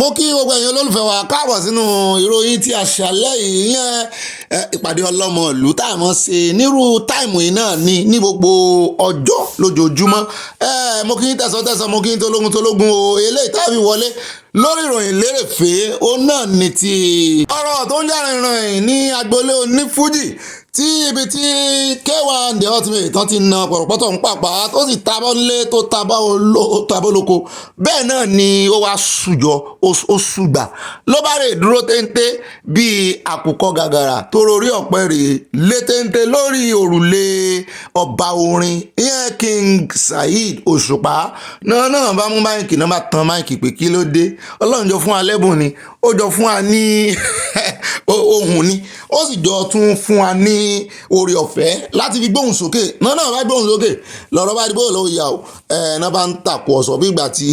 mo kí gbogbo ẹ̀yin olólùfẹ́ wa káàbọ̀ sínú ìròyìn tí àṣálẹ́ yìí yẹn ìpàdé ọlọ́mọ ìlú tá a mọ̀ ṣe nírú táìmù yìí náà ní gbogbo ọjọ́ lójoojúmọ́ mo kí n tẹ̀sán mo kí n tológun o eléyìí tá a fi wọlé lórí ìròyìn lérèfé ó náà ní ti ọ̀rọ̀ tó ń jà rìnrìn ní agboolé onífújì tí ibi tí K1 the ultimate tán ti na pọ̀rọ̀pọ̀tọ̀ ń pàpà tó sì tabọ́ lé tó tabọ́ lóko bẹ́ẹ̀ náà ni ó wá sùjọ ó sùgbà ló bá rè dúró téńté bíi àkùkọ gàgàrà tó rorí ọ̀pẹ rè lé téńté lórí òrùlé ọba orin ìyẹn King Saheed Òṣùpá náà bá mú máìkì náà bá tan máìkì pé kí ló dé Ọlọ́run jọ fún wa lẹ́bùn ni ó jọ fún wa ní ohùn ni ó sì jọ tún fún wa ní oore ọ̀fẹ́ láti fi gbóhùn sókè náà bá gbóhùn sókè lọ́rọ̀ bá dìbò lọ́wọ́ ìyàwó náà bá ń tàkù ọ̀sọ̀ bí ìgbà tí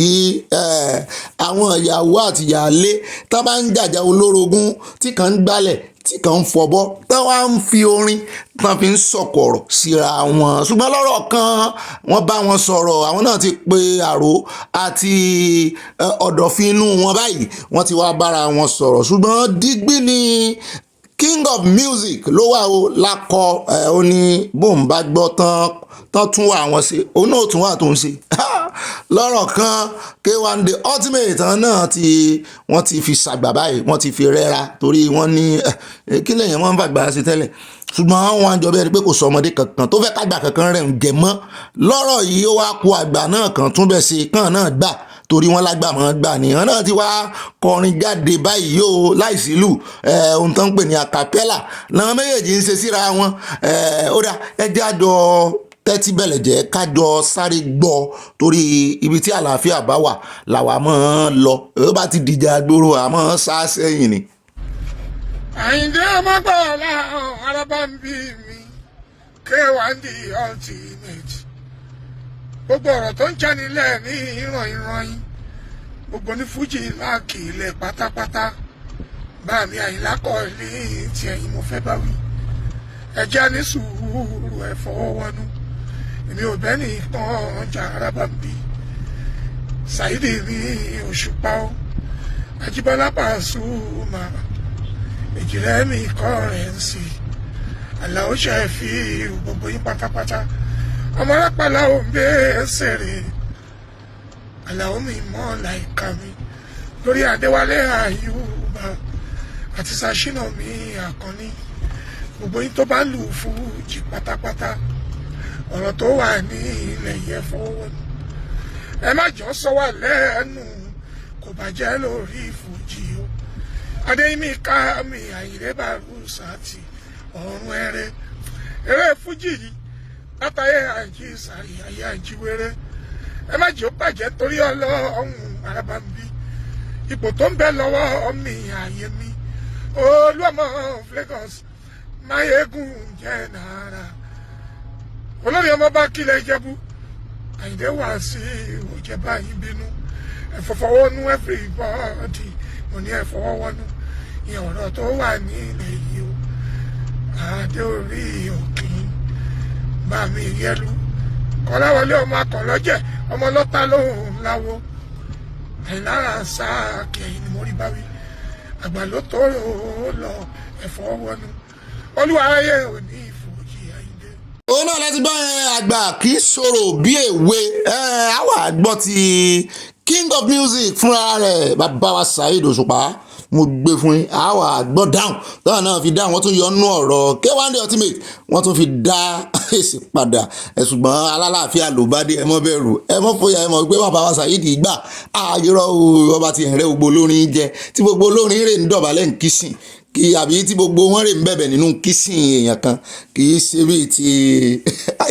àwọn ìyàwó àti ìyáálé tá bá ń jàjà olórogún tí kan ń gbálẹ̀ tí kan ń fọbọ́ tá wá ń fi orin tán fi ń sọ̀kọ̀rọ̀ síra wọn ṣùgbọ́n lọ́rọ̀ kan wọ́n bá wọn sọ̀rọ̀ àwọn náà ti pe àrò àti ọ̀dọ̀fin inú wọn báyìí wọ́n ti wá bára wọn sọ̀rọ̀ ṣùgbọ́n dígbí ni king of music ló wà ó lákọ ó ní bóun bá gbọ́ tán tún wà wọn ṣe òun náà tún wà tó ń ṣe lọ́rọ̀ kan K1 the ultimate náà wọ́n ti fi ṣàgbà báyìí wọ́n ti fi rẹ́ra torí wọ́n ní kí lèèyàn máa ń fàgbà sí tẹ́lẹ̀ ṣùgbọ́n wọn jọ bẹ́ẹ̀ pé kò sọ ọmọdé kankan tó fẹ́ kágbà kankan rẹ̀ ń jẹ mọ́ lọ́rọ̀ yìí ó wá ku àgbà náà kan tún bẹ̀ ṣe kàn náà gbà torí wọn lágbà mọ́ gbà nìyẹn náà ti wá kọrin jáde báyìí yóò láìsí lù ohun tó ń pè ní acapella làwọn méjèèjì ń ṣe síra wọn ó dá ẹjẹ́ àjọ tẹ́tí bẹ̀lẹ̀ jẹ́ kájọ sáré gbọ́ torí ibi tí àlàáfíà bá wà làwa máa ń lọ ó bá ti dìjà gbòòrò àmọ́ sá sẹ́yìn ni. Àyìndé ọmọgbọ́ọ̀lá araba ń bí mi K1 the ultimate gbogbo ọ̀rọ̀ tó ń jánilẹ̀ ní ìràn gbogbo ní fújì láàkì ilẹ̀ pátápátá bá mi Àyìnlá kọ́ ní ti ẹ̀yìn mo fẹ́ bá wí ẹjẹ́ ní sùúrù ẹ̀ fọwọ́ wọnú èmi ò bẹ́ẹ̀ ní tán ọjà araba ń bí Saheed ní Òṣùpá ó Ajíbọ́lá Pasuma ìjìnlẹ̀ mi kọ́rẹ́ǹsì Àlàó ṣe fi gbogbo yín pátápátá ọmọ arápàlà ò ń bẹ́ ṣẹ̀rẹ̀ Àlàó mi mọ́ láìka mi lórí Adéwálé Àyùbá àti Ṣàṣínà mi Àkànní gbogbo yín tó bá lù fújì pátápátá ọ̀rọ̀ tó wà ní ilẹ̀ yẹn fọwọ́ ẹ má jọ sọ wà lẹ́nu kò bàjẹ́ lórí fújì o Adéyìnmí ká mi Àyìndé Bàrúsàtì ọ̀run ẹ̀rẹ́ eré fújì yìí látàyè àjí ìsàrí ayé àjíwèrè ẹ má jẹ́ ó bàjẹ́ torí Ọlọ́run araba ń bí ipò tó ń bẹ lọ́wọ́ mi ààyè mi Olúọmọ Lagos máyégún jẹ́ náírà olórí ọmọ bá kílẹ̀ Ìjẹ̀bú Àyìndé wá sí òjẹ̀bá yín bínú ẹ̀fọ̀fọ̀wọ́nú everybody mo ní ẹ̀fọ̀wọ́wọ́nú ìyẹn ọ̀rọ̀ tó wà ní ilẹ̀ yìí o adé orí òkín bá mi yẹlu Kọ́láwọlé ọmọ akọ̀lọ́jẹ̀ ọmọ lọ́ta lóhùn láwo àìlára sáàkì ẹ̀yìn ni mo rí báwí àgbà ló tó lọ ẹ̀fọ́ wọnú olúwa ayé òní ìfòjì Àyìndé. òun náà láti bá àgbà kì í sọ̀rọ̀ bí èwe àwa àgbọ̀ ti king of music fúnra rẹ̀ bàbá wa Saheed Òṣùpá mo gbé fún yín àwa àgbọ̀ dáhùn táwọn náà fi dáhùn wọ́n tún yọ nú ọ̀rọ̀ K1 the ultimate wọ́n tún fi dá èsì padà ṣùgbọ́n alálàáfíà ló bá dé ẹ mọ́ bẹ̀rù ẹ mọ́ fòyà ẹ mọ̀ pé bàbá wa Saheed gbà àyọrọ ọba ti ẹ̀rẹ́ gbogbo olórin jẹ tí gbogbo olórin rè ń dọ̀bálẹ̀ ń kìsìn àbí tí gbogbo wọn rè ń bẹ̀bẹ̀ nínú kìsìn èèyàn kan kì í ṣe bíi ti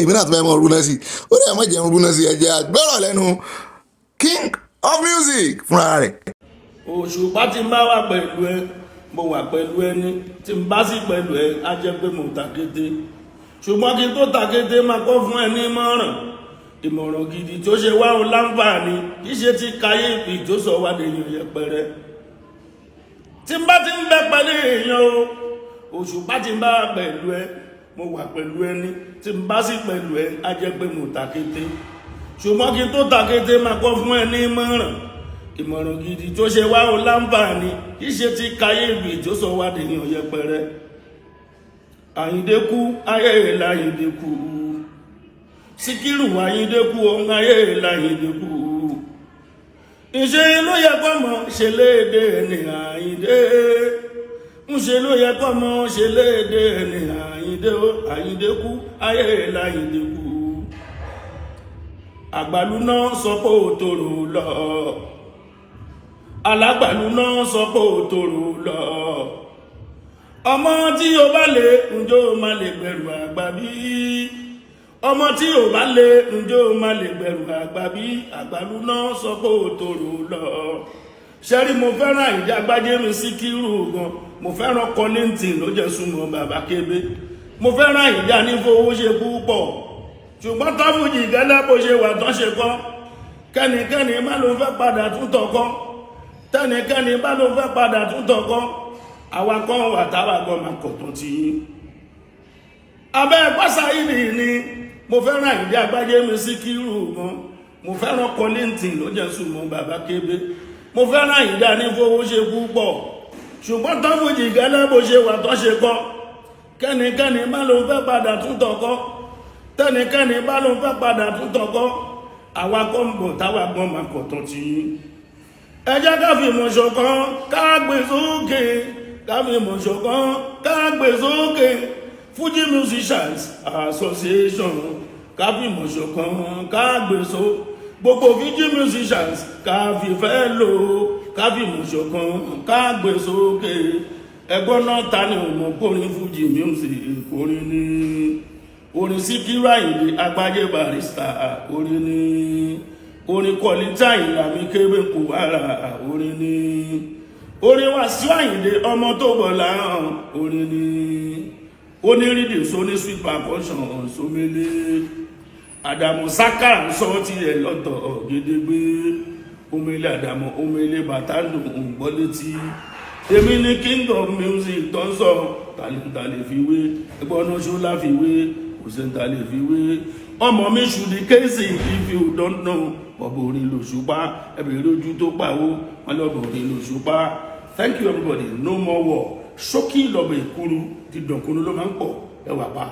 ìmíràn tó fẹ́ mọ rúná sí ó dẹ̀ mọ́ jẹun rúná sí ẹ̀jẹ̀ àgbẹ̀rọ̀ lẹ́nu king of music fúnra rẹ̀. Òṣùpá tí ń bá wà pẹ̀lú ẹ mo wà pẹ̀lú ẹni tí ń bá sí pẹ̀lú ẹ á jẹ́ pé mo tàkété ṣùgbọ́n kí n tó tàkété máa kọ́ fún ẹ ní ìmọ̀ràn gidi tó ṣe wá o láǹfààní kì í ṣe ti káyé ìpì tó sọ wá lèèyàn yẹpẹrẹ tí ń bá ti ń bẹ pẹ̀lú èèyàn o Òṣùpá tí ń bá wà pẹ̀lú ẹ mo wà pẹ̀lú ẹni tí ń bá sí pẹ̀lú ẹ á jẹ́ pé mo tàkété ṣùgbọ́n kí n tó tàkété máa kọ́ fún ẹ ní ìmọ̀ràn gidi tó ṣe wá ó láǹfààní kì í ṣe ti kàyéfì tó sọ wá dènìyàn yẹpẹrẹ. Àyìndé kú ayé láyìndé kú, Síkírù Àyìndé kú ohun ayé láyìndé kú. Ìṣe ló yẹ kọ́ mọ́ ṣe léde ní Àyìndé, ńṣe ló yẹ kọ́ mọ́ ṣe léde ní Àyìndé. Àyìndé kú ayé láyìndé kú. Àgbàlú náà sọ pé ó tòrò lọ, alágbàlú náà sọ pé ó tòrò lọ. Ọmọ tí o bá lè ǹjọ́ má lè bẹ̀rù àgbà bí? Ọmọ tí o bá lè ǹjọ́ má lè bẹ̀rù àgbà bí? Àgbàlú náà sọ pé ó tòrò lọ. Ṣẹ́rí mo fẹ́ràn Àyìndé Agbájẹ́mi Síkírù gan, mo fẹ́ràn Kọ́lìntì ló jẹ́ súnmọ́ bàbá Kébé, mo fẹ́ràn Àyìndé Anífowó ṣe púpọ̀. Ṣùgbọ́n táfùjì gẹ́lẹ́ bó ṣe wà tán ṣe kọ́, kẹ́nikẹ́ni má ló fẹ́ padà tún tọkọ́, tẹ́nikẹ́ni má ló fẹ́ padà tún tọkọ́. Àwa kan wà táwa kan máa kọ̀tún tí yín. Abẹ́ pásá ìrì ni mo fẹ́ràn Àyìndé Agbájẹ́mi Síkírù gan, mo fẹ́ràn Kọ́lìntì ló jẹ́ súnmọ́ bàbá Kébé, mo fẹ́ràn Àyìndé Anífowó ṣe púpọ̀. Ṣùgbọ́n táfùjì gẹ́lẹ́ bó ṣe wà tán ṣe kọ́, kẹ́nikẹ́ni má ló fẹ́ padà tún tọkọ́, tẹ́nikẹ́ni bá ló fẹ́ padà tún tọkọ́. Àwa kọ́ ń bọ̀ táwa gbọ́n máa kọ̀tún tí yín. Ẹ jẹ́ ká fi mọ̀ ṣọ̀kan ká gbé sókè, ká fi mọ̀ ṣọ̀kan ká gbé sókè. Fuji Musicians Association ká fi mọ̀ ṣọ̀kan ká gbé sókè. Gbogbo Fuji Musicians ká fi fẹ́ lò, ká fi mọ̀ ṣọ̀kan ká gbé sókè. Ẹgbọ́n náà ta ni ò mọ̀ kórin Fuji Music kórin ní. Orin Síkírù Àyìndé Agbájé Barrister orin ní. Orin Kọ́lìntì Àyìnlámi Kébé kò wára orin ní. Orin Wàsíù Àyìndé ọmọ tó bọ̀ láhàn orin ní. Onírídì sóní sweet percussion sómélé. Àdàmú Sákà ń sọ ti ẹ̀ lọ́tọ̀ gédégbé. Omele Àdàmú omele bàtàlù ń gbọ́ létí. Èmi ní king of music tó ń sọ tàlẹ̀ fi wé, ẹgbọ́n náà ṣó láfi wé, kò sẹ́ńtà lè fi wé. Ọmọ mi ṣùdí kéèsì if you don't know. Bọ̀bọ̀ orin lòṣùpá, ẹbẹ̀rẹ̀ lójú tó pàwó, wọn lọ́bọ̀ orin lòṣùpá. Thank you everybody, no more war. Ṣókí lọ́bọ̀ ìkúrú ti dọ̀kúrú ló máa ń pọ̀ ẹwà pa.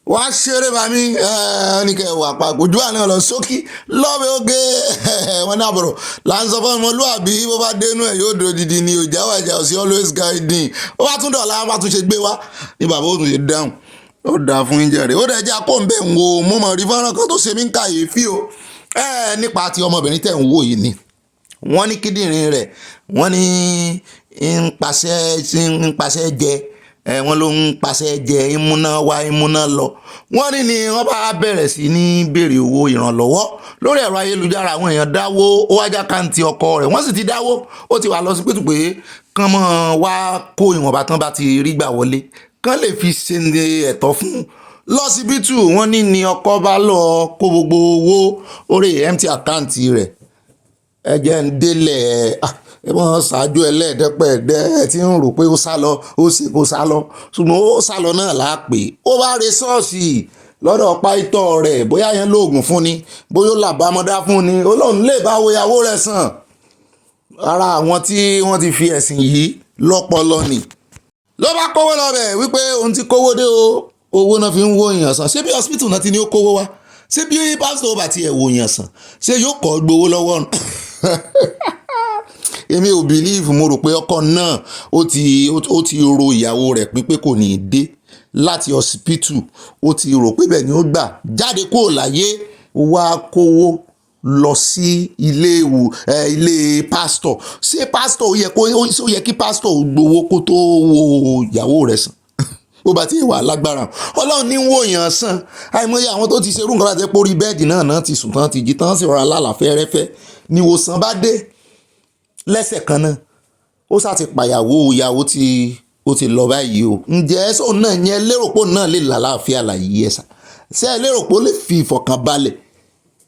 Wá ṣeré bàmí ní kẹ́ wà pa kójú àná lọ sókí lọ́bẹ̀ oge wọn náà bọ̀rọ̀ là ń sọ fún ọmọlúwàbí bó bá dénú ẹ̀ yóò dúró didi ni òjá wàjà ò sí always guiding. Ó bá tún dọ̀la bá tún ṣe gbé wá ní bàbá ó tún ṣe dáhùn. Ó dáa fún yín jẹ́rìí ó dẹ̀ jẹ́ akóńbẹ̀ ń wo mo mọ̀ rí fọ́nrán kan tó ṣe mí ń kàyéfì o nípa ti ọmọbìnrin tẹ̀ ń wò yìí ni. Wọ́n ní kíndìnrín rẹ̀ wọ́n ní ń pàṣẹ jẹ wọ́n ló ń pàṣẹ jẹ ìmúná wá ìmúná lọ. Wọ́n ní ni wọ́n bá bẹ̀rẹ̀ sí ní béèrè owó ìrànlọ́wọ́ lórí ẹ̀rọ ayélujára. Àwọn èèyàn dáwó ó wájà káǹtì ọkọ rẹ̀ wọ́n sì ti dáwó ó ti wà lọ sí pẹ̀tù pé kán mọ́ wá kó ìwọ̀nba tán bá ti rí gbà wọlé kán lè fi ṣe ẹ̀tọ́ fún lọ́sibítù. Wọ́n ní ni ọkọ bá lọ kó gbogbo owó orí empty àkáǹtì rẹ̀. Ẹ jẹ́ ń délẹ̀ wọ́n ṣáájú ẹlẹ́ẹ̀dẹ́pẹ̀ẹ́dẹ́ tí ń rò pé ó sá lọ ó sì kó sá lọ ṣùgbọ́n ó sá lọ náà láàpè. Ó bá re ṣọ́ọ̀ṣì lọ́dọ̀ páìtọ́ rẹ̀ bóyá yẹn lóògùn fún ni bóyá ó làbámọ́dá fún ni ó lóun lè bá wo ìyàwó rẹ̀ sàn. Ara àwọn tí wọ́n ti fi ẹ̀sìn yìí lọ́pọlọ ni ló bá kówó lọ bẹ̀ wípé òun ti kówó dé o. Owó náà fi ń wo èèyàn sàn. Ṣé bí hospital náà ti ní ó kówó wá? Ṣé bí pásítọ̀ bá ti ẹ̀ wo èèyàn sàn ṣé yóò kọ́ gbowó lọ́wọ́ nù? Èmi ò believe, mo rò pé ọkọ náà ó ti ro ìyàwó rẹ̀ pé kò ní í dé láti hospital. Ó ti rò pé bẹ́ẹ̀ ni ó gbà jáde kúrò láyé wá kówó lọ sí ilé pásítọ̀. Ṣé pásítọ̀ ó yẹ kí pásítọ̀ gbowó kó tó wo ìyàwó rẹ̀ sàn? Ó bá ti wà lágbára Ọlọ́run ní wò yàn sàn. Àìmọye àwọn tó ti ṣerú nǹkan láti pórí bẹ́ẹ̀dì náà ti sùn tán ti jí tán sì rọra lálàáfẹ́rẹ́fẹ́ ni ìwòsàn bá dé lẹ́sẹ̀ kan náà. Ó sá ti pàyàwó ìyàwó tí ó ti lọ báyìí o. Ǹjẹ́ sọ náà yẹn lérò pé náà lè lálàáfíà láyé ẹ̀sà? Ṣé ẹ lérò pé ó lè fi ìfọ̀kànbalẹ̀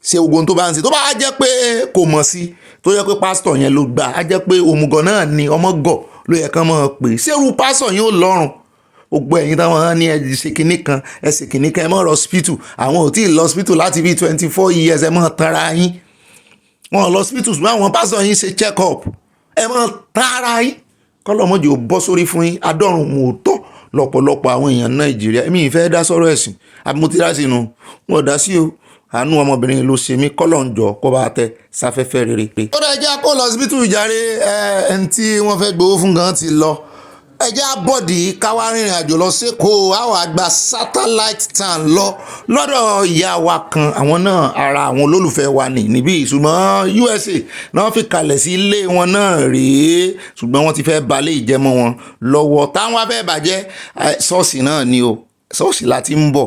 ṣe ogun tó bá ń ṣe? Tó bá jẹ́ pé kò mọ̀ sí tó yẹ pé pásítọ̀ yẹn ló gbà á jẹ́ pé òmùgọ̀ náà ni ọmọgọ̀ ló yẹ kán mọ̀ pé ṣérú pásítọ̀ yẹn ó lọ́rùn. Gbogbo ẹ̀yin táwọn ní ẹ ṣe kinní kan ẹ mọ̀ lọ hospital. Àwọn ò tí ì lọ hospital láti bí 24 years ẹ mọ̀ tanra yín. wọn lọ hospital ṣùgbọ́n àwọn pásítọ̀ yín ṣe check up ẹ mọ̀ tààrà yín kọ́lọ́mọ́jì ò bọ́ sórí fún yín adọ́rùn mòótọ́ lọ́pọ̀lọpọ̀ àwọn èèyàn Nàìjíríà èmi ìfẹ́ dá sọ́rọ̀ ẹ̀sìn àbí mo ti dá sí inú wọn ò dá sí o àánú ọmọbìnrin ló ṣe mí kọ́lọ́njọ́ kó bá tẹ sáfẹ́fẹ́ rere. ó dẹ̀ jẹ́ kó lọ hospital ìjàre ẹni tí wọ́n fẹ́ gbowó fún gan ti lọ ẹjẹ́ àbọ̀dì káwá rìnrìn àjò lọ sékòó àwọn àgbà satellite town lọ́dọ̀ ìyá wa kan àwọn náà ara àwọn olólùfẹ́ wa níbí ṣùgbọ́n USA náà fi kalẹ̀ sí ilé wọn náà rèé ṣùgbọ́n wọ́n ti fẹ́ balẹ̀ ìjẹmọ́ wọn lọ́wọ́ táwọn afẹ́ bàjẹ́ ṣọ́ọ̀ṣì náà ni o ṣọ́ọ̀ṣì láti ń bọ̀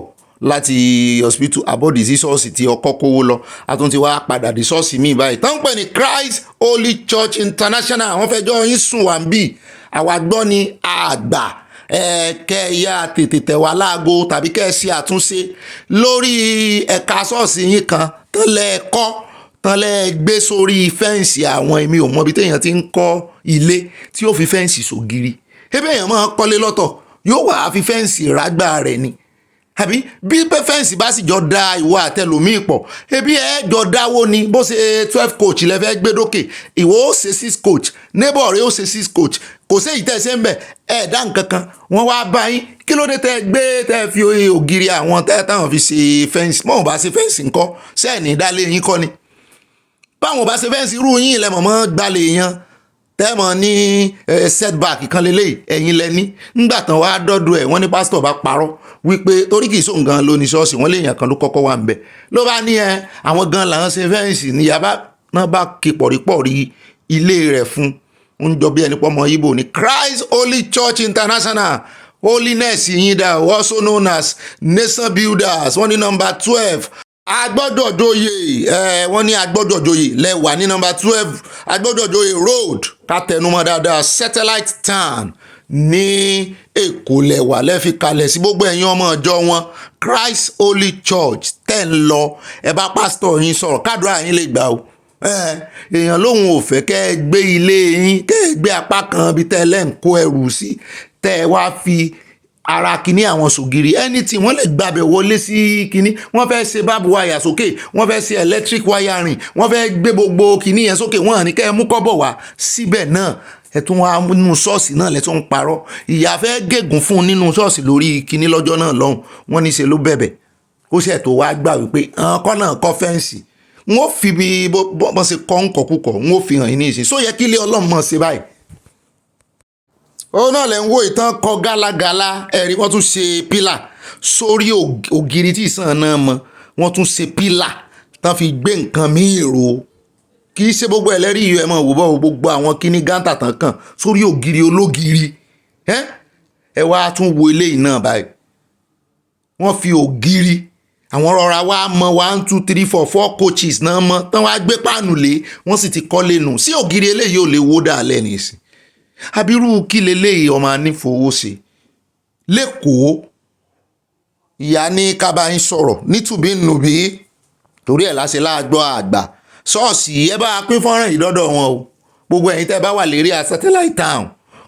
láti hospital àbọ̀dì sí ṣọ́ọ̀ṣì tí ọkọ̀ kówó lọ àtúntí wá padà dé ṣọ́ọ̀ṣì míì báyìí tó ń pè ní Christ Holy Church International àwọn fẹjọ́ yín sùn wá ń bì àwa gbọ́ ni àgbà kẹ́ ẹ yá tètè tẹ̀ wá láago tàbí kẹ́ ẹ ṣe àtúnṣe lórí ẹ̀ka ṣọ́ọ̀ṣì yín kan tán lẹ́ kọ́ tán lẹ́ gbé sórí fẹ́ǹsì àwọn èmi ò mọ ibi téèyàn ti ń kọ́ ilé tí ó fi fẹ́ǹsì sògiri ebe èèyàn máa kọ́lé lọ́tọ̀ yóò wá fi fẹ́ǹsì rágbá rẹ̀ ni àbí bí fẹ́ǹsì bá sì jọ da ìwọ àtẹlòmíì pọ̀ ebi ẹ jọ dáwó ni bó ṣe 12 coach lẹ́fẹ́ gbé dókè ìwọ ó ṣe 6 coach neighbor rẹ ó ṣe 6 coach kò sí èyí tẹ́ ṣe ń bẹ̀ ẹ̀ dá nǹkan kan wọ́n wá bá yín kí ló dé tẹ́ gbé tẹ́ fi ògiri àwọn tẹ́ táwọn fi ṣe fẹ́ǹsì mọ́ ò bá ṣe fẹ́ǹsì ńkọ́ sẹ́ẹ̀nì dálé yín kọ́ ni báwọn ò bá ṣe fẹ́ǹsì irú yín ilẹ̀ mọ̀mọ́ gbalẹ̀ yan tẹ́mọ̀ ní setback kan lélẹ̀ ẹ̀yin lẹ́ni ńgbà tán wá dọ́dọ̀ ẹ̀ wọ́n ní pásítọ̀ bá parọ́ wípé torí kìí sóhun gan ló ní ṣọ́ọ̀ṣì wọ́n léèyàn kan ló kọ́kọ́ wà ń bẹ̀ ló bá ní àwọn gan làwọn ṣe fẹ́ǹsì níyàbá náà bá ké pọ̀rípọ̀rí ilé rẹ̀ fún ń jọ bí ẹni pọ́ ọmọ Ìgbò ní Christ Holy Church International holiness yín dà also known as nation builders wọ́n ní number 12 agbọ́dọ̀jòyè wọ́n ní agbọ́dọ̀jòyè lẹ́wà ní number 12 agbọ́dọ̀jòyè road ká tẹnumọ́ dáadáa satellite town ní Èkó lẹ́wà lẹ́fi kalẹ̀ sí gbogbo ẹ̀yin ọmọ ọjọ́ wọn Christ Holy Church tẹ̀ ń lọ ẹ bá pásítọ̀ yín sọ̀rọ̀ kádùá yín lè gbà o èèyàn lóhun ò fẹ́ kẹ́ ẹ gbé ilé yín kẹ́ ẹ gbé apá kan bí tẹ́ ẹ lẹ́ ń kó ẹrù sí tẹ́ ẹ wá fi ara kìíní àwọn sògiri anything wọ́n lè gbàbẹ̀ wọlé sí kìíní wọ́n fẹ́ ṣe báàbù wáyà sókè wọ́n fẹ́ ṣe electric wiring wọ́n fẹ́ gbé gbogbo kìíní yẹn sókè wọ́n ní kẹ́ ẹ mú kọ́bọ̀ wá síbẹ̀ náà ẹ tún wá nínú ṣọ́ọ̀ṣì náà lẹ́tún ń parọ́ ìyá fẹ́ gègùn fún un nínú ṣọ́ọ̀ṣì lórí kìíní lọ́jọ́ náà lọ́hùn wọ́n ní ṣe ló bẹ̀bẹ̀ ó ṣe tó wá gbà wípé ọkọ náà kọ́ fẹ́ǹsì wọ́n fi bí bọ́n ṣe kọ́ ń kọ̀kúkọ̀ wọ́n fi hàn yín ní ìsìn só yẹ kí ilé Ọlọ́run mọ̀ ṣe báyìí ó náà lẹ́ ń wo ìtàn kọ gálágalá ẹ̀rí wọ́n tún ṣe pílà sórí ògiri tí ìsàn náà mọ wọ́n tún ṣe pílà tán fi gbé nǹkan míì rò kì í ṣe gbogbo ẹlẹ́rìí yìí ẹ mọ̀ wò bọ́ gbogbo àwọn kíní gántà tán kàn sórí ògiri ológiri ẹ wá tún wo eléyìí náà báyìí wọ́n fi ògiri àwọn rọra wá mọ 1 2 3 4 4 coaches náà mọ tán wá gbé páànù lé wọ́n sì ti kọ́lé nù sí ògiri eléyìí ò lè wó dàlẹ́ nìsín abirú kí leléyìí ọmọ anífowóṣe lẹ́kọ̀ọ́ ìyá ní kábàáyín sọ̀rọ̀ nítùbí nùbí torí ẹ̀ láṣẹ láàgbọ́ àgbà ṣọ́ọ̀ṣì ẹ bá pín fọ́nrán yìí dọ́dọ̀ wọn o gbogbo ẹ̀yin tẹ́ bá wà lérí satellite town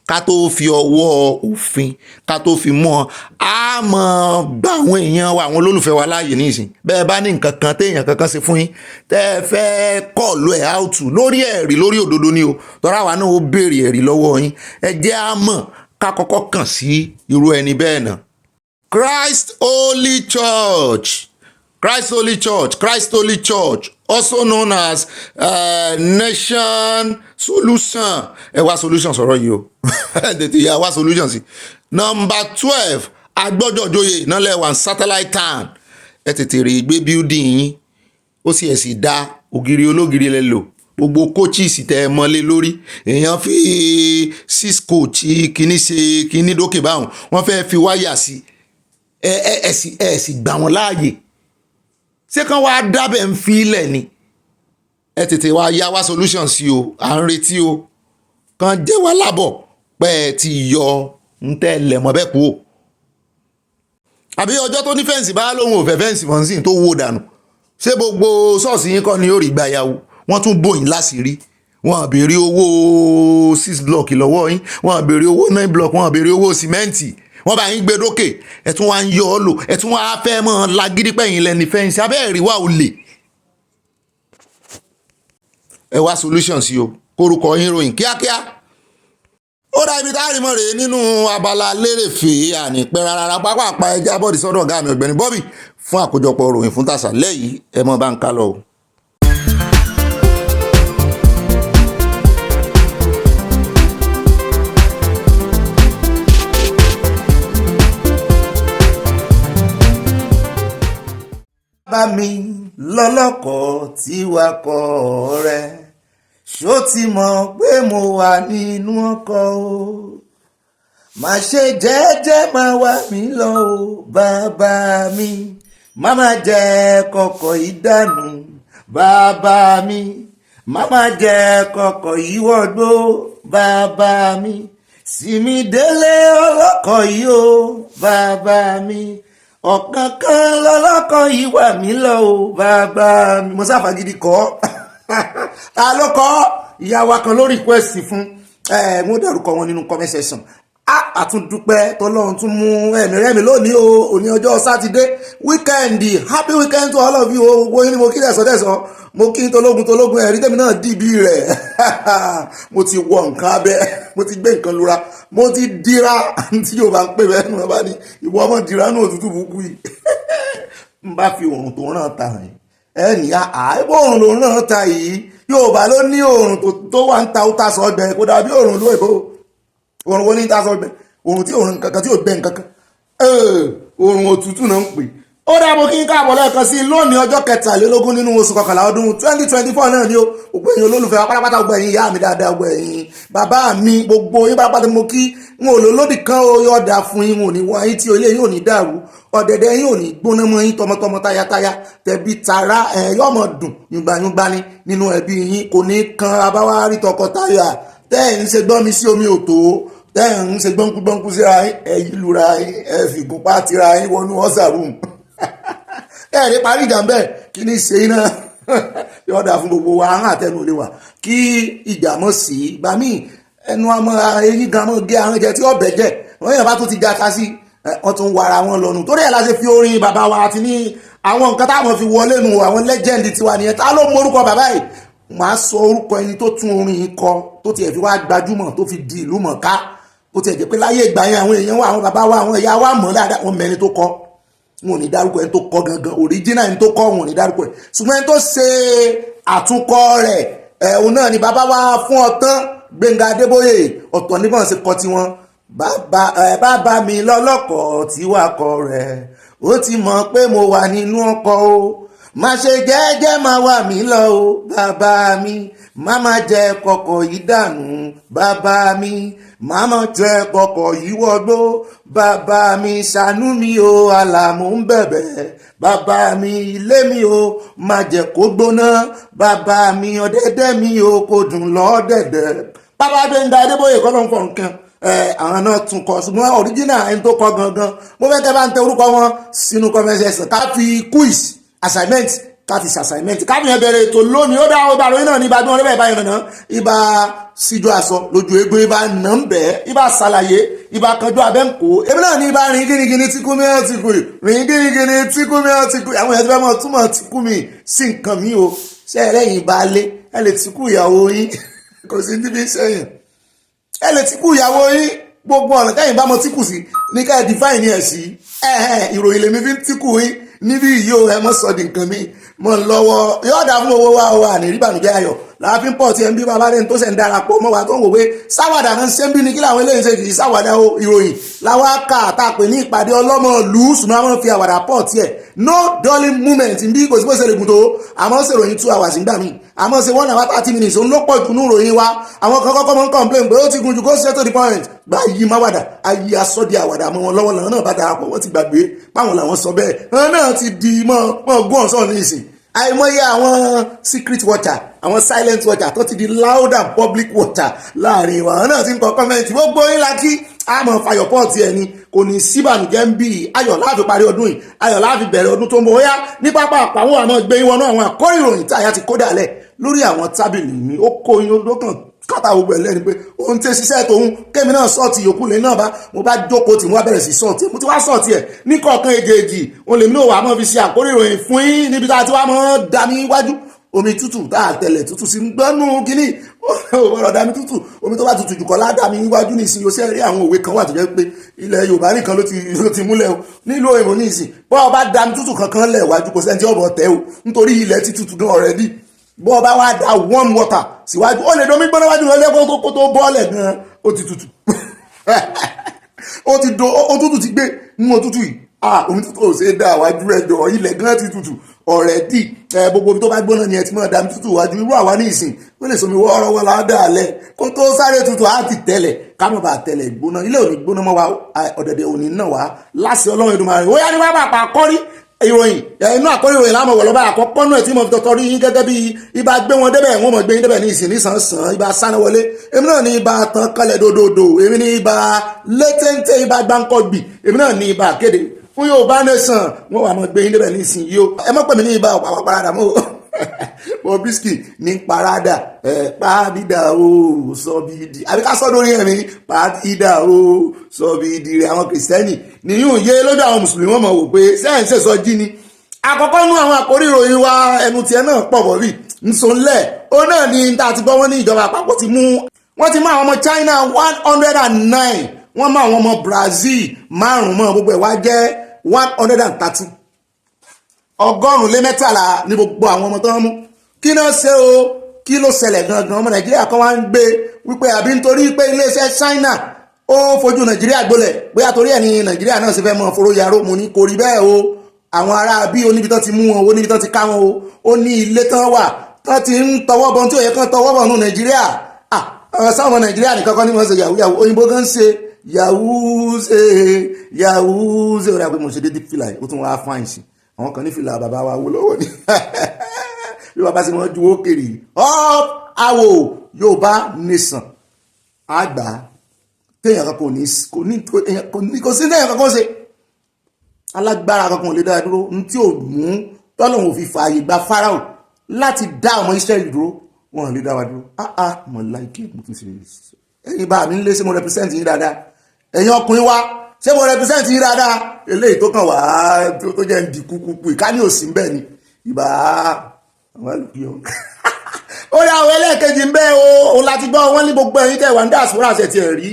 ká tó fi ọwọ́ òfin ká tó fi mú ọ á mọ̀ gbà àwọn èèyàn wa àwọn olólùfẹ́ wa láàyè nísìn bẹ́ẹ̀ bá ní nǹkan kan téèyàn kankan ṣe fún yín tẹ́ ẹ fẹ́ kọ̀ọ̀lù ẹ̀ áùtù lórí ẹ̀rí lórí òdodo ni o tọ́ra wa náà ó béèrè ẹ̀rí lọ́wọ́ yín ẹ jẹ́ á mọ̀ ká kọ́kọ́ kàn sí irú ẹni bẹ́ẹ̀ náà. Christ Holy Church Christ Holy Church Christ Holy Church also known as nation solution ẹ wá solution sọ̀rọ̀ yìí o tètè yà wá solution sí number 12 agbọ́dọ̀jọyè náà lẹ́wà satellite town ẹ tètè rè gbé building yín ó sì ẹ̀ sì dá ògiri ológiri lẹ lò gbogbo coaches tẹ ẹ mọ́lé lórí èèyàn fi 6 coach kìíní ṣe kìíní dókè báwọn wọ́n fẹ́ fi wáyà sí ẹ sì gbà wọ́n láàyè ṣé kán wá dábẹ̀ ń fi ilẹ̀ ni ẹ tètè wá yá wá solution sí o à ń retí o kàn jẹ́ wá lábọ̀ pé ẹ ti yọ ń tẹ́ lẹ̀mọ́ bẹ́ẹ̀ kú o àbí ọjọ́ tó ní fẹ́ǹsì bá lóhun ò fẹ́ fẹ́ǹsì mọ́ sí tó wó dànù ṣé gbogbo ṣọ́ọ̀ṣì yín kọ́ ni yóò rí gbà yàwó wọ́n tún bòyìn láṣìírí wọ́n á béèrè owó 6 block lọ́wọ́ yín wọ́n á béèrè owó 9 block wọ́n á béèrè owó sìmẹ́ǹtì wọ́n bá yín gbé dókè ẹ tún wá ń yọ ọ́ lò ẹ tún wá fẹ́ mọ́ lágídí pẹ̀yìn lẹ́ni fẹ́ǹsì abẹ́ẹ̀rí wà ó lè ẹ wá solution sí o kórúkọ yín ròyìn kíákíá. Ó dá ibi tá a rí mọ́ rèé nínú abala lérèfé ànípẹ́ rárá pápápá ẹja bọ́ọ̀dì sọ́dọ̀ ọ̀gá mi Ọ̀gbẹ́ni Bobby fún àkójọpọ̀ ròyìn fún tàṣálẹ́ yìí ẹ mọ́ bá ń ká lọ o. Bá mi lọ́lọ́kọ̀ tí wakọ̀ rẹ̀ ṣó ti mọ̀ pé mo wà nínú ọkọ̀ o má ṣe jẹ́jẹ́ máa wá mi lọ o bàbá mi má má jẹ́ kọ̀kọ̀ ìdànù bàbá mi má má jẹ́ kọ̀kọ̀ ìwọ́gbó bàbá mi sì mí délé ọlọ́kọ̀ yìí o bàbá mi ọ̀kánkán lọ́lọ́kọ̀ yìí wà mí lọ o bàbá mi. Mo sáfàgídí kọ́ ta ló kọ́ ìyá wa kan ló request fún mo dárúkọ wọn nínú comment section. Àtúndúpẹ́ tọ́lọ́run tún mú ẹ̀mí rẹ́mi lónìí o òní ọjọ́ sátidé wíkẹ́ndì happy weekend to all of you o gbogbo yín ni mo kí dẹ̀sọ́dẹ̀sọ́ mo kí tológun ẹ̀rí tèmi náà dìbí rẹ̀ mo ti wọ nǹkan abẹ́ mo ti gbé nǹkan lura mo ti dira tí yóò bá ń pè bẹ́ẹ̀ nù bá ní ìwọ ọmọ dira ní òtútù burúkú yìí n bá fi òòrùn tó ràn ta hàn ẹnì àìbò òòrùn ló ràn ta yìí Yorùbá ló ní òòrùn tó wà ń ta ó ta sọ́gbẹ́ kó dàbí òòrùn ló èbó òòrùn wo ní ta sọ́gbẹ́ òòrùn tí òòrùn kankan tí ò gbẹ́ nǹkankan òòrùn òtútù náà ń pè. Ó dáàbò kí n káàbọ̀ lẹ́ẹ̀kan sí lónìí ọjọ́ 23 nínú oṣù kọkànlá ọdún 2024 náà ni ó gbogbo ẹ̀yin olólùfẹ́ wa pátápátá gbogbo ẹ̀yin ìyá mi dáadáa gbogbo ẹ̀yin bàbá mi gbogbo yín pátápátá mo kí n ò lòlódì kan ó yọ̀ọ̀dà fún yín ò ní wọ́n yín tí olè yín ò ní dàrú ọ̀dẹ̀dẹ̀ yín ò ní gbóná mọ́ yín tọmọtọmọ tayátayá tẹ̀bí tara yóò mọ̀ dùn yùngbàyùngbà ni nínú ẹbí yín kò ní kan abáwárí tọkọtaya tẹ́ ẹ̀ ń ṣe gbọ́n mi sí omi òtó tẹ́ ẹ̀ ń ṣe gbọ́nkú síra ẹ̀yìn lura ẹ̀fìgúnpá tira yín wọnú ọ̀sà rúùmù ẹ̀rí parí ìjà ń bẹ̀ kí ní ṣe iná yọ̀ọ̀dà fún gbogbo wa hàn àtẹnu lè wà kí ìjà mọ̀ sí gbà míì ẹnu àmọ́ eyín gan mọ́ gé àwọn ẹ̀jẹ̀ tí ọ̀bẹ jẹ́ wọ́n yàn bá tún ti jata sí wọ́n tún wàrà wọn lọ́nu torí ẹ̀ la ṣe fi orin bàbá wa àti ní àwọn nǹkan táwọn fi wọlé nu àwọn legend tiwa nìyẹn ta ló mọ orúkọ bàbá yìí màá sọ orúkọ ẹni tó tún orin yìí kọ tó tiẹ̀ fi wá gbajúmọ̀ tó fi di ìlú mọ̀ká ó tiẹ̀ jẹ́ pé láyé ìgbà yẹn àwọn èèyàn wa àwọn bàbá wa àwọn ìyá wa mọ̀ dáadáa wọn mẹ́ni tó kọ wọn ò ní dárúkọ ẹni tó kọ gangan original ẹni tó kọ wọn ò ní dárúkọ ẹ ṣùgbọ́n ẹni tó ṣe àtúnkọ rẹ̀ òun náà ni bàbá wa fún ọtán Gbẹ́ngà Adébóyè ọ̀tọ̀ níbọn ṣe kọ tiwọn bàbá mi lọ́lọ́kọ̀ tí wàá kọ rẹ̀ ó ti mọ̀ pé mo wà nínú ọkọ̀ o má ṣe jẹ́jẹ́ máa wà mí lọ o bàbá mi má má jẹ́ kọ̀kọ̀ yìí dànù bàbá mi má má jẹ́ kọ̀kọ̀ yìí wọgbó bàbá mi ṣàánú mi o àlàmú ń bẹ̀bẹ̀ bàbá mi ilé mi o má jẹ́ kó gbóná bàbá mi ọ̀dẹ̀dẹ̀ mi o kò dùn lọ́dẹ̀dẹ̀. bàbá Gbẹ́ngà Adébóyè kọ́ ló ń kọ nǹkan àwọn náà tún kọ ṣùgbọ́n original ẹni tó kọ gangan mo fẹ́ kẹ́ bá ń tẹ orúkọ wọn sínú comment section ká fi quiz assignment ká fi assignment ká fi yẹn bẹ̀rẹ̀ ètò lónìí ó dáwọ́ ìbá lóyún náà ní ibà bí wọn lébẹ̀ ìbá yẹn nàná ibà síjú aṣọ lójú egbò ibà nà ń bẹ̀ ibà ṣàlàyé ibà kanjú abẹ́ ń kó ebi náà ní ibà rìn gínígíní tí kú mi ọ́ ti kú rìn gínígíní tí kú mi ọ́ ti kú àwọn èèyàn ti fẹ́ mọ̀ túmọ̀ tí kú mi sí nǹkan mi o ṣe ẹlẹ́yìn ibà lé ẹ lè ti kú ìyàwó yín kò sí níbi sẹ́yìn ẹ lè ti kú ìyàwó yín gbogbo ọ̀nà tẹ́yìn bá mọ tí kù sí ní ká ẹ define ẹ̀ sí ìròyìn lèmi fi ń tí kù yín níbi ìyó ẹ mọ́ sọ di nǹkan mi mọ́ lọ́wọ́ yóò dá fún owó wa wà ní ìbànújẹ́ ayọ̀ láàfin pọ̀ tí ẹ ń bí bàbá rẹ̀ tó ṣẹ̀ ń darapọ̀ mọ́ wa tó ń wò pé sáwàdà náà ṣe ń bí ní kí làwọn eléyìí ṣe kì í sáwàdà ìròyìn láwa kà tá a pè ní ìpàdé ọlọ́mọ lù ú ṣùgbọ́n àwọn fi àwàdà pọ̀ tiẹ̀ no dulling moment bí kò sí bó ṣe lè gùn tó àmọ́ ṣe ròyìn 2 hours nígbà míì àmọ́ ṣe 1 hour 30 minutes òun ló pọ̀ jù ní ìròyìn wa àwọn kan kọ́kọ́ mọ́ ń complain pé ó ti gùn jù kó ṣe to the point gba yí má wàdà ayé asọ́dí àwàdà mọ́ wọn lọ́wọ́ làwọn náà bá darapọ̀ wọ́n ti gbàgbé páwọn làwọn sọ bẹ́ẹ̀ wọn náà ti di mọ́ gún ọ̀sán ní ìsìn àìmọye àwọn secret watcher àwọn silent watcher tó ti di loud and public watcher láàrin wa àwọn náà ti ń kọ kọ́mẹ́ǹtì gbogbo yín la kí àmọ́ fayọ̀ pọ́ọ̀tì ẹni kò ní síbànújẹ́ ń bí ayọ̀ láàfin parí ọdún yìí ayọ̀ láàfin bẹ̀rẹ̀ ọdún tó ń bọ̀ ó yá ní pápá àpàwọn àmọ́ gbé yín wọnú àwọn àkórí ìròyìn tí àyà ti kó dàlẹ̀ lórí àwọn tábìlì mi ó kó yín lókàn kọ́ta gbogbo ẹ̀ lẹ́ni pé òun ti ṣiṣẹ́ tòun kémi náà sọ́ọ̀tì yòókù lẹ́yìn náà bá mo bá jókòó tí mo wá bẹ̀rẹ̀ sí sọ́ọ̀tì mo ti wá sọ́ọ̀tì ẹ̀ ní kọ̀ọ̀kan èjèèjì òun lèmi náà wà á mọ́ fi ṣe àkórí ìròyìn fún yín níbi tá a ti wá mọ́ dá mi wájú omi tútù tá a tẹ̀lẹ̀ tútù sí gbọ́nú kínní ọ̀rọ̀ dami tútù omi tó bá tutù jù kọ́ ládàá mi níwájú ní ìsìn yóò ṣe rí àwọn òwe kan wà tó jẹ́ pé ilẹ̀ Yorùbá nìkan ló ti múlẹ̀ o nílò èrò ní ìsìn bọ́ ọ bá dami tútù kankan lẹ̀ wájú kò sẹ́ni tí ọ̀bọ̀ tẹ́ o nítorí ilẹ̀ ti tutù gan already bọ́ ọ bá wá da warm water síwájú ó lè domi gbọ́dọ̀ wájú lọ́lẹ́ kó tó bọ́ọ̀lẹ̀ gan ó ti tutù òtútù ti gbé mú òtútù yìí omi tútù ò ṣe é dá àwájú ẹjọ́ ilẹ̀ gan ti tutù ọ̀rẹ́dì gbogbo omi tó bá gbóná ni ẹ ti mọ̀ dá mi tútù wájú irú àwa ní ìsìn ó lè somi wọ́ọ́rọ́wọ́ láàdá alẹ́ kó tó sáré tutù á ti tẹ̀lẹ̀ ká mọ̀ bá tẹ̀lẹ̀ gbóná ilé òní gbóná mọ́ wa ọ̀dẹ̀dẹ̀ òní náà wá láṣẹ Ọlọ́run Èdùmàrè ó yá ní wàá bàpà kọ́rí ìròyìn inú àkọ́rí ìròyìn láàmú wọ̀ lọ́ba àkọ́kọ́ náà tí mo fi tọ́tọ́ rí yín gẹ́gẹ́ bí ibà gbé wọn débẹ̀ wọ́n mọ̀ gbé yín débẹ̀ ní ìsìn nísànsán ibà sáná wọlé èmi náà ní ibà tán kalẹ̀ dòdòdò èmi ní ibà létéńté ibà gbáǹkọ́gbì èmi náà ní ibà kéde fún Yorùbá nation wọ́n wà mọ̀ gbé yín débẹ̀ ní ìsìn yìí ó ẹ mọ̀ pè mí ní ibà ọ̀pá parada mọ́ bobrisky ní parada pàdídà o sọ́bìdì àbí ká sọ́ lórí ẹ̀mí pàdídà o sọ́bìdì rẹ̀ àwọn kìrìsìtẹ́nì nìyún yé lọ́dọ̀ àwọn mùsùlùmí wọ́n mọ̀ wò pé sẹ́yìn ṣèṣọ jí ni àkọ́kọ́ nú àwọn àkórí ìròyìn wa ẹnu tiẹ̀ náà pọ̀ bọ̀ bí nsọ̀nlẹ̀ ó náà ní ta ti gbọ́ wọ́n ní ìjọba àpapọ̀ wọ́n ti mú àwọn ọmọ China 109 wọ́n mú àwọn ọmọ Brazil 5 mọ́ gbogbo ẹ̀ wá jẹ́ 130 113 ní gbogbo àwọn ọmọ tó ń mú kí náà ṣe o kí ló ṣẹlẹ̀ gangan ọmọ Nàìjíríà kan wá ń gbé wípé àbí nítorí pé iléeṣẹ́ China ó fojú Nàìjíríà gbolẹ̀ bóyá torí ẹ̀ ní Nàìjíríà náà ṣe fẹ́ mọ́ foro yaró mu ní kò rí bẹ́ẹ̀ o àwọn ará bí oníbi tán ti mú wọn oníbi tán ti ká wọn o ó ní ilé tán wà tán ti ń tọwọ́ bọ̀ tí ò yẹ kán tọwọ́ bọ̀ nù Nàìjíríà sáwọn Nàìjíríà nìkan kan ní wọ́n ṣe yahoo òyìnbó gan ṣe yahoo ṣe ó rà pé mo ṣe dédé fìlà ó tún wá fáìn sí àwọn kan ní fìlà bàbá wa wó lọ́wọ́ ni bí bàbá sì wọ́n ju ókèrè up àwò Yorùbá nation àgbà téèyàn kan kò sí téèyàn kan kó ṣe alágbára kankan ò lè dá dúró ní tí ò mú tọ́lọ́hun ò fi fààyè gba Fáráò láti dá ọmọ Ísírẹ́lì dúró wọn lè dá wa dúró mọ̀ láìkí mo tún ṣe ẹ̀yin bá mi ń lé ṣé mo represent yín dáadáa ẹ̀yin ọkùnrin wa ṣé mo represent yín dáadáa eléyìí tó kàn wá tó jẹ́ ń di kúkúkú ìkání òsì ń bẹ̀ ni ìbá àwọn àlùkìyọ ó yà àwọn ẹlẹ́ẹ̀kejì ń bẹ́ o láti gbọ́ wọn ní gbogbo ẹ̀yin tẹ̀ wá ń diaspora ṣe ti rí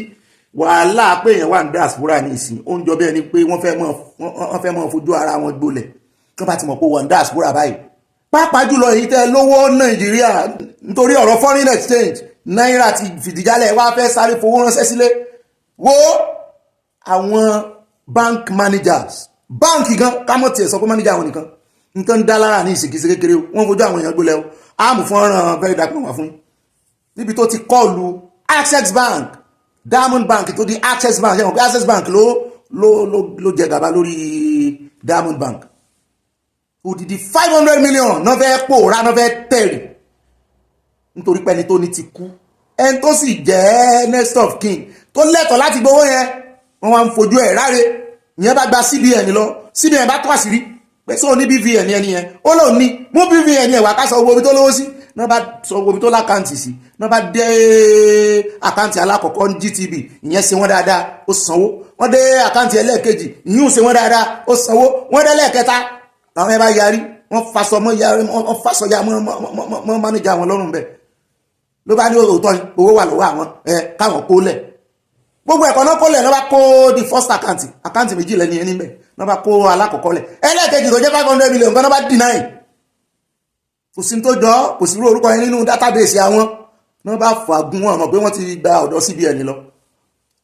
wàhálà pé èèyàn wà ní diaspora ní ìsìn ó ń jọ bẹ́ẹ̀ ni pé wọ́n fẹ́ mọ́ fojú ara wọn gbolẹ̀ kí wọ́n bá ti mọ̀ pé wọ́n ní diaspora báyìí pàápàá jùlọ èyí tẹ́ lówó Nàìjíríà nítorí ọ̀rọ̀ foreign exchange náírà ti fìdíjálẹ̀ wá fẹ́ sáré fowó ránṣẹ́ sílé wo àwọn bank managers báǹkì gan kámọ́ tiẹ̀ sọ pé manager àwọn nǹkan ń dá lára ní ìsìnkìsí kékeré wọ́n fojú àwọn èèyàn gbolẹ̀ o áàmù fún ọ̀ràn very dark wà fún níbi tó ti kọlu Access Bank Diamond Bank tó di Access Bank ṣe mọ̀ pé Access Bank ló jẹ gàba lórí Diamond Bank odidi 500 million náà fẹ́ pòórá náà fẹ́ tẹ̀rì nítorí pẹ́ni tó ní ti kú ẹni tó sì jẹ́ next of kin tó lẹ́tọ̀ọ́ láti gbowó yẹn wọ́n wá ń fojú ẹ̀ ráre ìyẹn bá gba CBN lọ CBN bá tó àṣírí pé sọ ní BVN ẹni yẹn ó lóun ní mú BVN ẹ̀ wá ká sọ owó omi tó lówó sí náà bá sọ owó omi tó lákàntì sí náà bá dé àkáǹtì alákọ̀ọ́kọ́ ní GTB ìyẹn ṣe wọ́n dáadáa ó sanwó wọ́n dé àkáǹtì ẹlẹ́ẹ̀kejì ìyún ṣe wọ́n dáadáa ó sanwó wọ́n dé ẹlẹ́ẹ̀kẹta àwọn ẹ bá yarí wọ́n fasọ̀yà mọ́ mánéjà wọn lọ́rùn bẹ́ẹ̀ ló bá ní òótọ́ owó wà lọ́wọ́ àwọn káwọn kó lẹ̀ gbogbo ẹ̀kọ́ náà kó lẹ̀ náà bá kó the first àkáǹtì méjì lẹ́ni ẹni bẹ́ẹ̀ náà bá kó alákọ̀ọ́kọ́ lẹ̀ ẹlẹ́ẹ̀kejì tó jẹ́ 500 million kan náà bá deny kò sí tó jọ kò sí orúkọ yẹn nínú database àwọn náà bá fàgùn wọn mọ̀ pé wọ́n ti gba ọ̀dọ̀ CBN lọ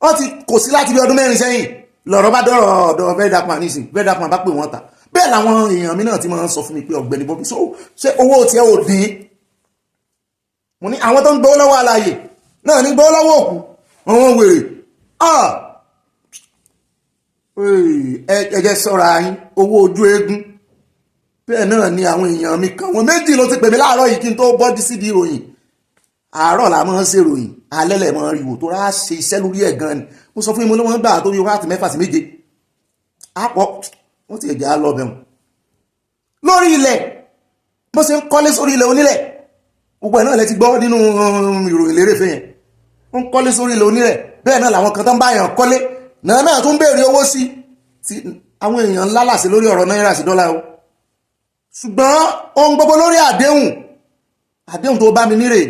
wọ́n ti kò sí láti bí ọdún 4 sẹ́yìn lọ̀rọ̀ bá dọ̀rọ̀ ọ̀dọ̀ very dark man nísìn very dark man bá pè wọ́n ta bẹ́ẹ̀ làwọn èèyàn mi náà ti máa ń sọ fún mi pé Ọ̀gbẹ́ni Bobby so ṣé owó tiẹ̀ ò dín mo ní àwọn tó ń gbowó lọ́wọ́ alààyè náà ní gbowó lọ́wọ́ òkú àwọn wèrè ẹ̀jẹ̀ sọ̀rọ̀ àyín owó ojú eégún bẹ́ẹ̀ náà ni àwọn èèyàn mi kan wọn méjì ló ti pè mí láàárọ̀ yìí kí n tó bọ́dí sí di ìròyìn àárọ̀ la máa ń ṣe ìròyìn alẹ́ lẹ̀ máa ń riwò tó rà ṣe iṣẹ́ lórí ẹ̀ gan ni mo sọ fún yín mo ní wọ́n gbà tó bí wákàtí 6 sí 7 àpọ̀ wọ́n ti ẹ̀jẹ̀ á lọ bẹ̀rùn lórí ilẹ̀ bó ṣe ń kọ́lé sórí ilẹ̀ onílẹ̀ gbogbo ẹ̀ náà lẹ ti gbọ́ nínú ìròyìn lérèfé yẹn wọ́n ń kọ́lé sórí ilẹ̀ onílẹ̀ bẹ́ẹ̀ náà làwọn kan tó ń bá yàn kọ́lé náà tún béèrè owó sí àwọn èèyàn ńlá làṣẹ lórí ọ̀rọ̀ náírà sí dọ́là o ṣùgbọ́n ohun gbogbo lórí àdéhùn àdéhùn tó bá mi nírè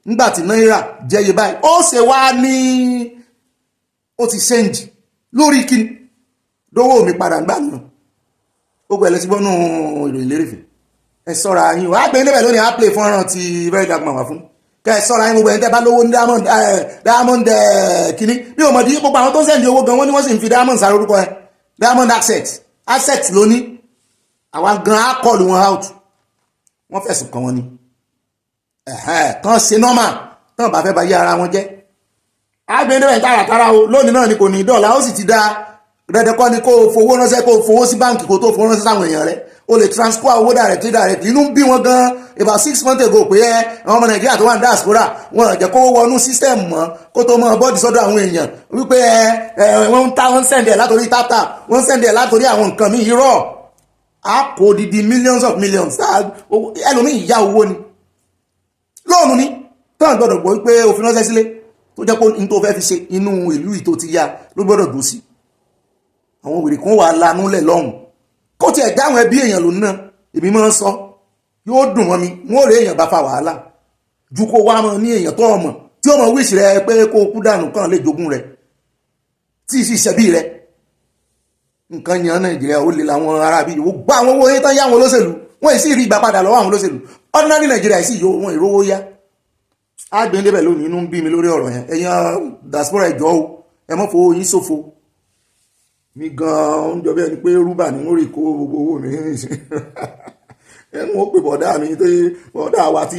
nígbà tí náírà jẹ́ iye báyìí ó ṣe wá ní ó ti ṣẹ́ǹjì lórí kíni lówó mi padà gbà nù gbogbo ẹ̀lẹ́sí gbọ́nù ìròyìn lérèfé ẹ sọ́ra yín wàá gbé níbẹ̀ lónìí á play fọ́nrán ti very dark man wà fún kẹ́ ẹ sọ́ra yín gbogbo ẹni tẹ́ bá lówó ní diamond kínní bí o mọ̀ di gbogbo àwọn tó ń sẹ́ndì owó gan wọ́n ní wọ́n sì ń fi diamond sára orúkọ ẹ diamond Acces lóní àwọn gan á kọlù wọn out wọ́n fẹ̀sùn kàn wọ́n ni tán ṣe normal tán bá fẹ́ bá yé ara wọn jẹ́ àgbẹ̀ níbẹ̀ tààràtàrà o lónìí náà ni kò ní dọ́là ó sì ti dá dandan kọ́ ni kó o fowó ránṣẹ́ kó o fowó sí báǹkì kó o tó fowó ránṣẹ́ sáwọn èèyàn rẹ̀ o lè transfer owó directly inú ń bí wọn gan about 6 months ago pé àwọn ọmọ nàìjíríà tó wà ní diaspora wọn jẹ́ kó wọnú system mọ́ kó tó mọ bọ́ọ̀dì sọ́dọ̀ àwọn èèyàn wípé wọ́n send ẹ̀ látòrí tap wọ́n send ẹ̀ látòrí àwọn nǹkan míì irọ́ a kò didi millions of millions ẹlòmíì ìyá owó ni lóònù ni tán gbọ́dọ̀ gbọ́ wípé òfin ránṣẹ́ sílé tó jẹ́ pé ní tó fẹ́ fi ṣe inú ìlú ìtò ti yá ló gbọ́dọ̀ dùn sí àwọn wèrè kan wà lanúlẹ̀ lọ́hùn kó tiẹ̀ dáhùn ẹbí èèyàn lòun náà èmi máa ń sọ yóò dùn mọ́ mi wọ́n rè èèyàn bá fa wàhálà ju kó wá mọ́ ní èèyàn tó ọmọ tí ó mọ̀ wíṣì rẹ pé kó kú dànù kàn lè jogún rẹ tí ì sì ṣẹbí rẹ nǹkan yàn nàìjíríà ó lè làwọn ará bí yòó gbá àwọn owó yẹn tán yá àwọn olóṣèlú wọ́n sì rí ìgbà padà lọ́wọ́ àwọn olóṣèlú ordinary nàìjíríà sì yóò wọn ìrówó yá àgbẹ̀ débẹ̀ lónìí inú ń bí mi lórí ọ̀rọ̀ yẹn ẹ̀yin diaspora ìjọ o ẹ mọ́ fowó yín ṣòfò mi gan-an ń jọ bí ẹni pé rúbà ní wọ́n rí kó gbogbo owó mi ẹnu ó pè bọ̀dá mi tó bọ̀dá wa tí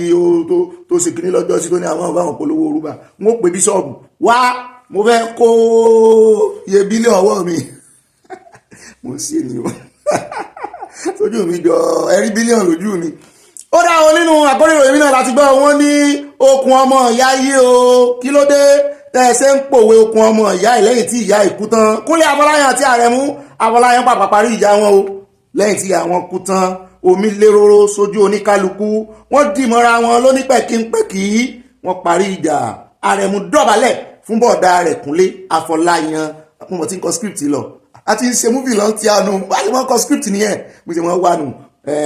tó ṣe kíní lọ́jọ́ sí tó ní àwọn ọ̀báwọn polówó rúbà wọ́n pè bíṣọ̀bù wá mo fẹ́ kó iye bílíọ̀nù ọwọ́ mi mo sì ní o sójú mi jọ ẹ̀rí bílíọ̀nù lójú mi ó dá wọn nínú àkórí ìròyìn náà láti gbọ́ wọn ní okùn ọmọ ìyá yìí o kí ló dé tẹ́ẹ̀sẹ̀ ń pòwe okùn ọmọ ìyá ẹ̀ lẹ́yìn tí ìyá ìkú tán Kúnlé Afolayan àti Arẹmu Afolayan pàpà parí ìjà wọn o lẹ́yìn tí àwọn kú tán omi léròrò sójú oníkálukú wọ́n dì mọ́ra wọn lónípẹ̀kínpẹ̀kí wọ́n parí ìjà Arẹmu dọ̀bálẹ̀ fún bọ̀dá rẹ̀ Kúnlé Afolayan mo mọ̀ tí ń kọ script lọ àti ṣe múfì lọ ti àánú wáyé wọ́n kọ script nìyẹn mo ṣe wọ́n wà nù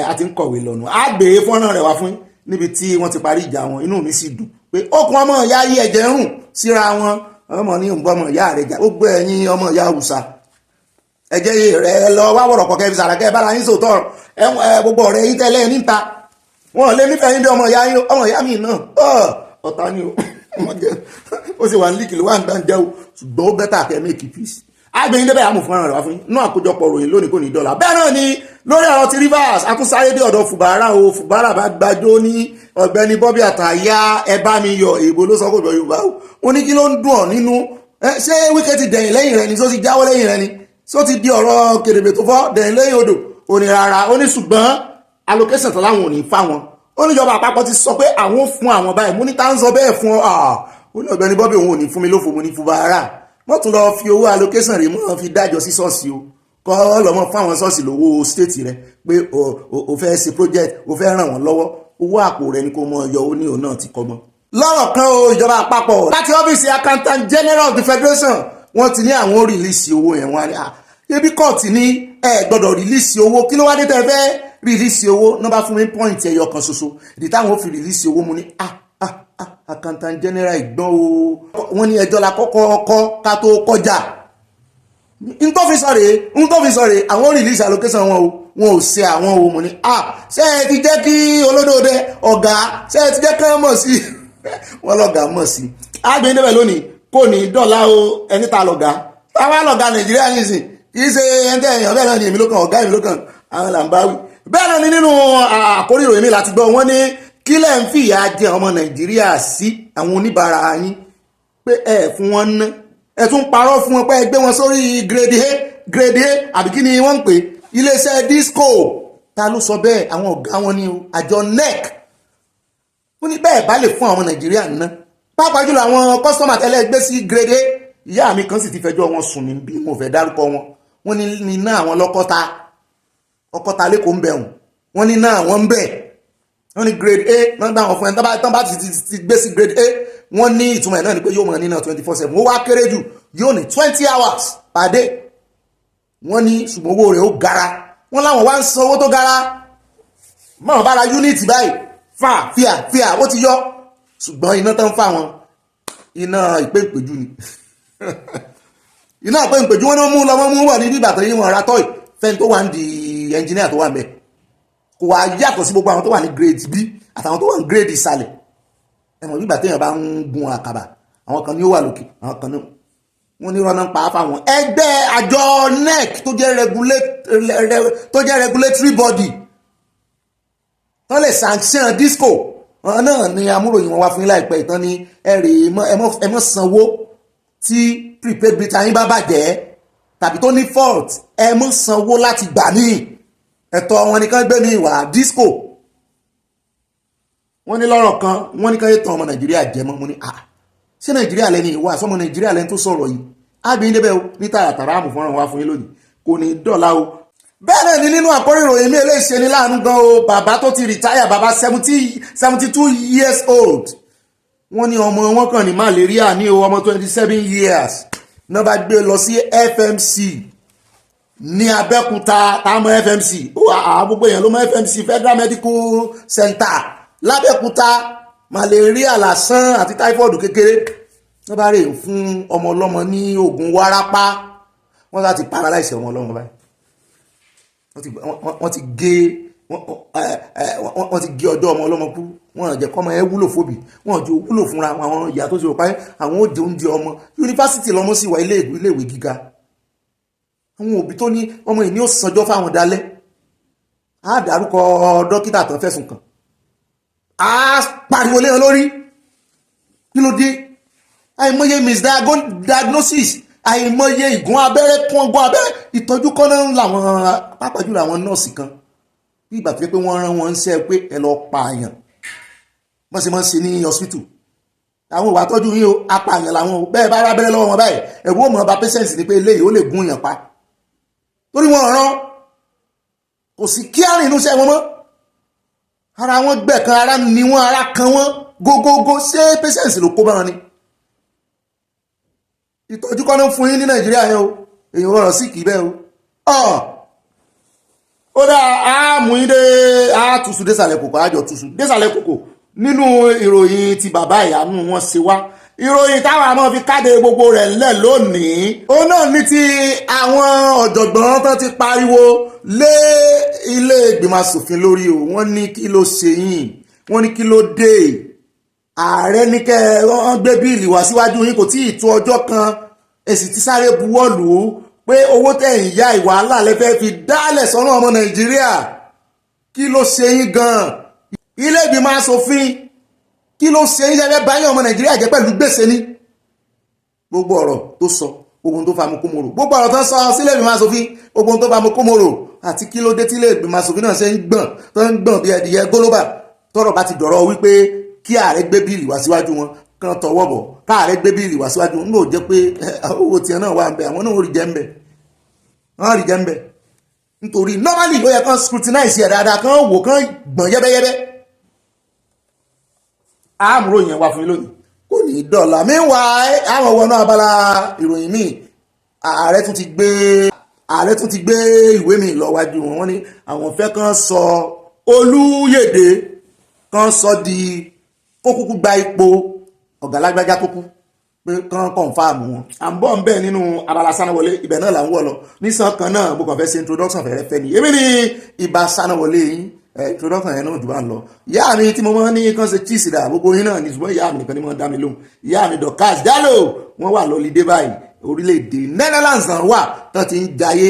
àti ń kọ̀wé lọ́nu àgbè fọ́nrán rẹ̀ wá fún níbi tí wọ́n ti parí ìjà wọn inú mi sì dùn pé okùn ọmọ ìyá yí ẹ̀jẹ̀ ń rùn síra wọn ọmọ ní nǹkan ọmọ ìyá rẹ̀ jà ó gbé ẹ̀yìn ọmọ ìyá Hausa ẹ̀jẹ̀ rẹ̀ lọ wá wọ̀rọ̀ kọ̀kẹ́ fi sàràkẹ́ bára yín sòótọ́ gbogbo ọ̀rẹ́ yín tẹ́lẹ̀ níta wọn lè nífẹ̀ẹ́ yín bí ọmọ ìyá mi náà ọ̀tá ni ó sì wà ní líkì ló wà ń dáńjẹ́ o ṣùgbọ́n ó bẹ́tà kẹ́ make peace àgbẹ̀yìn débẹ̀ àmú fún ara rẹ̀ wá fún inú àkójọpọ̀ ròyìn lónìí kò ní dọ́là bẹ́ẹ̀ náà ni lórí ọ̀rọ̀ ti Rivers akúnsáré dé ọ̀dọ̀ Fubara o Fubara bá gbàjọ́ ní Ọ̀gbẹ́ni Bobby àtàyà ẹ bá mi yọ èèbò ló sọ kò jọ Yorùbá o ó ní kí ló ń dùn ọ́ nínú ṣé Wike ti dẹ̀yìn lẹ́yìn rẹ ni só ti jáwọ́ lẹ́yìn rẹ ni só ti di ọ̀rọ̀ kèrèbè tó fọ́ dẹ̀yìn lẹ́yìn odò ó ní rárá ó ní ṣùgbọ́n allocation tó láwọn ò ní fáwọn ó ní ìjọba àpapọ̀ ti sọ pé àwọn ò fún àwọn báyìí mo ní tá ń sọ bẹ́ẹ̀ fún ọ ó ní Ọ̀gbẹ́ni Bobby òun ò ní fún mi lófo mo ní Fubara wọ́n tún lọ fi owó allocation rẹ̀ mọ́ fi dájọ́ sí ṣọ́ọ̀ṣì o kọ́ lọ́mọ fáwọn ṣọ́ọ̀ṣì lówó stéètì rẹ̀ pé o fẹ́ ṣe project o fẹ́ ràn wọ́n lọ́wọ́ owó àpò rẹ̀ ni kò mọ yọ ó ní òun náà ti kọ́gbọ́n. lọ́rọ̀ kan o ìjọba àpapọ̀ láti ọ́fíìsì accountant general of the federation wọ́n ti ní àwọn rìlíìsì owó yẹn wọ́n á ní ebi kọ́ọ̀tì ní ẹ gbọ́dọ̀ rìlíìsì owó kí ló wá dé tẹ́ fẹ́ rìlíìsì owó nọ́mbà fún mi point ẹyọ kan ṣoṣo ìdí táwọn ò fi rìlíìsì owó mu ní accountant general ìgbọ́n o wọ́n ní ẹjọ́ la kọ́kọ́ kọ́ ká tó kọjá n tó fi sọ̀rọ̀ àwọn release allocation wọn o wọn ò ṣe àwọn o mo ní ṣé ẹ ti jẹ́ kí olódòdó ọ̀gá ṣé ẹ ti jẹ́ kán mọ̀ sí wọn lọ́gà mọ̀ sí àgbẹ̀ níbẹ̀ lónìí kò ní dọ́là o ẹni ta lọ́gà táwa lọ́gà Nàìjíríà nìsín kì í ṣe ẹntẹ́ èèyàn bẹ́ẹ̀ náà ni èmi ló kàn ọ̀gá èmi ló kàn àwọn là ń bá wí bẹ́ẹ̀ náà ni nínú àkórí ìròyìn mi láti gbọ́ wọn ní kí lẹ́ ń fìyà jẹ ọmọ Nàìjíríà sí àwọn oníbàárà yín pé ẹ fún wọn ná ẹ tún parọ́ fún wọn pé ẹ gbé wọn sórí grade A àbí kí ni wọ́n ń pè iléeṣẹ́ disco ta ló sọ bẹ́ẹ̀ àwọn ọ̀gá wọn ní àjọ NEC wọ́n ní bẹ́ẹ̀ bá lè fún àwọn Nàìjíríà ná pàápàá jùlọ àwọn kọ́sítọ́mà tẹ́lẹ̀ gbé sí grade A ìyá mi kan sì ti fẹjọ́ wọn sùn mí bí mo fẹ́ dárúkọ wọn wọ́n ní iná àwọn ọkọ́ta lẹ́kọ̀ọ́ ń bẹ̀rùn wọ́n ní iná àwọn ń bẹ̀ wọ́n ní grade A wọ́n gbà wọn fún ẹ tán bá ti gbé sí grade A wọ́n ní ìtumọ̀ ẹ̀ náà ni pé yóò mọ̀ nínú 24/7 ó wá kéré jù yóò ní 20 hours per day wọ́n ní ṣùgbọ́n owó rẹ̀ ó gara wọ́n láwọn wá ń san owó tó gara mọ̀ bára unit báyìí fíà ó ti yọ ṣùgbọ́n iná tán fà wọn iná ìpéǹpéjú ni iná ìpéǹpéjú wọn náà mú lọ́mọ mú wọ̀ ní bíbà tó yí wọn ra tọ́ì fẹ́ni tó wà ní di ẹnjìníà tó wà ń bẹ̀ kò wá yàtọ̀ sí gbogbo àwọn tó wà ní grade B àtàwọn tó wà ní grade ìsàlẹ̀ ẹ̀mọ̀ bíbà téèyàn bá ń gun àkàbà àwọn kan ní ó wà lókè àwọn kan ní wọ́n ní rọ́nà pa á fáwọn ẹgbẹ́ àjọ NEC tó jẹ́ regulatory body tó lè sanction disco wọn náà ni amúròyìn wọn wá fún yín láìpẹ́ ìtàn ní ẹ mọ́ sanwó tí prepaid meter yín bá bàjẹ́ tàbí tó ní fault ẹ mọ́ sanwó láti gbà ní ẹ̀tọ́ wọn nìkan gbé ní ìwà disco wọ́n ní lọ́rọ̀ kan wọ́n ní ká yé tàn ọmọ Nàìjíríà jẹ mọ́ mo ní ṣé Nàìjíríà lẹ́ni ìwà sọmọ Nàìjíríà lẹ́ni tó sọ̀rọ̀ yìí ábí débẹ̀ o ní tààràtàrà àmù fọ́nrán wá fún yín lónìí kò ní dọ̀la o. bẹ́ẹ̀ náà ni nínú àkórí ìròyìn mi eléyìí ṣe ní láàánú gan o bàbá tó ti rìtáyà bàbá 72 years old wọ́n ní ọmọ wọn kàn ní malaria ní o ọmọ 27 years náà bá gbé lọ sí FMC ní Abẹ́òkúta táwọn FMC gbogbo èèyàn ló mọ FMC Federal Medical Center lábẹ́òkúta malaria lásán àti typhoid kékeré wọ́n bá rè fún ọmọ ọlọ́mọ ní oògùn wárápá wọ́n láti paralyze ọmọ ọlọ́mọ báyìí wọ́n ti gé ọjọ́ ọmọ ọlọ́mọ kú wọ́n jẹ́ kọ́mọ ẹ wúlò fóbi wọ́n jẹ́ wúlò fúnra àwọn ìyá tó ṣe òpá àwọn òde oúnjẹ ọmọ yunifásitì lọ́mọ sì wà iléèwé gíga àwọn òbí tó ní ọmọ ìní ó sanjọ́ fáwọn dalẹ́ á dárúkọ dókítà tó fẹ̀sùn kàn á pariwo lé wọn lórí kí ló dé àìmọye misdiagnosis àìmọye ìgún abẹ́rẹ́ kún ọgbọ́n abẹ́rẹ́ ìtọ́jú kan náà làwọn pàápàá jùlọ àwọn nọ́ọ̀sì kan bí ìgbà tó yẹ pé wọ́n rán wọn ṣe pé ẹ lọ pààyàn wọ́n ṣe máa ń ṣe ní hospital àwọn ìwà tọ́jú yín o apààyàn làwọn o bẹ́ẹ̀ bá rábẹ́rẹ́ lọ́wọ́ wọn báyìí ẹ̀rù ó mọ̀ ọba patience ni pé eléyìí ó lè gún yàn pa torí wọn rán kò sí kí àrùn inú iṣẹ́ wọn mọ́ ara wọn gbẹ̀kan ara ni wọn ara kan wọn gógógó ṣé patience ló kó bá wọn ni ìtọ́jú kan náà fún yín ní Nàìjíríà yẹn o èyàn rọrọ̀ sí kì í bẹ́ẹ̀ o ó dá àmúyín dé àtúnṣu désàlẹ̀ kòkò àjọ túnṣu désàlẹ̀ kòkò nínú ìròyìn ti bàbá ìyanu wọn ṣe wá ìròyìn táwọn àmọ́ fi káde gbogbo rẹ̀ ńlẹ̀ lónìí ó náà ní ti àwọn ọ̀jọ̀gbọ́n tó ti pariwo lé ilé ìgbìmọ̀ asòfin lórí o wọ́n ní kí ló ṣe yín wọ́n ní kí ló dé ààrẹ ní kẹ́ wọ́n gbé bíìlì wá síwájú yín kò tí ì tó ọjọ́ kan èsì ti sáré buwọ́lù pé owó tẹ̀yìn ya ìwàhálà lẹ́fẹ́ fi dálẹ̀ sọ́nà ọmọ Nàìjíríà kí ló ṣe yín gan-an ilé ìgbìmọ̀ asòfin kí ló ṣe yín lẹ́fẹ́ báyìí ọmọ Nàìjíríà jẹ́ pẹ̀lú gbèsè ní gbogbo ọ̀rọ̀ tó sọ gbogbo tó fa mu kómoro gbogbo ọ̀rọ̀ tó sọ sílé ìgbìmọ̀ asòfin gbogbo tó fa mu kómoro àti kí ló dé tí ilé ìgbìmọ̀ asòfin náà ṣe ń gbọ̀n tó ń gbọ̀n bí ẹdìyẹ gólóbà tọ́rọ̀ bá ti dọ̀rọ̀ wípé kí ààrẹ gbé bíìlì wá síwájú wọn kan tọwọ́ bọ̀ káàrẹ gbé bíìlì wá síwájú wọn ló jẹ́ pé owó tiẹ̀ náà wà ń bẹ àwọn náà rí jẹ́ ń bẹ wọ́n rí jẹ́ ń bẹ nítorí normally ó yẹ kán scrutinize ẹ̀ dáadáa kán wò kán gbọ̀n yẹ́bẹ́yẹ́bẹ́ àmúrò yẹn wá fún yín lónìí kò ní dọ̀là meanwhile àwọn ọwọ́ náà abala ìròyìn míì ààrẹ tún ti gbé ìwé mi lọ wájú wọn ní àwọn fẹ́ kán sọ Olúyèdè kán sọ di kó kúkú gba ipò ọ̀gá lágbájá tó kú pé kán kọ̀ǹfàmù wọn à ń bọ̀ ń bẹ̀ nínú abala sánáwọlé ibẹ̀ náà là ń wọ̀ lọ nísàn kan náà bó kàn fẹ́ ṣe introduction fẹ́rẹ́ fẹ́ ni èmi ní ibà sánáwọlé yín introduction yẹn náà jù bá ń lọ ìyá mi tí mo mọ́ ní kán ṣe cheese dà gbogbo yín náà ní ṣùgbọ́n ìyá mi nìkan ni mo dá mi lóhùn ìyá mi Dorcas Jallo wọ́n wà lọ́lídé báyìí orílẹ̀-èdè Netherlands náà wà tó ti ń jayé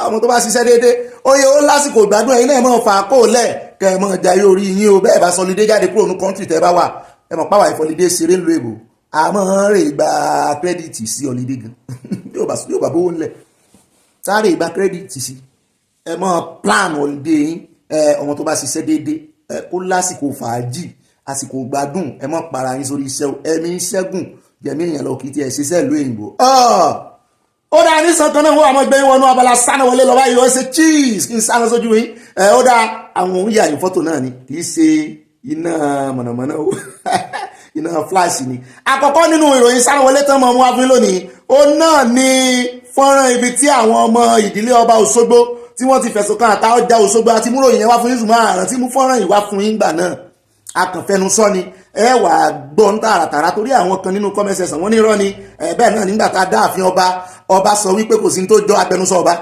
ọmọ tó bá ṣiṣẹ́ déédéé oye ó lásìkò ìgbádùn ẹ̀yin náà mọ̀ fà kó lẹ̀ kẹ́ ẹ mọ̀ jayé orí yín o bẹ́ẹ̀ bá sọlídé jáde kúrò ní kọ́ńtì tẹ́ bá wà ẹ mọ̀ páwà ìfọlídé ṣeré ńlò èbò àmọ́ rè gba kírẹ́dìtì sí ọlídé gan yóò bá bówó ńlẹ̀ sáré gba kírẹ́dìtì sí ẹ mọ̀ plan ọlídé yín ọmọ tó bá ṣiṣẹ́ déédéé kó lásìkò fàájì àsìkò gbádùn ẹ mọ̀ para yín sórí iṣẹ́ ẹ̀mí ṣẹ́gun jẹ̀mí èèyàn lọ kì í tiẹ̀ ṣiṣẹ́ ìlú òyìnbó. ó dáa ní sàn kan náà wọ́n àmọ́ gbẹ̀yìn wọnú abala sáná wọlé lọ́wọ́ yìí wọ́n ṣe cheese kí n sáná sójú yín. ó dáa àwọn òun yà ní fọ́tò náà ni kì í ṣe iná mọ̀nàmọ́ná o iná flash ni. àkọ́kọ́ nínú ìròyìn sáná wọlé tán mọ̀ mú wá fún lónìí ó náà ní fọ́nrán ibi tí àwọn ọmọ ìdílé ọba Òṣogbo tí wọ́n ti fẹ̀sùn kan àtà ọjà Òṣogbo àti múròyìn yẹn wá fún yín ṣùgbọ́n àrùn tí mú fọ́nrán yìí wá fún yín gbà náà akànfẹnusọ ni ẹ wà gbọ́ ń tààràtàrà torí àwọn kan nínú comment section wọ́n ní irọ́ ni bẹ́ẹ̀ náà nígbà tá a dá ààfin ọba sọ wípé kò sí ní tó jọ agbẹnusọ ọba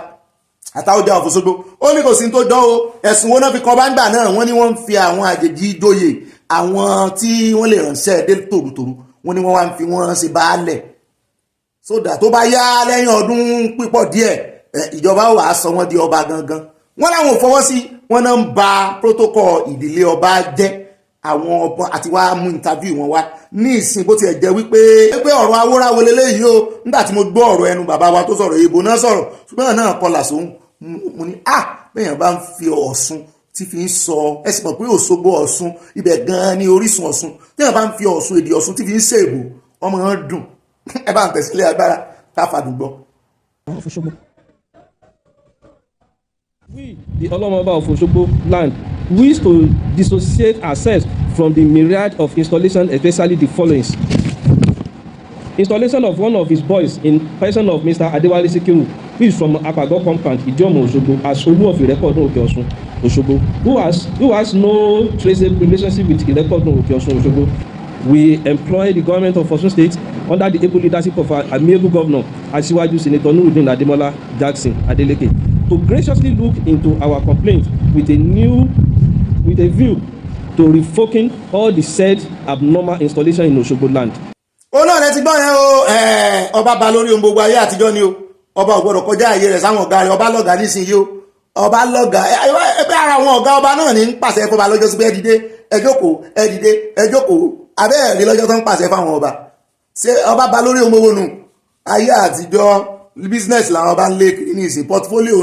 àtàwọ̀jà Òfòṣogbo ó ní kò sí ní tó jọ o ẹ̀sùn wo náà fi kọ́ bá ń gbà náà wọ́n ní wọ́n ń fi àwọn àjèjì joyè àwọn tí wọ́n lè ránṣẹ́ dé tòrutòru wọ́n ní wọ́n wá ń fi wọ́n ṣe baálẹ̀ sódà tó bá yá lẹ́yìn ọdún pípọ̀ díẹ̀ ìjọba wà á sọ wọ́n di ọba gangan wọ́n láwọn ò fọwọ́ sí wọ́n náà ń ba protocol ìdílé ọba jẹ́ àwọn ọba àti wá mú interview wọn wá ní ìsìn bó tiẹ̀ jẹ́ wípé ọ̀rọ̀ awóráwo leléyìí o nígbà tí mo gbọ́ ọ̀rọ̀ ẹnu bàbá wa tó sọ̀rọ̀ ìbò náà sọ̀rọ̀ ṣùgbọ́n náà kọlà sóhun mo ní bẹ́ẹ̀yàn bá ń fi Ọ̀ṣun tí fi ń sọ ẹ̀sìn mọ̀ pé Òṣogbo Ọ̀ṣun ibẹ̀ gan-an ní orísun Ọ̀ṣun téèyàn bá ń fi Ọ̀ṣun èdè Ọ̀ṣun tí fi ń ṣèbò ọmọ wọn dùn ẹ bá ń tẹ̀sílẹ̀ agbára ká fàdùgbọ́. We, the Olomoba of Osogbo land, wish to dissociate ourselves from the myriad of installations, especially the following. Installation of one of his boys in person of Mr. Adewale Sikiru, who is from Apago compound, Ijomo, Osogbo, as Olu of Irekodun Oke-Osun, Osogbo, who has no traceable relationship with Irekodun Oke-Osun, Osogbo. We employ the government of Osun State under the able leadership of our amiable governor, Asiwaju Senator Nuruddin Ademola Jackson Adeleke, to graciously look into our complaint with a view to revoking all the said abnormal installation in Osogbo land. Ó náà lẹ ti gbọ́ yẹn o ọba ba lórí ohun gbogbo ayé àtijọ́ ni o ọba ò gbọ́dọ̀ kọjá àyè rẹ̀ sáwọn ọ̀gá rẹ̀ ọba lọ́gàá nísìnyí o ọba lọ́gàá ẹgbẹ́ ara àwọn ọ̀gá ọba náà ní ń pàṣẹ fọba lọ́jọ́ sí pé ẹ dìde ẹ jókòó ẹ dìde ẹ jókòó abẹ́ẹ̀rí lọ́jọ́ tó ń pàṣẹ fáwọn ọba ṣé ọba ba lórí ohun gbogbo nù ayé àtijọ́ business làwọn ọba ń lé kiri ní ìsìn portfolio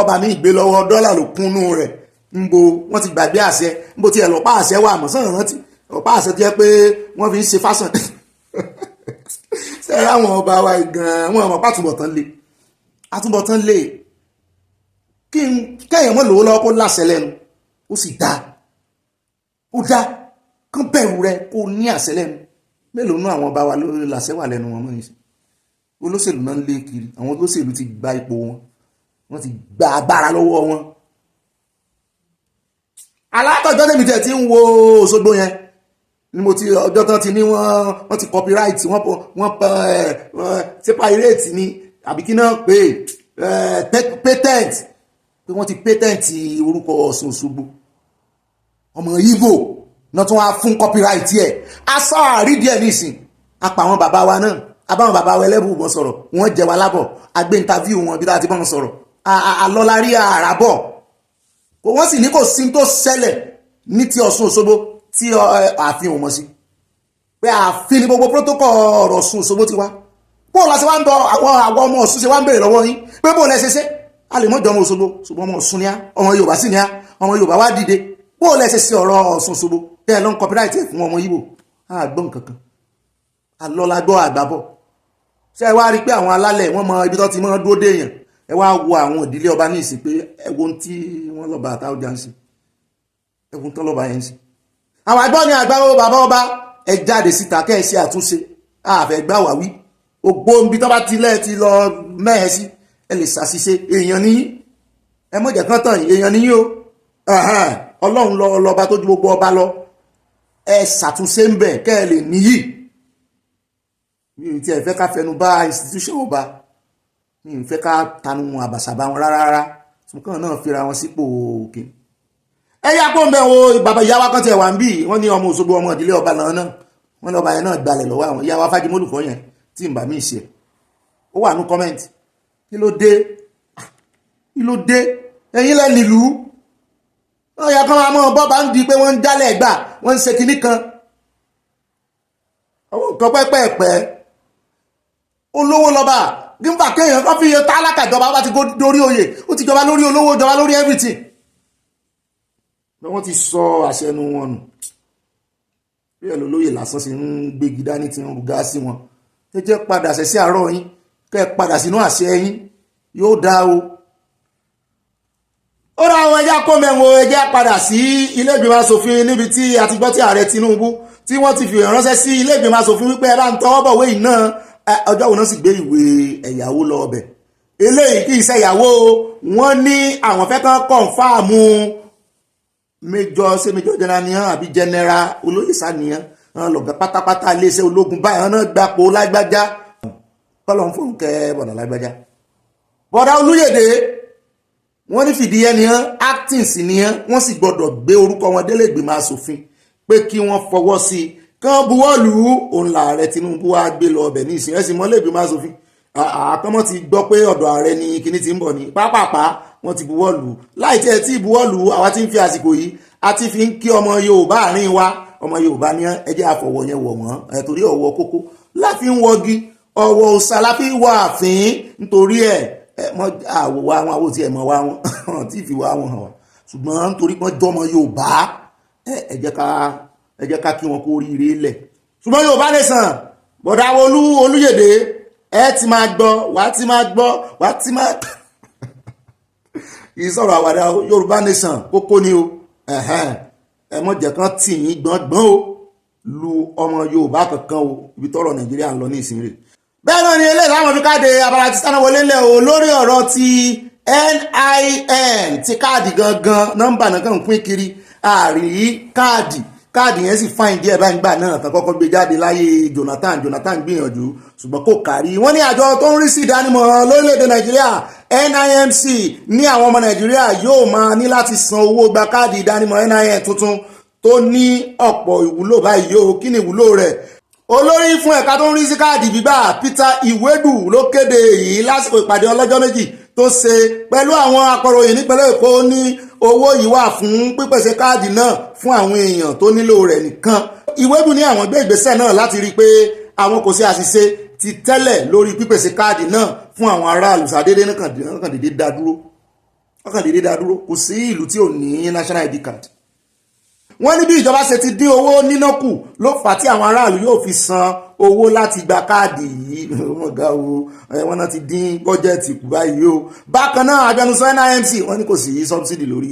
ọba mi ìgbé lọ́wọ́ dọ́là ló kúnnú rẹ̀ ń bo wọ́n ti gbàgbé àṣẹ ń bo tiẹ̀ lọ́pàá àṣẹ wà mọ́ sọ̀rọ̀ rántí lọ́pàá àṣẹ jẹ́ pé wọ́n fi ń ṣe fásán sẹ́rẹ́ àwọn ọba wa gan-an wọ́n mọ̀ pàtúbọ̀tán lé àtúbọ̀tán lé kẹ́yìn mọ́ lòó lọ́wọ́ kó láṣẹ lẹ́nu ó sì dá ó dá kán bẹ̀rù rẹ kó ní àṣẹ lẹ́nu mélòó nú àwọn ọba wa ló láṣẹ wà lẹ́nu wọn mọ́ ní sí olóṣèlú náà ń lé kiri àwọn olóṣèlú ti gba ipò wọn wọ́n ti gba agbára lọ́wọ́ wọn alátọ̀jọ́ tèmi tẹ̀ tí ń wo Òṣogbo yẹn ni mo ti ọjọ́ tán ti ní wọ́n ti copyright wọ́n ṣe pirate ni àbí kí náà pé patent pé wọ́n ti patent orúkọ Ọ̀ṣun Òṣogbo ọmọ Igbo náà tún wá fún copyright ẹ̀ aṣọ àrídìí ẹ̀ nísìn apá àwọn bàbá wa náà abáwọn bàbá wa ẹlẹ́bù wọn sọ̀rọ̀ wọ́n jẹ wa lábọ̀ agbé interview wọn bí láti bá wọn sọ̀rọ̀ alọ́lárí àràbọ̀ wọ́n sì ní kò sí tó ṣẹlẹ̀ ní ti Ọ̀ṣun Òṣogbo tí ààfin ò mọ̀ sí pé ààfin ní gbogbo protocol ọ̀rọ̀ Ọ̀ṣun Òṣogbo ti wá bóò la ṣe wá ń bọ àwọn ọmọ Ọ̀ṣun ṣe wá ń bèèrè lọ́wọ́ yín pé bóò lẹ ṣe ṣe a lè mọ́jọ ọmọ Òṣogbo ṣùgbọ́n ọmọ Ọ̀ṣun ni á ọmọ Yorùbá sì ni á ọmọ Yorùbá wá dìde bóò lẹ ṣe ṣe ọ̀rọ̀ Ọ̀ṣun Òṣogbo bẹ́ẹ̀ ló ń copyright fún ọmọ Ìgbò àgbọ̀n kankan alọ́lágbọ́ àgbàbọ̀ ṣe wá rí pé àwọn alálẹ̀ wọ́n mọ ibi tó ti mọ́ dúró déèyàn ẹ wá wo àwọn ìdílé ọba ní ìsìn pé ẹwọ́n tí wọ́n lọ́ba àtàwọ̀já ń sí ẹwọ́n tó lọ́ba yẹn ń sí àwọn àgbọ́n ni àgbáwò bàbá ọba ẹ jáde síta kẹ́ ẹ ṣe àtúnṣe àfẹ́ gbà wá wí ògbó ibi tó bá tilẹ̀ ti lọ mẹ́ẹ̀ sí ẹ lè ṣàṣìṣe èèyàn níyí ẹ mọ̀jẹ̀ kan tàn èèyàn níyí o ọlọ́run lọ́ba tó ju gbogbo ọba lọ ẹ ṣàtúnṣe ń bẹ̀ kẹ́ ẹ lè níyì mi ò tiẹ̀ fẹ́ ká fẹnu bá institution ọba mi ò fẹ́ ká tanu àbàṣàbà wọn rárá ṣùgbọ́n náà fira wọn sípò òkè ẹ yá kó ń bẹ̀ wo bàbá ìyá wa kan tiẹ̀ wà ń bì wọ́n ní ọmọ Òṣogbo ọmọ ìdílé ọba náà wọ́n lọ́ba yẹn náà gbalẹ̀ lọ́wọ́ àwọn ìyá wa Fájímólùkọ́ yẹn tí ń bà mí ṣe ó wà ní comment kí ló dé ẹ̀yin lẹ́ nílùú wọ́n yẹ kán máa mọ́ bọ́ bá ń di pé wọ́n ń jálẹ̀ gbà wọ́n ń ṣe kinní kan àwọn nǹkan pẹ́pẹ́ẹ̀pẹ́ olówó lọ́ba nígbà kéèyàn kan fi tálákà ìjọba bá ti dórí oyè ó ti jọba lórí olówó jọba lórí everything wọ́n ti sọ àṣẹnu wọn nù bí ẹ̀ lólóyè lásán sí ń gbégi dání tí ń rúgá sí wọn ẹ jẹ́ padà ṣẹ̀ sí àárọ̀ yín kẹ́ ẹ padà sínú àṣẹ yín yóò dá o ó ra àwọn ẹjá kó mẹ́wọ̀n ẹjẹ́ padà sí ilé ìgbìmọ̀ asòfin níbi tí a ti gbọ́ tí ààrẹ Tinubu tí wọ́n ti fi ránṣẹ́ sí ilé ìgbìmọ̀ asòfin wípé ẹ bá ń tọwọ́ bọ̀wé yìí náà ọjọ́ wo náà sì gbé ìwé ẹ̀yàwó lọ ọbẹ̀ eléyìí kì í ṣe ìyàwó wọn ní àwọn fẹ́ kàn kọ̀ǹfàmù major general nìyẹn àbí general olóyè sá nìyẹn lọ̀gá pátápátá iléeṣẹ́ ológun báyìí náà gbapò lágbájá kọ́lọ̀ ń fún kẹ́ bọ̀dà lágbájá. bọ̀dà Olúyèdè wọ́n ní fìdíhẹ nìyẹn acting sí nìyẹn wọ́n sì gbọ́dọ̀ gbé orúkọ wọn délé ìgbìmọ̀ asòfin pé kí wọ́n fọwọ́ sí i kán buwọ́lù òun làárẹ̀ Tinubu wá gbé lọ ọbẹ̀ ní ìsìn ẹ̀sìn mọ́lẹ̀ ìgbìmọ̀ asòfin àkọ́mọ́ ti gbọ́ pé ọ̀dọ̀ ààrẹ ni kinní ti ń bọ̀ ní pápápá wọ́n ti buwọ́lù láì tẹ́ tí buwọ́lù àwa ti ń fi àsìkò yìí a ti fi ń kí ọmọ Yorùbá àárín wa ọmọ Yorùbá ní ẹjẹ́ àfọwọ́ yẹn wọ̀ wọ́n torí ọwọ́ kókó láfi ń wọgi ọwọ́ òsà láfi wọ àfín nítorí mọ́ àwòwá àwọn àwò tí mọ̀ wá wọn tí fi wá wọn hàn wá ṣùgbọ́n nítorí wọ́n jọmọ Yorùbá ẹ jẹ́ ká kí wọn kó oríire lẹ̀ ṣùgbọ́n Yorùbá nation bọ̀dà Olúyèdè ẹ ti máa gbọ́ wàá ti máa gbọ́ wàá ti máa ìsọ̀rọ̀ àwàdà Yorùbá nation kókó ni o ẹ mọ̀ jẹ́ kán tì yín gbọ̀ngbọ̀n o lu ọmọ Yorùbá kankan o ibi tọ́rọ̀ Nàìjíríà ń lọ ní ìsinmi rẹ̀. bẹ́ẹ̀ náà ni eléyìí láwọn fi káde abala ti sáná wọlé ńlẹ̀ o lórí ọ̀rọ̀ ti NIN ti káàdì gangan nọ́mbà náà kàn ń pín kiri àrí káàdì yẹn sì fáìn díẹ̀ báyìí gbà náà tán kọ́kọ́ gbé jáde láyé Jonathan gbìyànjú ṣùgbọ́n kò kárí wọ́n ní àjọ tó ń rí sí ìdánimọ̀ lórílẹ̀‐èdè Nàìjíríà NIMC ní àwọn ọmọ Nàìjíríà yóò máa ní láti san owó gba káàdì ìdánimọ̀ NIN tuntun tó ní ọ̀pọ̀ ìwúlò báyìí yóò kí ni ìwúlò rẹ̀ olórí fún ẹ̀ka tó ń rí sí káàdì gbígbà Peter Iwedu ló kéde èyí lásìkò ìpàdé ọlọ́jọ́ méjì tó ṣe pẹ̀lú àwọn akọ̀ròyìn nípínlẹ̀ Èkó ní owó yìí wà fún pípèsè káàdì náà fún àwọn èèyàn tó nílò rẹ̀ nìkan. Iwedu ní àwọn gbé ìgbésẹ̀ náà láti rí i pé àwọn kò sí àṣìṣe ti tẹ́lẹ̀ lórí pípèsè káàdì náà fún àwọn aráàlú ṣàdédé kàn dédé dá dúró kò sí ìlú tí ò ní national ID card. wọ́n ní bí ìjọba ṣe ti dín owó níná kù ló fà á tí àwọn aráàlú yóò fi san owó láti gba káàdì yìí wọ́n ga o wọ́n náà ti dín bọ́jẹ̀tì kù báyìí o. bákan náà agbẹnusọ NIMC wọ́n ní kò sí subsidy lórí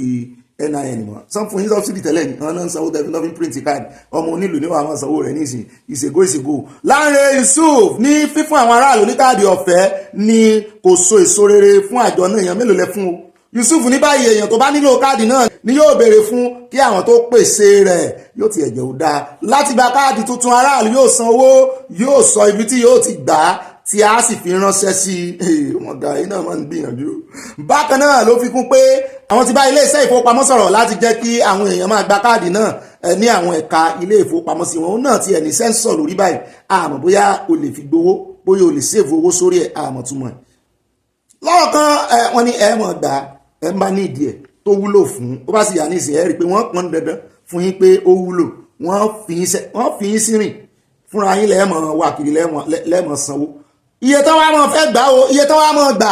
NIN mọ́ sàn fún yín subsidy tẹ́lẹ̀ ní wọ́n náà ń sanwó developing print card ọmọ onílù ní wàá máa sanwó rẹ̀ nísìn ìṣègò. Lánrè Yusuf ní fífún àwọn aráàlú ní káàdì ọ̀fẹ́ ni kò so èso rere fún àjọ náà èèyàn mélòó lẹ fún o. Yusuf ní báyìí èèyàn tó bá nílò káàdì náà ni yóò béèrè fún kí àwọn tó pèsè rẹ̀ yóò ti ẹ̀jẹ̀ ò dáa láti gba káàdì tuntun aráàlú yóò san owó yóò sọ ibi tí yóò ti gbà á tí a sì fi ránṣẹ́ sí ọmọdé iná máa ń gbìyànjú. bákan náà ló fi kún pé àwọn ti bá ilé iṣẹ́ ìfowópamọ́ sọ̀rọ̀ láti jẹ́ kí àwọn èèyàn máa gba káàdì náà ní àwọn ẹ̀ka ilé ìfowópamọ́sí wọn náà ti ẹ̀ ní sẹ́ńsọ̀ lórí báyìí àmọ́ bóyá o lè fi gbowó bóyá o lè sèvù owó sórí ẹ̀ àmọ́ túmọ̀ ẹ̀. lọ́rọ̀ kan wọ́n ní ẹ̀ mọ̀ gbà ẹ̀ ń bá ní ìdí ẹ̀ tó wúlò fún ó bá sì yà ní ìsìn ẹ̀ rí i pé wọ́n pọn dandan fún yín pé ó wúlò wọ́n fi yín sí rìn fúnra yín lẹ́ẹ̀mọ̀ wà kiri lẹ́ẹ̀mọ̀ sanwó iye tó wá mọ̀ fẹ́ gbà o iye tó wá mọ̀ gbà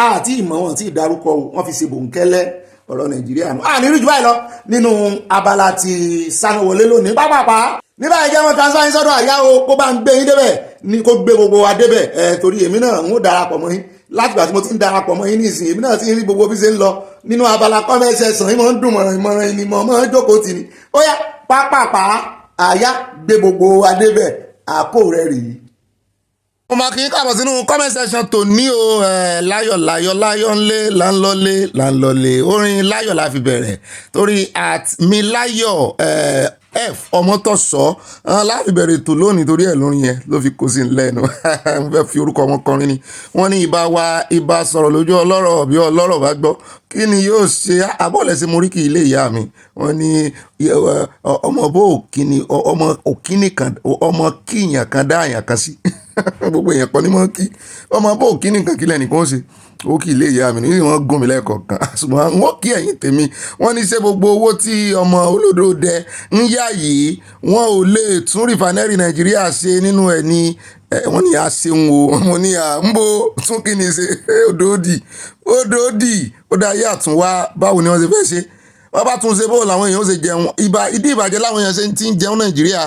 àti ìmọ̀ wọn tí ìdárúkọ o wọ́n fi ṣe bòńkẹ́lẹ́ ọ̀rọ̀ Nàìjíríà nù àní rí jù báyìí lọ nínú abala ti Sanwó-Olé lónìí pápápá nígbà ìjẹ́ wọn transfer yín sọ́dọ̀ àríyá o kó bá ń gbé yín débẹ̀ ní kó gbé gbogbo wa débẹ̀ torí èmi náà ń darapọ̀ mọ́ yín láti gbà tí mo ti ń darapọ̀ mọ́ yín nísìnyí èmi náà ti ń rí gbogbo bí ṣe ń lọ nínú abala kọ́mẹ́sẹ̀ sàn yín mọ́ ń dùn mọ̀ràn ni mọ̀ mọ́ jókòó tì ní ó yá pápápá àyá gbé gbogbo wa débẹ̀ àpò rẹ̀ rèé. mo máa kí n káàbọ̀ sínú comment section tó ní o láyọ̀ ńlé láńlọ́lé orin láyọ̀ la fi bẹ̀rẹ̀ torí mi láyọ̀ f ọmọtọ̀sọ́ láti bẹ̀rẹ̀ ètò lónìí torí ẹ̀ lórin yẹn ló fi kó sí lẹ́nu mo fẹ́ fi orúkọ wọn kọrin ni wọ́n ní ibà sọ̀rọ̀ lójú ọlọ́rọ̀ bí ọlọ́rọ̀ bá gbọ́ kí ni yóò ṣe abọ́lẹ̀sẹ̀ moríkì ilé ìyá mi wọ́n ní ọmọ bó òkíní ọmọ òkíní kan ọmọ kíyàn kan dá àyàn kan sí gbogbo èèyàn kan ní mọ́ kí ọmọ bó òkíní kan kílẹ̀ nìkan ṣe ó kì í lé ìyá mi níbi wọn gún mi lẹ́ẹ̀kọ̀ọ̀kan ṣùgbọ́n wọ́n kí ẹ̀yìn tèmi wọ́n ní ṣe gbogbo owó tí ọmọ olódò dẹ ń yá yìí wọn ò lè tún rìfánẹ́rì Nàìjíríà ṣe nínú ẹ̀ ní wọ́n ní àṣeun o mo ní à ń bó tún kí ni ṣe odòdì ó dá ayé àtúnwá báwo ni wọ́n ṣe fẹ́ ṣe wọ́n bá tún ṣe bó làwọn èèyàn ó ṣe jẹun ìdí ìbàjẹ́ láwọn èèyàn ṣe ti ń jẹun Nàìjíríà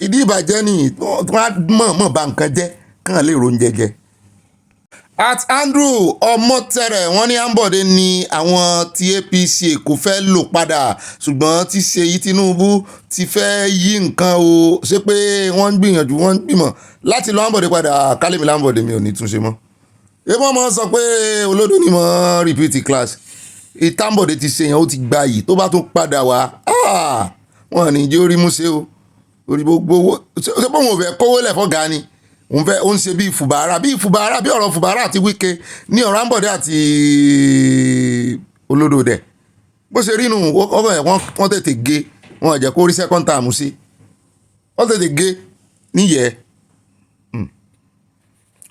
ìdí ìbàjẹ́ ni wọ́n mọ̀ bá nǹkan jẹ́ kàn lè ro oúnjẹ jẹ. At Andrew Ọmọtẹrẹ wọ́n ní Ambode ni àwọn ti APC kò fẹ́ lò padà ṣùgbọ́n tí Ṣèyí Tinubu ti fẹ́ yí nǹkan o ṣe pé wọ́n ń gbìyànjú wọ́n ń gbìmọ̀ láti lọ Ambode padà kálẹ̀mí Ambode mi ò ní túnṣe mọ́. ebó mọ́ sọ pé olódò ni mo repeat class ìtàǹbọ̀dé ti ṣe yẹn ó ti gba yìí tó bá tún padà wá wọn ní jẹ́ orí múṣe o orí gbogbo owó ṣé bóun ò fẹ́ kówó lẹ̀ fọ́gà ni ó ń ṣe bí ìfùbàrà bí ọ̀rọ̀ fùbàrà àti Wike ní ọ̀rọ̀ Ambode àti Olódòdẹ bó ṣe rí nù wọ́n tètè gé wọn jẹ́ kó rí second term sí wọ́n tètè gé níyẹn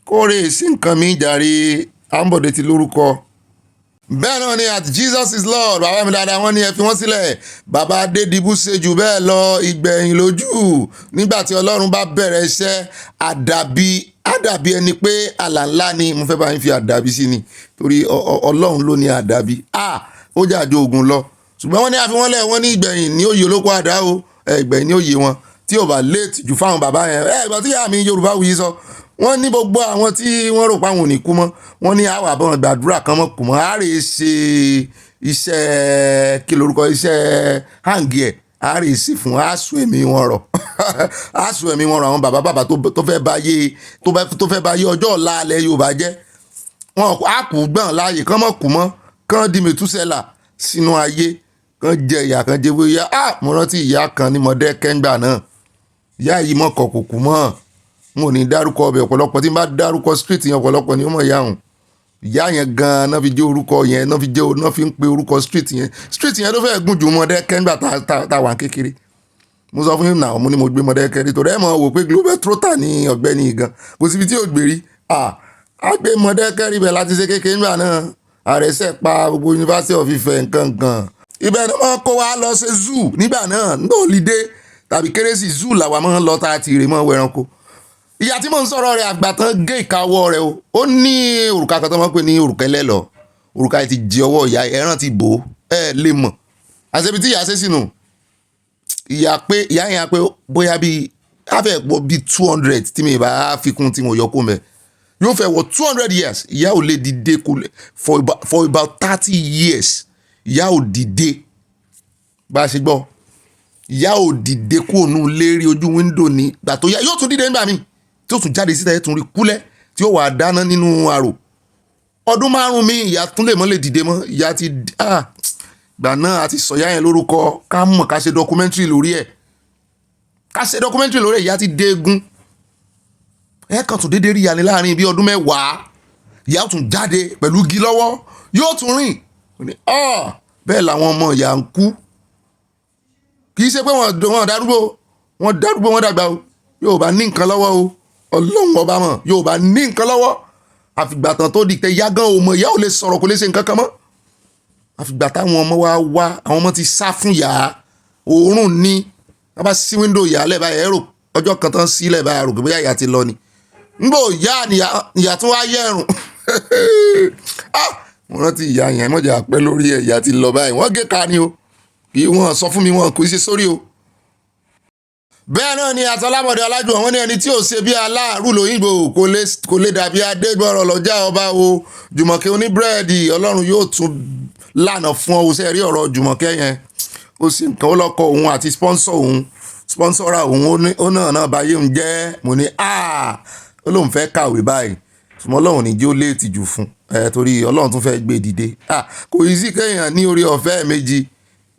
kóre sí nǹkan mi jàre Ambode ti lórúkọ. Bẹ́ẹ̀ náà ni at Jesus is Lord bàbá mi dáadáa wọ́n ní ẹ fi wọ́n sílẹ̀ bàbá Adédìbú ṣe jù bẹ́ẹ̀ lọ ìgbẹ̀yìn lójú nígbà tí Ọlọ́run bá bẹ̀rẹ̀ iṣẹ́ àdàbí ẹni pé àlà ńlá ni mo fẹ́ bá yín fi àdàbí sí ni torí Ọlọ́run ló ní àdàbí ó jà ju ogun lọ ṣùgbọ́n wọ́n ní àfi wọ́n lẹ̀ wọ́n ní ìgbẹ̀yìn ní òye olóko àdá o ìgbẹ̀yìn ní òye wọn tí ò bá léètì jù fáwọn bàbá yẹn ìgbà tí àmì Yorùbá wuyì sọ wọ́n ní gbogbo àwọn tí wọ́n rò pé àwọn ò ní kú mọ́ wọ́n ní àwọn àbọ̀n gbàdúrà kan mọ́ kù mọ́ àárẹ̀ ṣe iṣẹ́ kí lorúkọ iṣẹ́ hangi ẹ̀ àárẹ̀ sí fún àásù ẹ̀mí wọn rọ̀ àásù ẹ̀mí wọn rọ̀ àwọn bàbá tó fẹ́ bá yé ọjọ́ ọ̀la alẹ́ Yorùbá jẹ́ wọn á kú gbọ̀n láàyè kán mọ́ kù mọ́ kán di mẹ̀túsẹ́là sínú ayé kán jẹ ìyà kan jẹ wíyá mo rántí ìyá kan ní Mọ̀dẹ́kẹ́ngbà náà ìyá yìí mọ̀ kọ̀ kò kù mọ́ n ò ní dárúkọ ọbẹ̀ ọ̀pọ̀lọpọ̀ tí n bá dárúkọ street yẹn ọ̀pọ̀lọpọ̀ ni ó mọ̀ ìyá òun ìyá yẹn gan-an náà fi jẹ́ orúkọ yẹn náà fi ń pe orúkọ street yẹn ló fẹ́ gùn jù Mọ̀dẹ́kẹ́ngbà tá wà kékeré mo sọ fún yín náà mo ní mo gbé Mọ̀dẹ́kẹ́ nítorí ẹ̀ mọ̀ wò pé global trotter ní Ọ̀gbẹ́ni gan kò síbi tí ò gbèrí a gbé Mọ̀dẹ́kẹ́ rí bẹ̀ láti ṣe kékeré nígbà náà àrẹsẹ̀ pa gbogbo University of Ife nǹkan ibẹ̀ ni wọ́n kó wa lọ ṣe zoo nígbà náà ní òlìdé tàbí kérésì zoo làwa máa ń lọ tá a ti rè mọ́ wẹranko ìyá tí mò ń sọ̀rọ̀ rẹ̀ àgbà tán gé ìkáwọ́ rẹ̀ o ó ní òrùka kan tó máa ń pè ní òrùka ẹlẹ́lọ òrùka yìí ti jẹ ọwọ́ ìyá ẹran ti bò ó lè mọ̀ àṣebi tí ìyá ṣe sínú ìyá yẹn pé bóyá bíi afẹ́ gbọ́ bíi 200 tí mi bá fi kún tí mo yọ kó mẹ́ yóò fẹ́ wọ 200 years ìyá ò lè dìde kulẹ̀ for about 30 years ìyá ò dìde bá a ṣe gbọ́ ìyá ò dìde kúrò nù lérí ojú wíńdò ní gbà tó yá yóò tún dìde nígbà míì tí ó tún jáde síta ẹ̀ tún rí kúlẹ̀ tí ó wà dáná nínú àrò ọdún 5 mi ìyá tún lè mọ́ lè dìde mọ́ ìyá ti gbà náà àti sọ̀yá yẹn lórúkọ ká mọ̀ ká ṣe documentary lórí ẹ̀ ìyá ti dégun ẹ̀ kàn tún dédé rí ìyá ní láàrin bí ọdún 10 ìyá ó tún jáde pẹ̀lú igi lọ́wọ́ yóò tún rìn bẹ́ẹ̀ làwọn ọmọ ìyá ń kú kì í ṣe pé wọ́n darúgbó wọ́n dàgbà o yóò bá ní nǹkan lọ́wọ́ o Ọlọ́run ọba mọ̀ yóò bá ní nǹkan lọ́wọ́ àfìgbà tán tó dìtẹ̀ ìyá gan ò mọ̀ ìyá ò lè sọ̀rọ̀ kò lè ṣe nǹkan kan mọ́ àfìgbà táwọn ọmọ wa àwọn ọmọ ti sá fún ìyá òórùn ní wọ́n bá sí wíńdò ìyá lẹ́bàá ẹ̀rọ ọjọ́ kan tán sí lẹ́bàá ẹ̀rọ bóyá ìyá ti lọ ni ńgbò ìyá tún wá yẹ̀rùn mo rántí ìyá yẹn mọ̀jà pẹ́ lórí ẹ̀ ìyá ti lọ báyìí wọ́n gé ka ni o kì í wọ́n sọ fún mi wọn kò ṣe sórí o. bẹ́ẹ̀ náà ni Àtọlábọ̀dé Ọlájúwọ̀n wọ́n ní ẹni tí ò ṣe bí aláàrú lóyìnbó kò lè dàbí adégbọ̀rọ̀ lọ́jà ọba o Jùmọ̀kẹ́ oníbírẹ́ẹ̀dì Ọlọ́run yóò tún lànà fún ọ ṣe rí ọ̀rọ̀ Jùmọ̀kẹ́ yẹn ó sì nǹkan ó lọ́kọ̀ òun àti sponsora òun ó náà báyé òun jẹ́ mo ní ó lóun fẹ́ kàwé báyìí ṣùgbọ́n Ọlọ́run ní jẹ́ ó léètì jù fún torí Ọlọ́run tún fẹ́ gbé dìde kò yí sí kéèyàn ní orí ọ̀fẹ́ méjì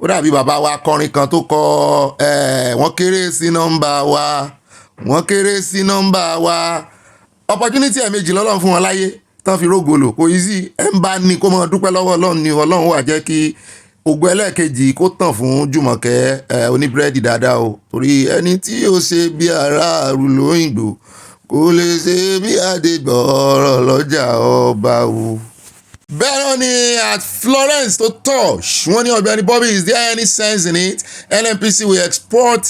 ó dàbí bàbá wa akọrin kan tó kọ wọ́n kéré sí nọ́mbà wa opportunity méjì lọ́lọ́run fún wọn láyé tán fi rógolo kò yí sí ẹ̀ ń bá ní kó mọ dúpẹ́ lọ́wọ́ Ọlọ́run ni Ọlọ́run wà jẹ́ kí ògo ẹlẹ́ẹ̀kejì kó tàn fún Jùmọ̀kẹ́ oníbírẹ́dì dáadáa o torí ẹni tí ó ṣe bí aráàlú lóyìnbó kò lè ṣe bí adégbọ̀rọ̀ lọ́jà ọba o. bẹ́ẹ̀ náà ni at Florence tó touch wọ́n ní Ọ̀gbẹ́ni Bobby, is there any sense in it? NNPC will export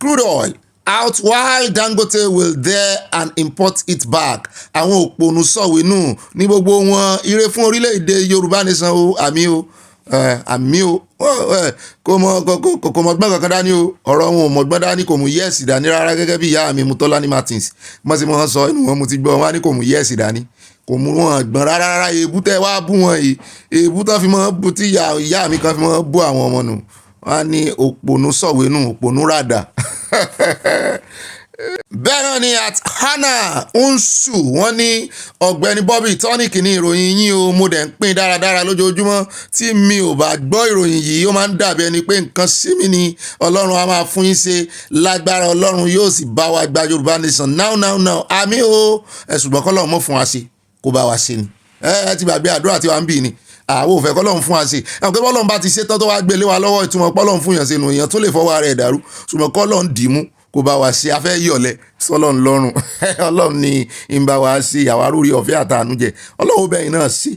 crude oil out while Dangote will there and import it back. àwọn òpònú sọ̀wénú ní gbogbo wọn ire fún orílẹ̀-èdè Yorùbá nìsan o àmì o kò mọ̀gbọ́n kankan dání o ọ̀rọ̀ wọn ò mọ̀gbọ́n dání kò mú yẹ́ẹ̀sì dání rárá gẹ́gẹ́ bí ìyá mi Mutọ́lání Martins mọ́ sí mọ́ sọ inú wọn mo ti gbọ́ wọn ní kò mú yẹ́ẹ̀sì dání kò mú wọn gbọ́n rárá èébú tẹ́ wá bú wọn yìí èébú tán fi mọ́ bú tí ìyá mi kan fi mọ́ bú àwọn ọmọ nù wọn ní òpònú sọ̀wénú òpònú ràdà bẹ́ẹ̀ náà ni at hannah nsu wọ́n ní ọ̀gbẹ́ni Bobby tonic ní ìròyìn yín o, mo dẹ̀ ń pín dáradára lójoojúmọ́ tí mi ò bá gbọ́ ìròyìn yìí ó máa ń dàbí ẹni pé nǹkan sí mi ni. Ọlọ́run á máa fún yín ṣe lágbára Ọlọ́run yóò sì bá wa gba Yorùbá nation now àmì o ṣùgbọ́n kọ́lọ́run mọ̀ fún wa ṣe kó bá wa ṣe ni ẹ ti gbàgbé àdúrà tí wàá ń bì ni àwọn òfẹ́ kọ́lọ́run fún wa ṣe àwọn pé bọ́lọ́run bá ti ṣe tán tó wá gbélé wa lọ́wọ́ ìtumọ̀ pọ́lọ́run fún yàn sínú èèyàn tó lè fọwọ́ ara ẹ̀ dàrú ṣùgbọ́n kọ́lọ́run dìímú kó bá wa ṣe afẹ́ yọ̀lẹ̀ sọlọ́run lọ́rùn Ọlọ́run ní ń bá wa ṣe àwa rúrí ọ̀fẹ́ àtànújẹ Ọlọ́run bẹ́ẹ̀ náà ṣe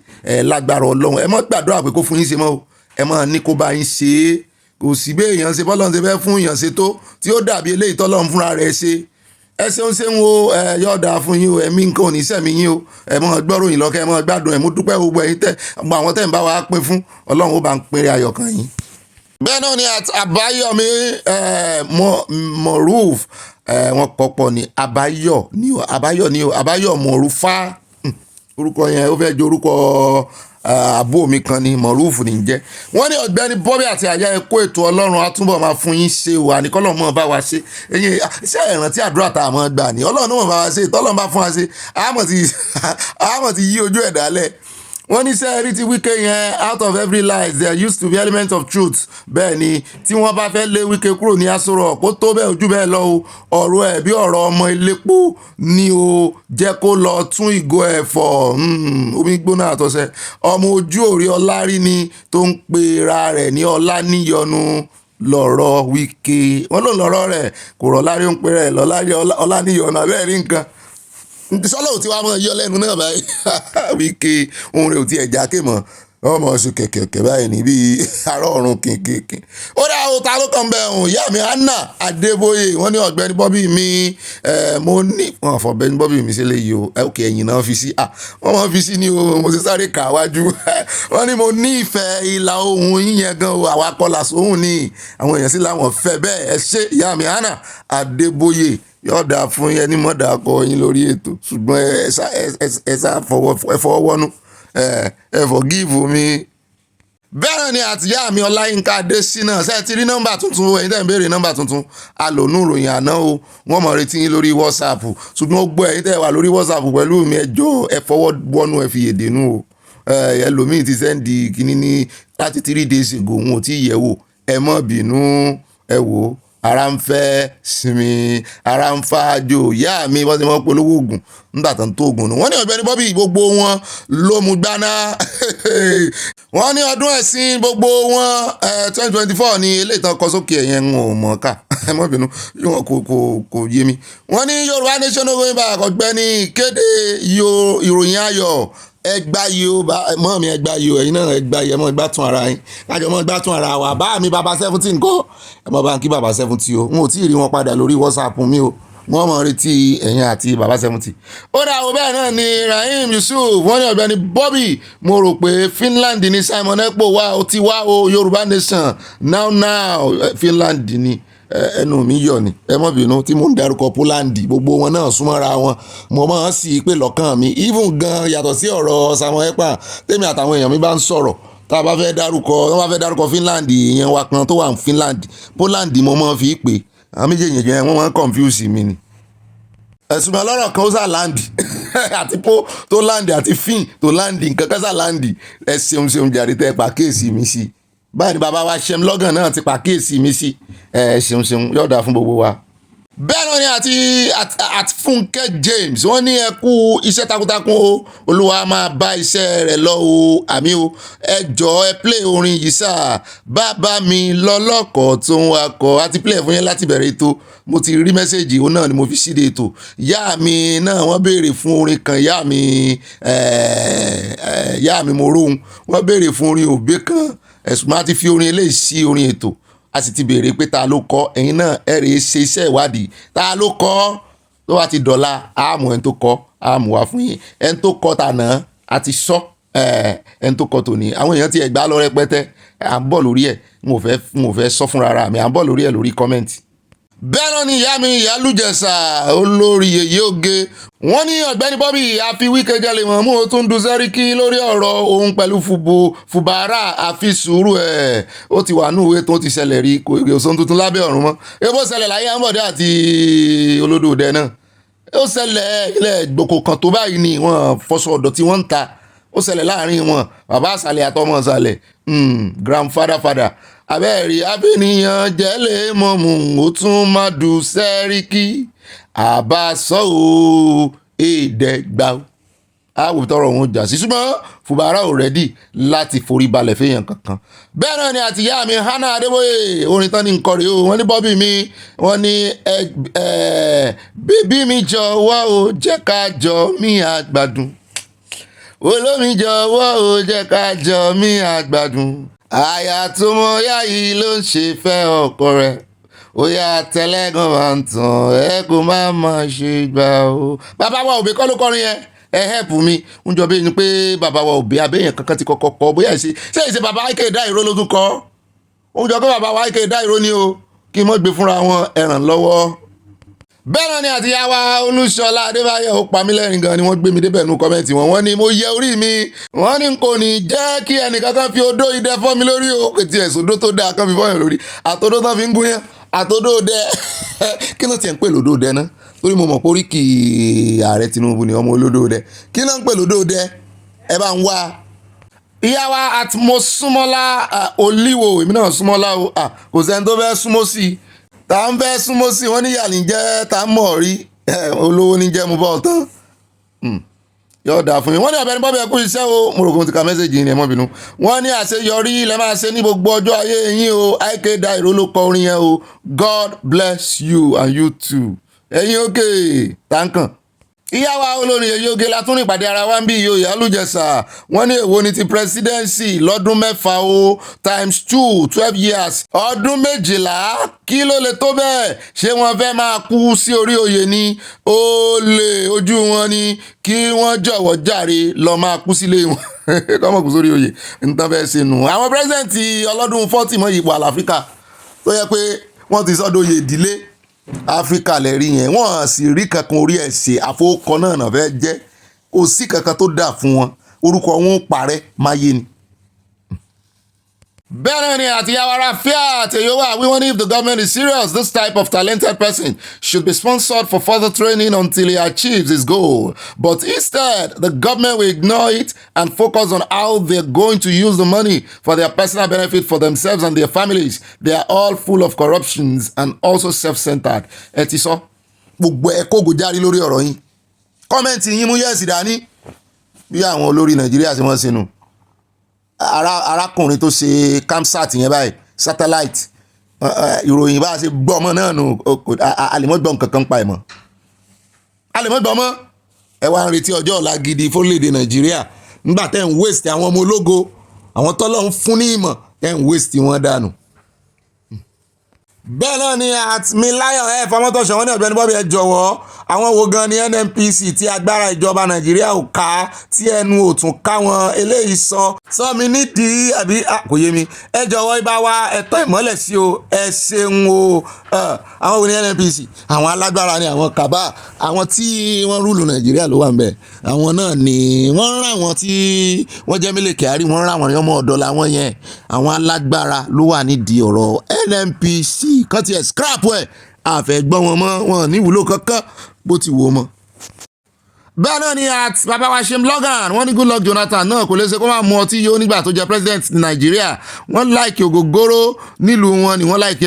lágbára Ọlọ́run ẹ mọ́ gbàdúrà pé kó fún yín ṣe mọ́ o ẹ mọ́ ní kó bá yín ṣe é kò sí bí èèyàn ṣe bọ́lọ́run ṣe fẹ́ fún èèyàn ṣe tó tí ó dàbí eléyìí tọ́lọ́run fúnra rẹ̀ ṣe ẹ ṣeun o yọ̀ọ̀dà fún yín o ẹ̀mí nǹkan ò ní sẹ̀mí yín o ẹ mọ́ gbọ́ròyìn lọ́kẹ́ ẹ mọ́ gbádùn ẹ̀ mú dúpẹ́ gbogbo ẹ̀yin tẹ́ àwọn tẹ́ ń bá wa pín fún Ọlọ́run ó bá ń pínrẹ́ ayọ̀ kan yín. bẹ́ẹ̀ náà ni àbáyọ̀mí moruf wọn pọ̀pọ̀ ní àbáyọ̀ mọ̀rúfá orúkọ yẹn ó fẹ́ jẹ́ orúkọ àbó mi kan ní mọ̀rúfù ní jẹ́ wọ́n ní ọ̀gbẹ́ni Bobby àti àyà ẹ̀kọ́ ètò Ọlọ́run á túbọ̀ máa fún yín ṣe wà ní kọ́lọ́ mọ́ bá wa ṣe ẹ̀yin iṣẹ́ ìrántí àdúrà tá a mọ̀ gbà ní Ọlọ́run náà mọ̀ bá wa ṣe tọ́lọ́run bá fún wa ṣe àmọ̀ ti yí ojú ẹ̀ dálẹ̀ wọ́n ní sẹ́ẹ̀rí ti Wike yẹn out of every lie there used to be element of truth bẹ́ẹ̀ ni tí wọ́n bá fẹ́ lé Wike kúrò ní asọ̀rọ̀ kó tó bẹ́ẹ̀ ojú bẹ́ẹ̀ lọ o ọ̀rọ̀ ẹ̀ bí ọ̀rọ̀ ọmọ ilépo ni o jẹ́ kó lọ tún ìgò ẹ̀ fọ̀ omi gbóná àtọ̀sẹ̀ ọmọ ojú òrí ọlárí ni tó ń pera rẹ̀ ní Ọláníyọnu lọ̀rọ̀ Wike wọ́n ló lọ́rọ̀ rẹ̀ kò rọ̀ lárí ó ń pera ẹ̀ lọ́lárí Ọláníyọnu abẹ́ẹ̀ rí nǹkan sọ́lọ́ ò tí wàá mọ̀ yọ lẹ́nu náà báyìí Wike ohun rẹ̀ ò tí ẹ̀ jákè mọ́ ọmọ oṣù kẹ̀kẹ́ báyìí níbi àárọ̀ ọ̀run kìnkìnkìn ó dá o ta ló kàn bẹ́ẹ̀ hùn ìyá mi Anna Adébóyè wọ́n ní ọ̀gbẹ́ni Bobby mi mo ní wọn fọ ọ̀gbẹ́ni Bobby mi sílẹ̀ yìí o òkè ẹ̀yìn náà fi sí wọ́n mọ̀ fi sí ni o mo ti sáré kà wájú wọ́n ní mo ní ìfẹ́ ìlà ohun yíyan gan o àwa kọlà sóhun ní àwọn èèyàn sí làwọn fẹ́ bẹ́ẹ̀ ẹ ṣe ìyá mi Anna Adébóyè yóò dáa fún yẹn ní mọ̀dà kọ yín lórí ètò ṣùgbọ́n ẹ sá fọwọ́ wọnú ẹ forgive mi. bẹ́ẹ̀ ni àtìyá mi Ọláyínká Adésínà ṣe ti rí nọ́mbà tuntun ẹ̀yin tẹ́ ń béèrè nọ́mbà tuntun alònú ìròyìn àná o wọ́n mọ̀ retí yín lórí WhatsApp ṣùgbọ́n ó gbọ́ ẹ̀yin tẹ́ wà lórí WhatsApp pẹ̀lú mi ẹjọ́ ẹ fọwọ́ wọnú ẹ fi yèdè nù o ẹlòmíì ti sẹ́ndì kínní ní láti 3 days ago òun ò tí ì yẹ̀ wò ẹ má bínú ẹ wò ó ara ń fẹ́ sinmi ara ń fàájò ìyá mi wọ́n ti mọ́ polówó oògùn nígbà tó ń tó oògùn nù wọ́n ní ọ̀gbẹ́ni Bobby gbogbo wọn ló mú gbaná wọ́n ní ọdún ẹ̀sìn gbogbo wọn 2024 ní eléyìí tán kọ sókè ẹ̀yẹn ń mọ̀ ká ẹ má bínú kò yé mi wọ́n ní Yorùbá nation going back ọ̀gbẹ́ni kéde ìròyìn ayọ̀ ẹgbà yìí ó mọ́ mi ẹgbà yìí ó ẹ̀yin náà ẹgbà yìí ẹ mọ́ gbà tún ara yín kájọ mọ́ gbà tún ara wa bá mi bàbá 17 kọ́ ẹ mọ́ bá ń kí bàbá 70 o n ò tí ì rí wọn padà lórí WhatsApp mi o wọ́n mọ̀ retí ẹ̀yin àti bàbá 70. ó dà o bẹ́ẹ̀ náà ni Rahim Yusuf wọ́n ní ọ̀gbẹ́ni Bobby mo rò pé Finland ni Simon Ekpo wá o ti wá o Yorùbá nation now Finland ni ẹnu mi yọ ni ẹ mọ̀ bínú tí mo ń dárúkọ Poland gbogbo wọn náà súnmọ́ra wọn mo máa ń sì pé lọ́kàn mi even gan yàtọ̀ sí ọ̀rọ̀ Simon Ekpa tèmi àtàwọn èèyàn mi bá ń sọ̀rọ̀ tá a bá fẹ́ dárúkọ Finland èèyàn wa kan tó wà ní Finland Poland mo máa fi pè àwọn méjèèjì yẹn wọ́n máa ń confuse mi ni ẹ̀sùn mi ọlọ́rọ̀ kan ó sà láǹdì àti tó láǹdì àti fin tó láǹdì nǹkan kan sà láǹdì ẹ ṣeun jàre tẹ́ pàkíyèsí mi sí báyìí ni bàbá wa ṣẹ́m lọ́gàn náà ti pàkíyèsí mi sí ṣeun yóò dáa fún gbogbo wa. bẹ́ẹ̀ náà ni àti Fúnkẹ́ James wọ́n ní ẹ kú iṣẹ́ takuntakun o Olúwa máa bá iṣẹ́ rẹ̀ lọ o àmì o ẹ jọ̀ọ́ ẹ play orin yìí sá bàbá mi lọ́lọ́kọ̀ tó ń wakọ̀ àti play fún yẹn láti bẹ̀rẹ̀ ètò mo ti rí mẹ́sẹ̀gì òun náà ni mo fi síde ètò ìyá mi náà wọ́n béèrè fún orin kan ìyá mi mo róhun wọ́n béèrè fún orin òbí kan ẹ̀sùn máa ti fi orin eléyìí sí orin ètò a sì ti béèrè pé ta ló kọ ẹ̀yin náà ẹ̀rẹ̀ ṣe iṣẹ́ ìwádìí ta ló kọ tó bá ti dọ̀la àmọ́ ẹni tó kọ àmọ́ wá fún yín ẹni tó kọ tànà àti sọ ẹni tó kọ tòní àwọn èèyàn ti ẹ̀gbá lọ rẹpẹtẹ à ń bọ̀ lórí ẹ̀ n ò fẹ́ sọ fúnra ara mi à ń bọ̀ lórí ẹ̀ lórí kọ́mẹ́ǹtì. bẹ́ẹ̀ náà ni ìyá mi ìyá lùjẹ̀sà olórí yèyé oge wọ́n ní ọ̀gbẹ́ni Bobby àfi Wike jẹ́lẹ̀ mọ̀ mú o tún du sẹ́ríkì lórí ọ̀rọ̀ òun pẹ̀lú fùbárà àfi sùúrù ẹ̀ ó ti wà ní ìwé tó ti ṣẹlẹ̀ rí kò sóhun tuntun lábẹ́ ọ̀run mọ́ ebó ṣẹlẹ̀ láyé Ambode àti olódò òde náà ó ṣẹlẹ̀ ilẹ̀ gbòkò kan tó báyìí ni wọ́n fọṣọ ọ̀dọ̀ tí wọ́n ń ta ó ṣẹlẹ̀ láàrin wọn bàbá àṣàlẹ̀ àtọmọ àṣàlẹ̀ grandfather abẹ́ẹ̀rí abẹ́niyàn jẹ́lẹ̀ mọ̀mù ó tún má du sẹ́ríkì àbáṣọ́ o èdègbà àwò tọrọ òun jà sí ṣùgbọ́n fùbárà ò rẹ́dì láti forí balẹ̀ fẹ́yàn kankan bẹ́ẹ̀ náà ni àtìyá mi Hannah Adébóyè orin tán ní nkọrí o wọ́n ní Bobby mi wọ́n ní bébí mi jọ̀wọ́ o jẹ́ ká jọ mí àgbàdùn olómi jọ̀wọ́ o jẹ́ ká jọ mí àgbàdùn àyà tó mọ yá yìí ló ń ṣe fẹ́ ọkọ rẹ̀ ó yà tẹ́lẹ́gàn máa ń tàn ẹ kó má ṣe gbà o. bàbá wa òbí kọ́ ló kọrin yẹn ẹ help mi ń jọ bí ni pé bàbá wa òbí abẹ́yẹn kankan ti kọ́kọ́ kọ́ bóyá ṣe bàbá Ike Dairo ló tún kọ́ ó ń jọ pé bàbá wa Ike Dairo ni o kí n mọ́ gbé fúnra wọn ẹ̀ràn lọ́wọ́. bẹ́ẹ̀ náà ni àtìyá wa Olúṣọlá Adébáyọ̀ ó pa mí lẹ́rìn gan ni wọ́n gbé mi débẹ̀ nínú kọ́mẹ́ǹtì wọn wọ́n ní mo yẹ orí mi wọ́n ní kò ní jẹ́ kí ẹnìkankan fi odó idẹ fọ́ mi lórí o kò tiẹ̀ sódó tó dáa kan fi fọ́yàn lórí àtodó tán fi ń gúnyán àtodó dẹ kí ló tiẹ̀ ń pè lódó dẹ náà torí mo mọ̀ pé oríkì ààrẹ Tinubu ni ọmọ olódó dẹ kí ló ń pè lódó dẹ ẹ bá ń wá. ìyá wa àti mo súnmọ́lá olíwo èmi náà súnmọ́lá o kò sẹ́ni tó fẹ́ súnmọ́ sí i tá ń fẹ́ súnmọ́ sí i wọ́n ní ìyá ní jẹ́ tá ń mọ̀ rí olówó ní jẹ́ mo bọ́ tán yóò dáa fún mi wọ́n ní ọ̀gbẹ́ni Bobby ẹ kú iṣẹ́ o mo rò kó ti ka mẹ́sẹ̀gì yẹn mọ́ bínú wọ́n ní àṣeyọrí ilẹ̀ máa ṣe ní gbogbo ọjọ́ ayé yín o Ike Dairo ló kọ orin yẹn o God bless you and you too ẹ̀yin òkè táǹkàn. ìyá wa olórin yèyé oge la tún ní ìpàdé ara wa ń bí iyo ìyá lùjẹ̀sà wọ́n ní èwo ni ti presidency lọ́dún mẹ́fà o times 2 12 years ọdún 12 kí ló lè tó bẹ́ẹ̀ ṣé wọ́n fẹ́ máa kú sí orí oyè ni ó lè ojú wọn ni kí wọ́n jọ̀wọ́ jàre lọ máa kú sílé wọn kọ́mọ̀ kú sórí oyè nǹkan fẹ́ ṣe nù. àwọn pírẹsidẹ́ǹtì ọlọ́dún 40 mọ́ ipò àlàáfíríkà tó yẹ pé wọ́n ti sọ́dọ̀ oyè ìdílé áfíríkà lẹ́rí yẹn wọ́n sì rí kankan orí ẹ̀ ṣe àfọwọ́kọ náà fẹ́ jẹ́ kò sí kankan tó dà fún wọn orúkọ wọn ó parẹ́ máyé ni. bẹ́ẹ̀ ni àtìyàwó Rafia àtẹ̀yọ́wà wíwọ́n ní if the government is serious this type of talented person should be sponsored for further training until he achieves his goal but instead the government will ignore it and focus on how they're going to use the money for their personal benefit for themselves and their families. They are all full of corruptions and also self-centered. ẹ ti sọ gbogbo ẹ kó gòjárí lórí ọ̀rọ̀ yín kọ́mẹ́ǹtì yín mú yẹ́sì dání bí àwọn olórí Nàìjíríà ṣe wọ́n sínú arákùnrin tó ṣe camsat yẹn báyìí satellite ìròyìn bá ṣe gbọ́ ọmọ náà nù àlèmọ́gbọ́n nǹkan kan pa ẹ̀ mọ́ àlèmọ́gbọ́n mọ́ ẹ wá ń retí ọjọ́ ọ̀la gidi fórílẹ̀-èdè Nàìjíríà nígbà tẹ́ ń waste àwọn ọmọ ológo àwọn tọ́lọ́ ń fún ní ìmọ̀ tẹ́ ń waste wọn dànù. bẹ́ẹ̀ náà ni àtìmíláyọ̀ ẹ̀ fọmọ́tọ̀ṣọ́ wọn ní ọ̀gbẹ́ni Bobby ẹ jọ̀wọ́ àwọn wo gan ni NNPC tí agbára ìjọba Nàìjíríà ò ká tí ẹnu ò tún ká wọn eléyìí sọ mi nídìí àbí kò yé mi ẹ jọ̀wọ́ ibà wa ẹ̀tọ́ ìmọ́lẹ̀ sí o ẹ ṣeun o àwọn wo ni NNPC àwọn alágbára ni àwọn kàbá àwọn tí wọ́n rúlù Nàìjíríà ló wà ń bẹ̀ àwọn náà ni wọ́n rán àwọn tí wọ́n jẹ́ Mele Kyari wọ́n rán àwọn ọmọ ọ̀dọ́ làwọn yẹn àwọn alágbára ló wà nídìí ọ̀rọ̀ NNPC kan ti ẹ̀ scrap ẹ̀ àfẹ́gbọ́n wọn mọ́ wọn ní ìwúlò kankan bó ti wò ó mọ́. bẹ́ẹ̀ náà ni bàbá wa Shane Logan wọ́n ní Goodluck Jonathan náà kò lè ṣe kó máa mu ọtí yó nígbà tó jẹ́ president Nàìjíríà wọ́n láìkì ògógóró nílùú wọn ni wọ́n láìkì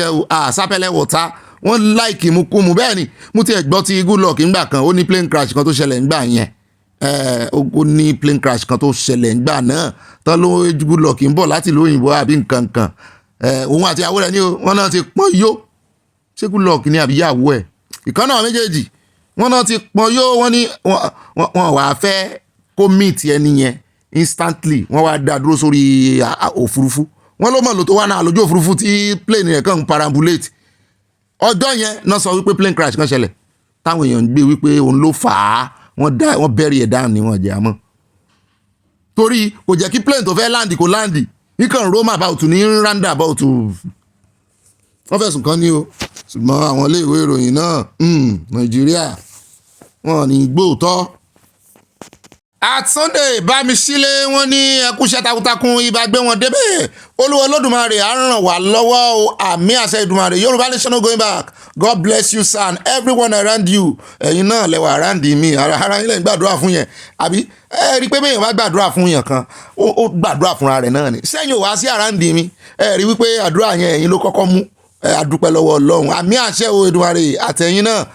sápẹ́lẹ̀ wọ̀tá wọ́n láìkì mukumu bẹ́ẹ̀ ni mo ti ẹ̀ gbọ́ ti Goodluck ńgbà kan ó ní plane crash kan tó ṣẹlẹ̀ ńgbà yẹn ó ní plane crash kan tó ṣẹlẹ̀ ńgbà náà tán ló Goodluck ń bọ̀ láti ìlú òyìnbó àbí nǹkan kan òun àti ìyàwó rẹ̀ ní wọ́n náà ti pọ́n yó ṣé Goodluck ní àbíyàwó ẹ̀ ìkan náà méjèèjì wọ́n náà ti pọ́n yó wọ́n ní wọ́n wàá fẹ́ kó meet ẹni yẹn instantly wọ́n wá dá dúró sórí òfurufú wọ́n ló mọ̀ lò tó wà náà lójú òfurufú tí plane yẹn kàn ń parambulate ọjọ́ yẹn náà sọ wípé plane crash kan ṣẹlẹ̀ táwọn èèyàn ń gbé wípé òun ló fà á wọ́n bẹ́rì ẹ̀ dáhùn ní wọ́n jẹ́ àmọ́ torí kò jẹ́ kí plane tó fẹ́ láǹdì kó láǹdì nìkan roam about ní roundabout wọ́n fẹ̀sùn kan ní o ṣùgbọ́n àwọn iléèwé ìròyìn náà Nàìjíríà wọn ò ní gbóòótọ́. At Sunday Bámisílé wọ́n ní ẹkúṣẹ́ takuntakun ibà gbé wọn débẹ̀ Olúwa Olódùmarè á ràn wá lọ́wọ́ o àmì àṣẹ Ìdùmarè Yorùbá nation no going back God bless you sir and everyone around you ẹ̀yin náà lẹ́wọ̀ around mi ara yín lẹ́yìn gbàdúrà fún yẹn àbí ẹ rí i pé bẹ́ẹ̀ yẹn bá gbàdúrà fún yẹn kan ó gbàdúrà fúnra rẹ̀ náà ni sẹ́yìn ò wá sí around mi ẹ rí i wípé àdúrà yẹn ẹ̀yin ló kọ́kọ́ mú àdúpẹ́ lọ́wọ́ Ọlọ́run àmì àṣẹ o Ìdùmarè àtẹ̀yin náà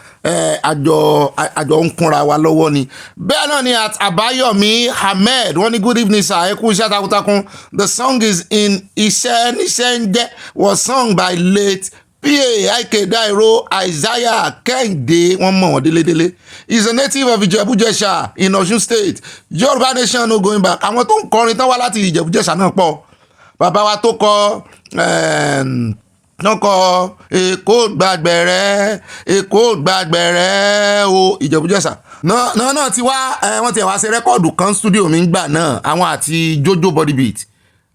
àjọ ń kúnra wa lọ́wọ́ ni. Bẹ́ẹ̀ náà ni at Abayomi Ahmed wọ́n ní good evening sir ẹ kú iṣẹ́ takuntakun the song is in iṣẹ́ níṣẹ́ ń jẹ́ was sung by late P.A. Dairo Isaiah Kẹ́hìndé wọ́n mọ̀ wọ́n délédélé is a native of Ìjẹ̀bú-Jẹ̀ṣà in Osun State Yorùbá nation no going back àwọn tó ń kọrin tán wá láti Ìjẹ̀bú-Jẹ̀ṣà náà pọ̀ bàbá wa tó kọ nọkọ Èkó gbàgbẹ̀rẹ̀ o Ìjẹ̀bú-Jẹ̀ṣà náà ti wá wọ́n ti wá ṣe rẹ́kọ̀dù kan stúdíò mi ń gbà náà àwọn àti Jojo body beat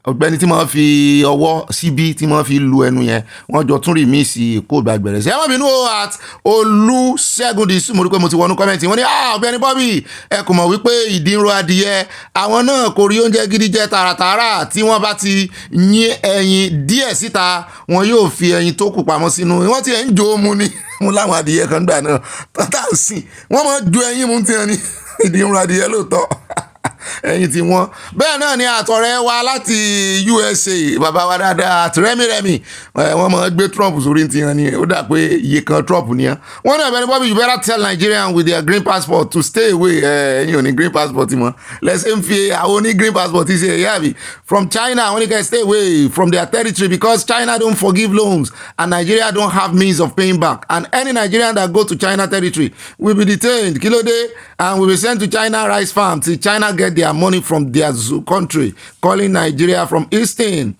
Ọ̀gbẹ́ni tí wọ́n fi ọwọ́ síbí tí wọ́n fi lu ẹnu yẹn wọ́n jọ tún rìmíìsì Èkó gbàgbẹ̀rẹ̀ ṣé wọ́n bínú at Olúṣẹ́gun Dìísù mo rí pé mo ti wọnú kọ́mẹ́ǹtì wọ́n ní Ọ̀gbẹ́ni Bobby ẹ kò mọ̀ wípé ìdí ń ro adìyẹ àwọn náà kò rí oúnjẹ gidi jẹ tààràtààrà tí wọ́n bá ti yín ẹyin díẹ̀ síta wọn yóò fi ẹyin tó kù pamọ́ sínú wọ́n ti ẹ̀ ń jó mu ni mo láwọn adìyẹ kan gbà náà tata sìn wọ́n máa ju ẹyin mu tiẹ̀ ní ìdí ń ro adìyẹ lóòótọ́ ẹ̀yin tí wọ́n bẹ́ẹ̀ náà ni àtọ̀rẹ́ wa láti USA bàbá wa dáadáa àti rẹ́mìrẹ́mì wọ́n máa gbé Trump sórí ti hàn ni ó dà pé iye kan Trump ni hàn wọ́n ní Ọ̀gbẹ́ni Bobby you better tell Nigerians with their green passport to stay away ẹ̀yin ò ní green passport mọ́ lẹ́sẹ̀ ń fi àwọn oní green passport ṣe ẹ̀yà bí from China wọ́n ní kẹ́ stay away from their territory because China don't forgive loans and Nigeria don't have means of paying back and any Nigerian that go to China territory will be detained kí ló dé and will be sent to China rice farm till China get their money from their country calling Nigeria from Eastern.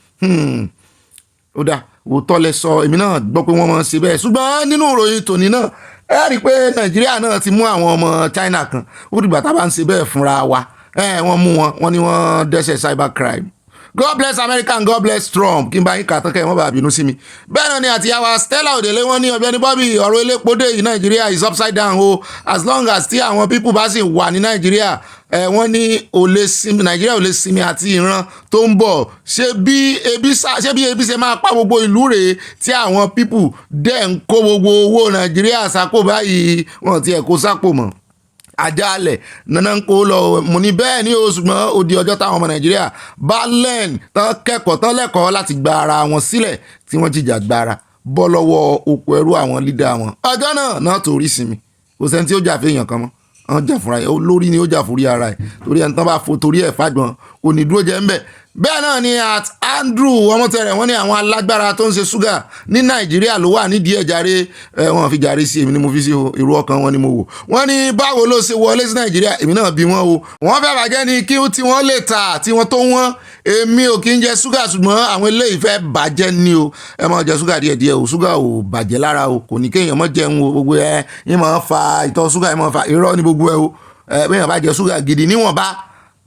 Ó dà òótọ́ lẹ sọ èmi náà gbọ́ pé wọ́n máa ń ṣe bẹ́ẹ̀ ṣùgbọ́n nínú ìròyìn tòní náà ẹ rí i pé Nàìjíríà náà ti mú àwọn ọmọ China kan ó dìgbà tá a bá ń ṣe bẹ́ẹ̀ fúnra wa wọ́n mú wọn ní wọ́n dẹ́ṣẹ̀ cybercrime. God bless America and God bless Trump kí n bá yín kà tán kẹ́ ẹ̀ wọ́n bá bínú sí mi. Bẹ́ẹ̀ náà ni àtìyàwó Stella Odele wọ́n ní Ọ̀gbẹ́ni Bobby ọ̀rọ̀ elépo dé yìí Nàìjíríà is upside down o as long as tí àwọn people bá sì wà ní Nàìjíríà wọ́n ní Nàìjíríà ò lè sinmi àti ìran tó ń bọ̀ ṣé bí ebi ṣe máa pa gbogbo ìlú rèé tí àwọn people dẹ̀ ń kó gbogbo owó Nàìjíríà sápò báyìí wọ́n ti ẹ̀ kó sápò mọ́ àjálẹ̀ nana ń kó lọ mo ní bẹ́ẹ̀ ni o ṣùgbọ́n ó di ọjọ́ táwọn ọmọ Nàìjíríà bá lẹ́ẹ̀n tán kẹ́kọ̀ọ́ tán lẹ́kọ̀ọ́ láti gba ara wọn sílẹ̀ tí wọ́n jìjà gbára bọ́ lọ́wọ́ oko ẹrú àwọn lídà wọn ọjọ́ náà torí sinmi kò sẹ́ni tí ó jà fẹ́yàn kan mọ́ àwọn jà fúnra ẹ̀ olórí ni ó jà fúrí ara ẹ̀ torí ẹni tán bá fo torí ẹ̀ fàgbọ́n kò ní dúró jẹ́ ń bẹ̀. Bẹ́ẹ̀ náà ni at Andrew ọmọtẹrẹ wọ́n ní àwọn alágbára tó ń ṣe ṣúgà ní Nàìjíríà ló wà nídìí ẹ̀ jàre wọ́n fi jàre sí èmi ni mo fi sí irú ọkàn wọn ni mo wò wọ́n ní báwo ló ṣe wọlé sí Nàìjíríà èmi náà bí wọ́n o wọ́n fẹ́ bàjẹ́ ni kí tí wọ́n lè tà tí wọ́n tó wọ́n èmi ò kí ń jẹ ṣúgà ṣùgbọ́n àwọn eléyìí fẹ́ bàjẹ́ ni o ẹ máa jẹ ṣúgà díẹ̀díẹ̀ o ṣúgà ò bàjẹ́ lára o kò ní kéèyàn mọ́ jẹun o gbogbo ẹ yín máa fa ìtọ̀ ṣúgà yín máa fa irọ́ ní gbogbo ẹ o bẹ́ẹ̀ bá jẹ ṣúgà gidi níwọ̀nba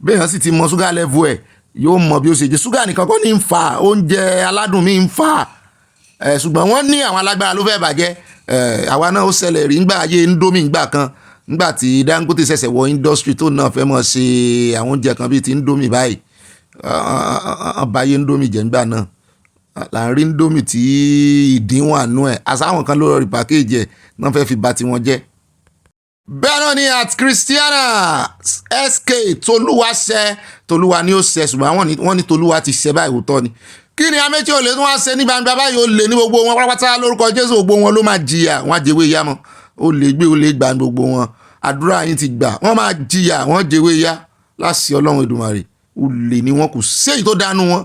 bẹ́ẹ̀ sì ti mọ ṣúgà level ẹ̀ yóò mọ bí ó ṣe jẹ ṣúgà nìkan kọ́ ní ń fa oúnjẹ aládùn mi ń fa ṣùgbọ́n wọ́n ní àwọn alágbára ló fẹ́ bàjẹ́ àwa náà ó ṣẹlẹ̀ rí ńgbà ayé Indomie ńgbà kan ńgbà tí Dangote ṣẹ̀ṣẹ̀ wọ industry tó náà fẹ́ mọ̀ ṣe àwọn oúnjẹ kan bíi ti Indomie báyìí àbáyé Indomie jẹ́ ńgbà náà là ń rí Indomie tí ìdínwó àánú ẹ̀ àsáwọn kan ló rọrí pàkéjì ẹ̀ náà fẹ́ fi bà tiwọn jẹ́. Bẹ́ẹ̀ náà ni at Christiana SK Tolúwa ni ó ṣe ṣùgbọ́n wọ́n ní Tolúwa ti ṣe báyìí òótọ́ ni kí ni Amechi olè tí wọ́n ṣe ní gbangba báyìí ó lè ní gbogbo wọn pátápátá lórúkọ Jésù gbogbo wọn ló máa jìyà wọn àjẹwé ìyá mọ́ ó lè gbé ó lè gbà gbogbo wọn àdúrà yín ti gbà wọ́n máa jìyà wọ́n jẹwé ìyá láṣẹ Ọlọ́run Èdùmàrè ó lè ní wọn kò séyìí tó dánú wọn.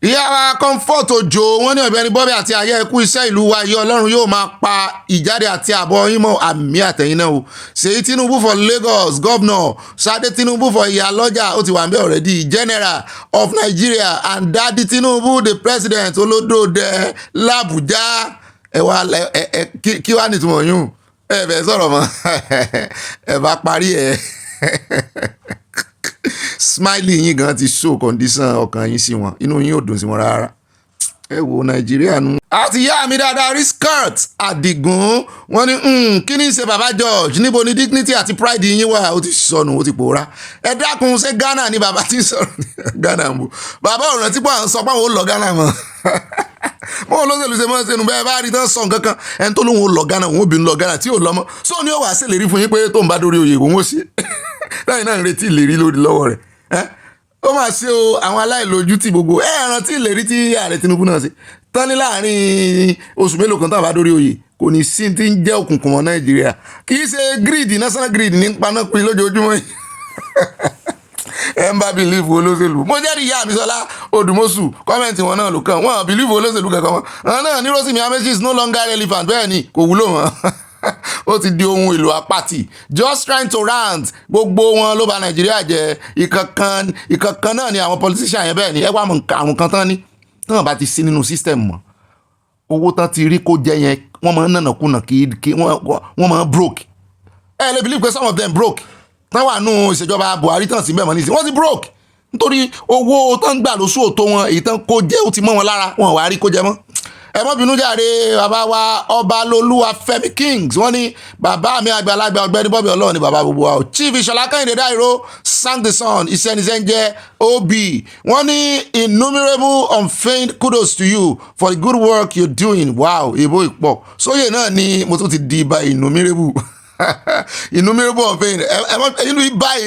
Ìyá wa Comfort Òjò wọ́n ní Ọ̀gbẹ́ni Bobby àti ayé ẹkú iṣẹ́ ìlú wa yìí Ọlọ́run yóò máa pa ìjáde àti àbọ̀ yín mọ́ àmì àtẹ̀yìn náà o. Ṣèyí Tinubu for Lagos governor Sade Tinubu for Ìyálọ́jà ó ti wà ń bẹ̀ already General of Nigeria and Daddy Tinubu the president olódòdè l'Abuja ẹ wá kí wàá nìtumọ̀ yún ẹ bẹ̀ sọ̀rọ̀ mọ́ ẹ bá parí ẹ smiley yín gan ti show condition ọkàn yín sí wọn inú yín ò dùn sí wọn rárá ẹ wo Nàìjíríà nu. àti ìyá mi dáadáa rí skirt Àdìgún wọ́n ní kí ni ṣe bàbá George níbo ni dignity àti pride yín wà ó ti sọnù ó ti pòórá. ẹ dákun ṣé Ghana ni bàbá ti sọ̀rọ̀ Ghana ń bò bàbá ò rántí pé à ń sọ pé àwọn ò lọ Ghana mọ́ bọ́ọ̀ lọ́sẹ̀lú ṣe máa ń ṣẹnu bẹ́ẹ̀ bá rí tán sọ nǹkan kan ẹni tó lóun ò lọ Ghana òun obìnrin lọ Ghana tí ò lọ́mọ sọ ni ó wàá ṣèlérí fún yín pé tó ń bá dórí oyè òun ó ṣe lẹ́yìn náà ń retí ìlérí lórí lọ́wọ́ rẹ̀ ó máa ṣe o àwọn aláìlójú tí gbogbo rántí ìlérí tí ààrẹ Tinubu náà ṣe tán ní láàrin oṣù mélòó kan tó bá dórí oyè kò ní sí ti ń jẹ́ òkùnkùn mọ́ Nàìjíríà kì í ṣe grid national grid ní paná pin lójoojúmọ́ yìí ẹ ń bá bìlíìfù olóṣèlú mo jẹ́rìí ìyá mi Sọlá Odùmọ̀ṣù kọ́mẹ̀ntì wọn náà ló kàn wọ́n bìlíìfù olóṣèlú kankan wọn àwọn náà ní Rotimi Amaechi is no longer relevant bẹ́ẹ̀ ni kò wúlò wọn ó ti di ohun èlò apáti just trying to rant gbogbo wọn ló bà Nàìjíríà jẹ́ ìkankan náà ni àwọn politician yẹn bẹ́ẹ̀ ni ẹ wá àwọn kan tán ní tán bá ti sí nínú system mọ́ owó tán ti rí kó jẹ yẹn wọ́n máa ń nànàkúnà kí wọ́n máa ń broke ẹ lè believe pé some of them broke tán wà nù ìṣèjọba Buhari tán sí mẹ́mọ́ nísìnyí wọ́n ti broke nítorí owó tán gbà lóṣù òtó wọn èyí tán kó jẹ́ ó ti mọ́ wọn lára wọn wà á rí kó jẹ mọ́. ẹ mọ́ bínú jàre bàbá wa Ọbalolúwa Fẹ́mi Kings wọ́n ní bàbá mi àgbàlagbà Ọgbẹ́ni Bobby Ọlọ́run ní bàbá gbogbo wa o Chief Ìṣọ̀lá Kẹ́hìndé Dáìró sang the sun ìṣẹ́nisẹ́njẹ́ OB wọ́n ní innumerable unfeigned kudos to you for the good work you're doing wow èbó ìpọ̀ sóyè náà ni mo tún ti di ibà innumerable innumerable of pain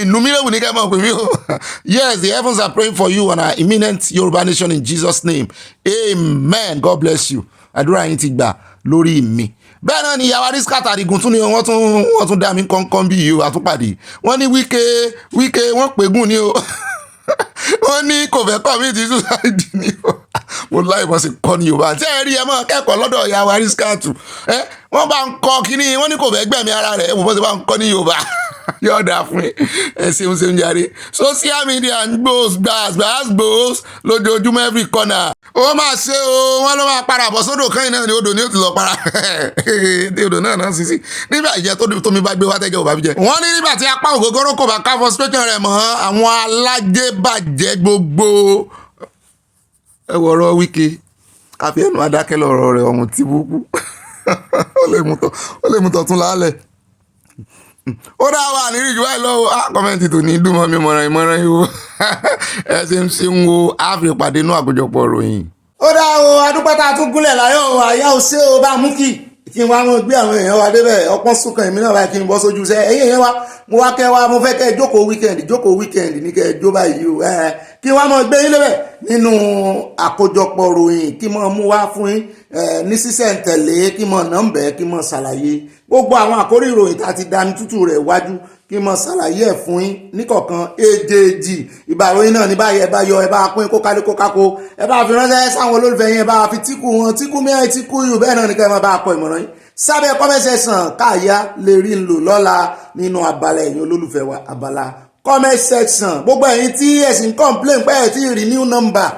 innumerable ní kẹ́mọ̀ pé mi o yes the heavens are praying for you and our imminent Yorùbá nation in Jesus name amen God bless you àdúrà yín ti gbà lórí mi. bẹ́ẹ̀ náà ni ìyàwó àdìsíkàtà àdìgún tún ni wọ́n tún dá mi kọ́ńkọ́ń bí yìí o àtúpàdé wọ́n ní wíkẹ́ wọ́n pégún ni o wọ́n ní kò fẹ́ commit suicide ni o mo láì mọ̀ sí kọ́ ní Yorùbá tí ẹ rí ẹ mọ́ kẹ́kọ̀ọ́ lọ́dọ̀ ìyàwó àdìsíkàtù wọ́n bá ń kọ́ kínní wọ́n ní kò fẹ́ gbẹ̀mí ara rẹ̀ wọ́n bá ń kọ́ ní Yorùbá yóò dáa fún ẹ ṣeun jàre social media ń gbòòs lójoojúmọ́ every corner ó máa ṣe o wọ́n ló máa para bọ̀ sódò kan náà ni odò ni ó ti lọ para odò náà sísí nígbà ìjẹ́ tómi bá gbé wá tẹ́jọ́ ò bá fi jẹ. wọ́n ní nígbà tí apá ògógóró kò bá ká frustration rẹ̀ mọ́ àwọn alájẹbàjẹ́ gbogbo ẹ wọ̀rọ̀ Wike káfí ẹnu adákẹ́ lọ́rọ̀ rẹ̀ ọ̀hún tí búkú ó lè mú tọ̀tún lálẹ́ ó dá wà ní ìjọba ìlọ́wọ́ kọ́mẹ́ntì tó ní dùnmọ́ mi ìmọ̀ràn yìí o ẹ ṣe ń wo àfi ìpàdé inú àkójọpọ̀ ròyìn. ó dá o adúpẹ́ tá a tún gúnlẹ̀ láyọ̀ àyà ò ṣe o bá mú kí n wá wọn gbé àwọn èèyàn wa débẹ̀ ọpọ́n súnkàn èmi náà báyìí kí n bọ́ sójú iṣẹ́ ẹ̀yìn èèyàn wa mo wá kẹ́ wa mo fẹ́ kẹ́ jókòó weekend ní kẹ́ jó báyìí o kí n wá mọ̀ gbé yín lébẹ̀ nínú àkójọpọ̀ ròyìn kí n mọ̀ mú wá fún yín ní sísẹ̀ntẹ̀lé kí n mọ̀ nọ́mbẹ̀ kí n mọ̀ ṣàlàyé gbogbo àwọn àkórí ìròyìn tá a ti dání tútù rẹ̀ wájú kí n mọ̀ ṣàlàyé ẹ̀ fún yín níkọ̀ọ̀kan èjèèjì ìbàròyìn náà ní báyìí ẹ bá yọ ẹ bá pín kókálé kókákó ẹ bá fi ránṣẹ́ sáwọn olólùfẹ́ yín ẹ bá fi tíkù wọn tíkù mẹ́rin tíkù yù bẹ́ẹ̀ náà ní kẹ́ ẹ máa bá kọ ìmọ̀ràn yín sábẹ́ kọ́mẹ́sẹ̀ sàn káàyà lè rí ń lò lọ́la nínú abala ẹ̀yin olólùfẹ́ wa abala comment section gbogbo ẹ̀yin tí ẹ̀sìn complain pé ẹ̀ tí rí new number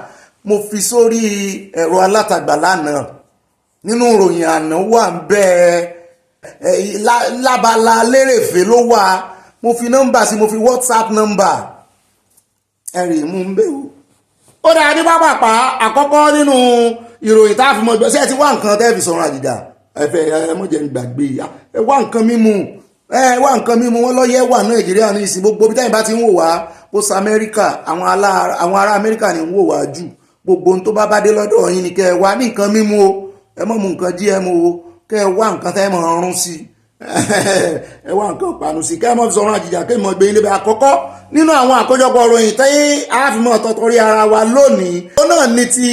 mo fi sórí ẹ̀rọ alátagbà lánàá nínú ìròyìn àná wà ń bẹ́ẹ̀ lábala lérèfé ló wà mo fi nọ́mbà sí mo fi WhatsApp nọ́mbà ẹ̀rì mú ń bẹ̀ o. ó dáa ní pápápá àkọ́kọ́ nínú ìròyìn tá a fi mọ ìgbésẹ̀ tí wà nǹkan tẹ́ fi sọ̀rọ̀ àjìjà ẹ̀fẹ̀ ẹ̀mọ́jẹ̀ ń gbàgbé ẹ wá nǹkan mímu wọn lọ́yẹ̀ wà Nàìjíríà ní ìsìn gbogbo bí táyìn bá ti ń wò wá post Amẹ́ríkà àwọn ará Amẹ́ríkà ni ń wò wá jù gbogbo ohun tó bá dé lọ́dọ̀ yín ni kẹ́ ẹ wá ní nǹkan mímu o ẹ mọ̀ mú nǹkan GMO o kẹ́ ẹ wá nǹkan tẹ́ mọ̀ ọrùn sí ẹ wá nǹkan pàánù sí kẹ́ ẹ mọ̀ fi sọ̀rọ̀ àjìjà kẹ́ ẹ mọ̀ gbé ilé bẹ́ẹ̀ àkọ́kọ́ nínú àwọn àkójọpọ̀ ròyìn tẹ́yìn àfimọ̀ tọ̀tọ̀rí ara wa lónìí ó náà ní ti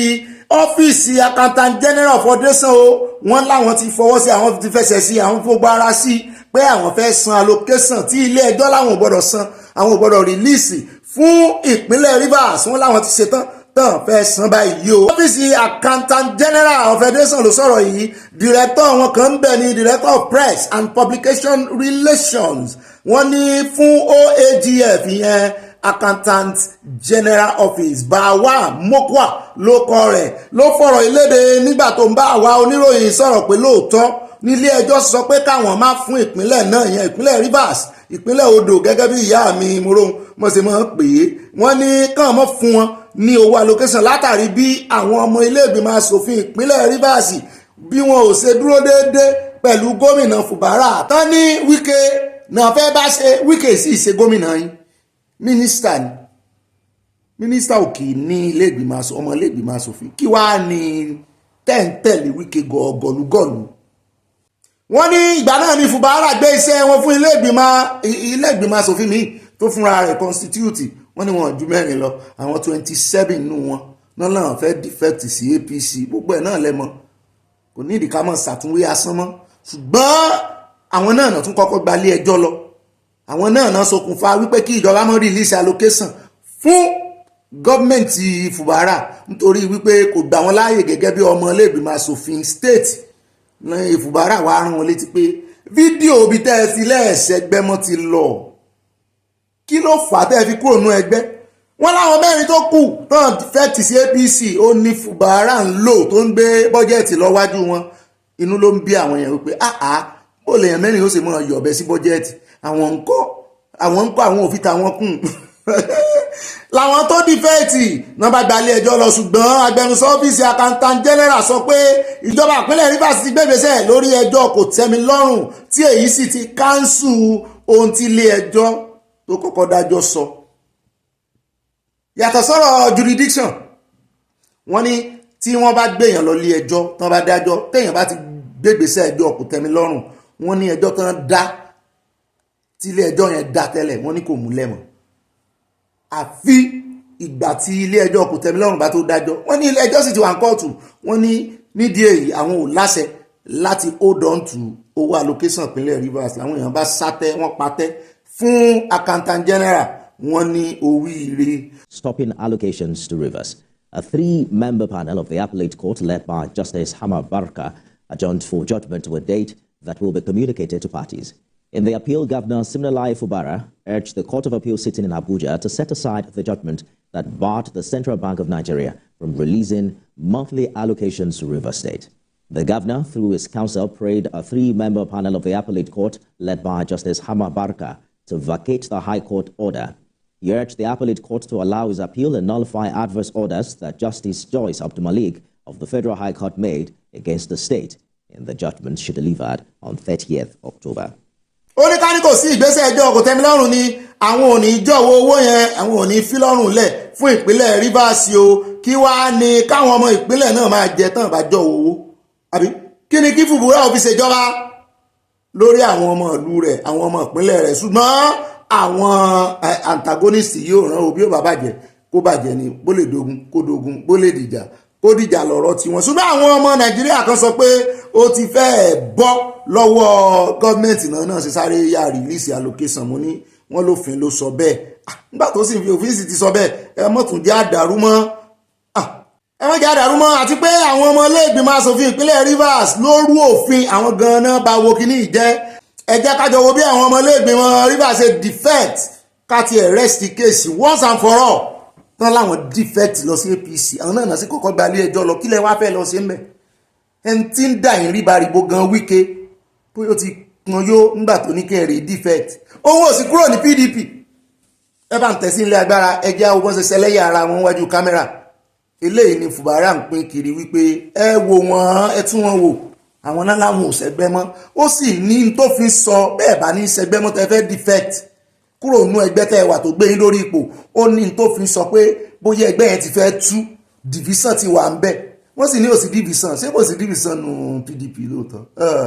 ọ́fíìsì accountant general federation o wọ́n láwọn ti fọwọ́ sí àwọn ti fẹsẹ̀ sí àwọn gbogbo ara sí pé àwọn fẹ́ san allocation tí ilé ẹjọ́ láwọn ò gbọ́dọ̀ san àwọn ò gbọ́dọ̀ release fún ìpínlẹ̀ Rivers wọ́n láwọn ti ṣetán tán fẹ́ san báyìí o. ọ́fíìsì accountant general of federation ló sọ̀rọ̀ yìí director wọn kan ń bẹ ní director of press and publication relations wọ́n ní fún OAGF ìyẹn accountant general office Bawa Mokwa ló kọ rẹ̀ ló fọ̀rọ̀ ìlédè nígbà tó ń bá àwa oníròyìn sọ̀rọ̀ pé lóòótọ́ nílé ẹjọ́ sọ pé káwọn má fún ìpínlẹ̀ náà ìyẹn ìpínlẹ̀ Rivers ìpínlẹ̀ odò gẹ́gẹ́ bí ìyá mi mo ṣe máa ń pè wọ́n ní kàn mọ́ fún wọn ní owó allocation látàrí bí àwọn ọmọ ilé ìgbìmọ̀ asòfin ìpínlẹ̀ Rivers bí wọn ò ṣe dúró déédéé pẹ̀lú gómìnà Fubara tán ní Wike náà fẹ́ bá ṣe. Wike sì ṣe gómìnà yín, mínísítà ni, mínísítà òkè ní ilé ìgbìmọ̀ ọmọ ilé ìgbìmọ̀ asòfin, kí wàá ní tẹ́ǹtẹ̀lé Wike gọ̀ọ̀gọ̀lúgọ̀lú. wọ́n ní ìgbà náà ní Fubara gbé iṣẹ́ wọn fún ilé ìgbìmọ̀ asòfin míì tó fúnra rẹ̀ constitute. wọ́n ní wọn ju 4 lọ, àwọn 27 nínú wọn náà náà fẹ́ defect sí APC. gbogbo ẹ̀ náà lẹ́mọ̀, kò ní ìdí ká mọ̀ ṣàtúnwé asán mọ́. ṣùgbọ́n àwọn náà tún kọ́kọ́ gba ilé ẹjọ́ lọ, àwọn náà ṣokùnfà wípé kí ìjọba mọ́ release allocation fún gọ́ọ̀mẹ̀ntì Fubara nítorí wípé kò gbà wọ́n láàyè gẹ́gẹ́ bí ọmọ ilé ìgbìmọ̀ asòfin state. lẹ́yìn Fubara wàá rán wọn létí pé fídíò bí tẹ́ ẹ ti lẹ́ẹ̀ṣẹ̀gbẹ́ mọ́ ti lọ, kí ló fà á tẹ́ ẹ fi kúrò nú ẹgbẹ́. wọ́n láwọn 4 tó kù tán defect sí APC ó ní Fubara ń lò tó ń gbé bọ́jẹ̀tì lọ wájú wọn. inú ló ń bí àwọn èèyàn wípé bó lèèyàn 4 ó sì mọ̀ yọ̀bẹ sí bọ́jẹ̀tì, àwọn ń kọ́ àwọn òfin tàwọn kùn làwọn tó dìfẹ́ẹ̀tì náà bá gbalé ẹjọ́ lọ. ṣùgbọ́n agbẹnusọ ọ́fíìsì accountant general sọ pé ìjọba ìpínlẹ̀ Rivers ti gbégbèsè lórí ẹjọ́ kò tẹ́mi lọ́rùn tí èyí sì ti káńsù ohun tí ilé ẹjọ́ tó kọ́kọ́ dájọ́ sọ. yàtọ̀ sọ́rọ̀ jurisdiction, wọ́n ní tí wọ́n bá gbéyàn lọ ilé ẹjọ́ tán bá dájọ́ téèyàn bá ti gbégbèsè ẹjọ́ kò tẹ́mi lọ́rùn, wọ́n ní ẹjọ́ tán dá tí ilé ẹjọ́ yẹn dá tẹ́lẹ̀ wọ́n ní kò múlẹ̀ mọ́ àfi ìgbà tí ilé ẹjọ́ kò tẹ́mi lọ́rùn bá tó dájọ́. wọ́n ní ilé ẹjọ́ sì ti wà ní kóòtù, wọ́n ní nídìí èyí àwọn ò láṣẹ láti hold on to owó allocation ìpínlẹ̀ Rivers. làwọn èèyàn bá sátẹ́ wọ́n patẹ́ fún accountant general, wọ́n ní oríire. Stopping allocations to Rivers. A 3-member panel of the appellate court led by Justice Hamma Barka adjourned for judgment to a date that will be communicated to parties. In the appeal, Governor Siminalayi Fubara urged the Court of Appeal sitting in Abuja to set aside the judgment that barred the Central Bank of Nigeria from releasing monthly allocations to Rivers State. The governor, through his counsel, prayed a 3-member panel of the appellate court led by Justice Hamma Barka to vacate the High Court order. He urged the appellate court to allow his appeal and nullify adverse orders that Justice Joyce Abdulmalik of the Federal High Court made against the state in the judgment she delivered on 30th October. ó ní ká ní kò sí ìgbésẹ̀ ẹjọ́ kò tẹ́mi lọ́rùn ni àwọn ò ní jọ̀wọ́ owó yẹn, àwọn ò ní fi lọ́rùn lẹ̀ fún ìpínlẹ̀ Rivers o, kí wàá ní káwọn ọmọ ìpínlẹ̀ náà máa jẹ tán bá jọ̀wọ́ owó. àbí kí ni kí Fubara ó fi ṣèjọba lórí àwọn ọmọ ìlú rẹ̀, àwọn ọmọ ìpínlẹ̀ rẹ̀. ṣùgbọ́n àwọn antagonist yóò rán o bí ó bá bàjẹ́ kó bàjẹ́ ni, bó lè dogun kó dogun, bó lè dìjà kó dìjà lọ́rọ̀ tiwọn. ṣùgbọ́n àwọn ọmọ Nàìjíríà kan sọ pé ó ti fẹ́ẹ̀ bọ́ lọ́wọ́ gọ́ọ̀mẹ̀ntì náà ṣe sáré yá rìlíìsì allocation. mo ní wọ́n lófin ló sọ bẹ́ẹ̀, nígbà tó sì fi òfin sì ti sọ bẹ́ẹ̀ ẹ mọ́ tún jẹ́ àdàrú mọ́, ẹ mọ́ jẹ́ àdàrú mọ́. àti pé àwọn ọmọ ilé ìgbìmọ̀ asòfin ìpínlẹ̀ Rivers ló rú òfin, àwọn gan-an bá wo kíní ìjẹ́. ẹ jẹ́ kájọ wo bí àwọn ọmọ ilé ìgbìmọ̀ Rivers ṣe defect káti arrest case once and for all tán láwọn defect lọ sí APC. àwọn náà sì kọ́kọ́ gba ilé ẹjọ́ lọ, kílẹ̀ wá fẹ́ lọ sí mẹ́. ẹni tí ń dà yín rí baribo gan Wike bóyá ó ti pọn yó nígbà tó ní kẹrin defect, òun ò sì kúrò ní PDP. ẹ bá ń tẹ̀sí ilé agbára ẹjẹ́ àwọn bọ́n ṣe ṣẹlẹ́yà ara wọn wájú kámẹ́rà. eléyìí ni Fubara ń pín kiri wípé ẹ wò wọ́n, ẹ tún wọn wò, àwọn náà láwọn ò ṣẹgbẹ́ mọ́. ó sì ní tó fi sọ bẹ́ẹ̀ bá ní ṣẹgbẹ́ mọ́ tẹ́ fẹ́ defect kúrò nínú ẹgbẹ́ tẹ́ wà tó gbé yín lórí ipò. ó ní tó fi sọ pé bóyá ẹgbẹ́ yẹn ti fẹ́ tú, division ti wà ń bẹ̀. wọ́n sì ní òsì division, ṣé kò sí division nù PDP lóòótọ́,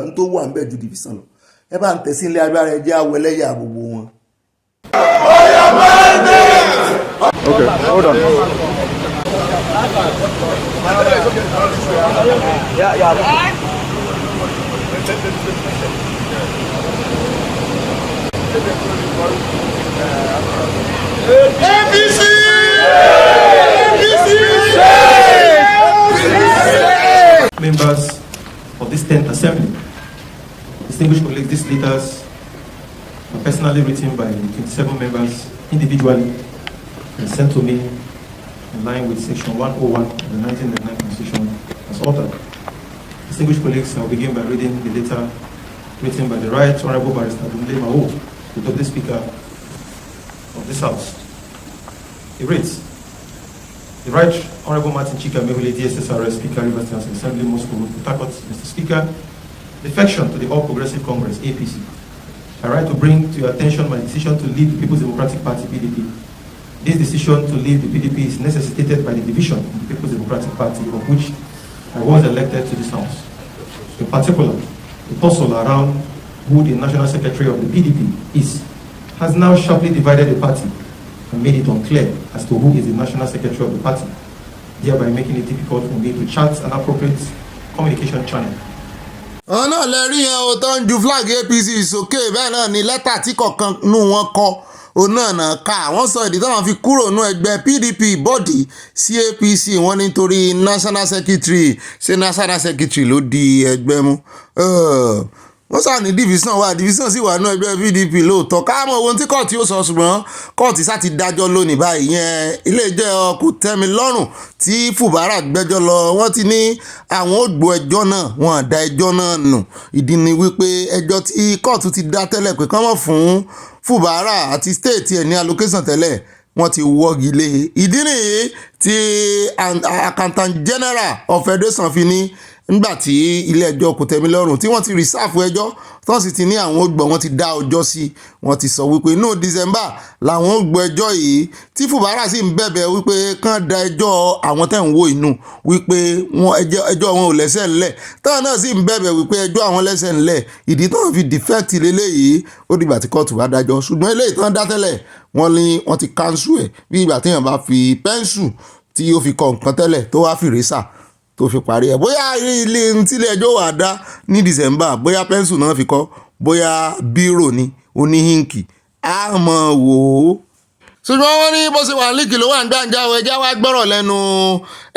n tó wà ń bẹ̀ ju division lọ. ẹ bá ń tẹ̀sí ilé agbára ẹjẹ́ àwọlẹ́yà gbogbo wọn. Okay, hold on. APC! Members of this 10th Assembly, distinguished colleagues, these letters are personally written by 27 members individually and sent to me in line with Section 101 of the 1999 Constitution as authored. Distinguished colleagues, I will begin by reading the letter written by the Right Honorable Barrister Ipinle, the Deputy Speaker of this House. It reads, the Right Honorable Martin Chika Mehule, DSSRS Speaker, Rivers State Assembly, Moscow, Port Harcourt, Mr. Speaker, defection to the All Progressive Congress, APC. I write to bring to your attention my decision to leave the People's Democratic Party, PDP. This decision to leave the PDP is necessitated by the division in the People's Democratic Party, of which I was elected to this House. In particular, the tussle around who the National Secretary of the PDP is has now sharply divided the party and made it unclear as to who is the National Secretary of the party, thereby making it difficult for me to chart an appropriate communication channel. ọ̀nà lẹ́rí yẹn o tó ń ju flag APC sókè bẹ́ẹ̀ náà ni lẹ́tà tí kọ̀ọ̀kan nù wọ́n kọ òun náà náà ká wọ́n sọ ìdí táwọn fi kúrò nú ẹgbẹ́ PDP bọ́ọ̀dì sí APC wọ́n nítorí national secretary ṣé national secretary ló di ẹgbẹ́ mú wọ́n sà ní division sì wà nú ẹgbẹ́ PDP lóòótọ́ káàmọ̀ ohun tí kóòtù yóò sọ ṣùgbọ́n kóòtù sá ti dájọ́ lónìí báyìí yẹn ilé ẹjọ́ kò tẹ́mi lọ́rùn tí Fubara gbẹ́jọ́ lọ wọ́n ti ní àwọn ò gbọ́ ẹjọ́ náà wọ́n á dá ẹjọ́ náà nù ìdí ni wípé ẹjọ́ tí kóòtù ti dá tẹ́lẹ̀ pé kán mọ̀ fún Fubara àti state ẹ̀ ní allocation tẹ́lẹ̀ wọ́n ti wọ́gi lé ìdí nìyí tí accountant general of federation fi ní nígbà tí ilé ẹjọ́ kò tẹ́mi lọ́rùn tí wọ́n ti rìsáàfù ẹjọ́ tó sì ti ní àwọn ògbọ́ wọn ti dá ọjọ́ sí wọ́n ti sọ wípé no December làwọn ògbọ́ ẹjọ́ yìí tí Fubara sì ń bẹ̀bẹ̀ wípé kán da ẹjọ́ àwọn tẹ̀ ń wo inú wípé ẹjọ́ wọn ò lẹ́sẹ̀ ńlẹ̀ táwọn náà sì ń bẹ̀bẹ̀ wípé ẹjọ́ àwọn lẹ́sẹ̀ ńlẹ̀ ìdí táwọn fi defect lélẹ́yìí ó dìgbà tí kóòtù bá dájọ́ ṣùgbọ́n eléyìí tán dá tẹ́lẹ̀ wọ́n ní wọ́n ti cancel ẹ̀ bí ìgbà téèyàn bá fi pẹ́ńsù tí ó fi kọ nǹkan tẹ́lẹ̀ tó wá fi rẹ́sà tó fi parí ẹ̀ bóyá ilé tílé ẹjọ́ wà dá ní December bóyá pẹ́ńsù náà fi kọ́ bóyá bírò ni oníhìnkì á mọ̀ wò ó. ṣùgbọ́n wọ́n ní bó ṣe wà líkì ló wà ń gbàǹjà o ẹjẹ́ wá gbọ́rọ̀ lẹ́nu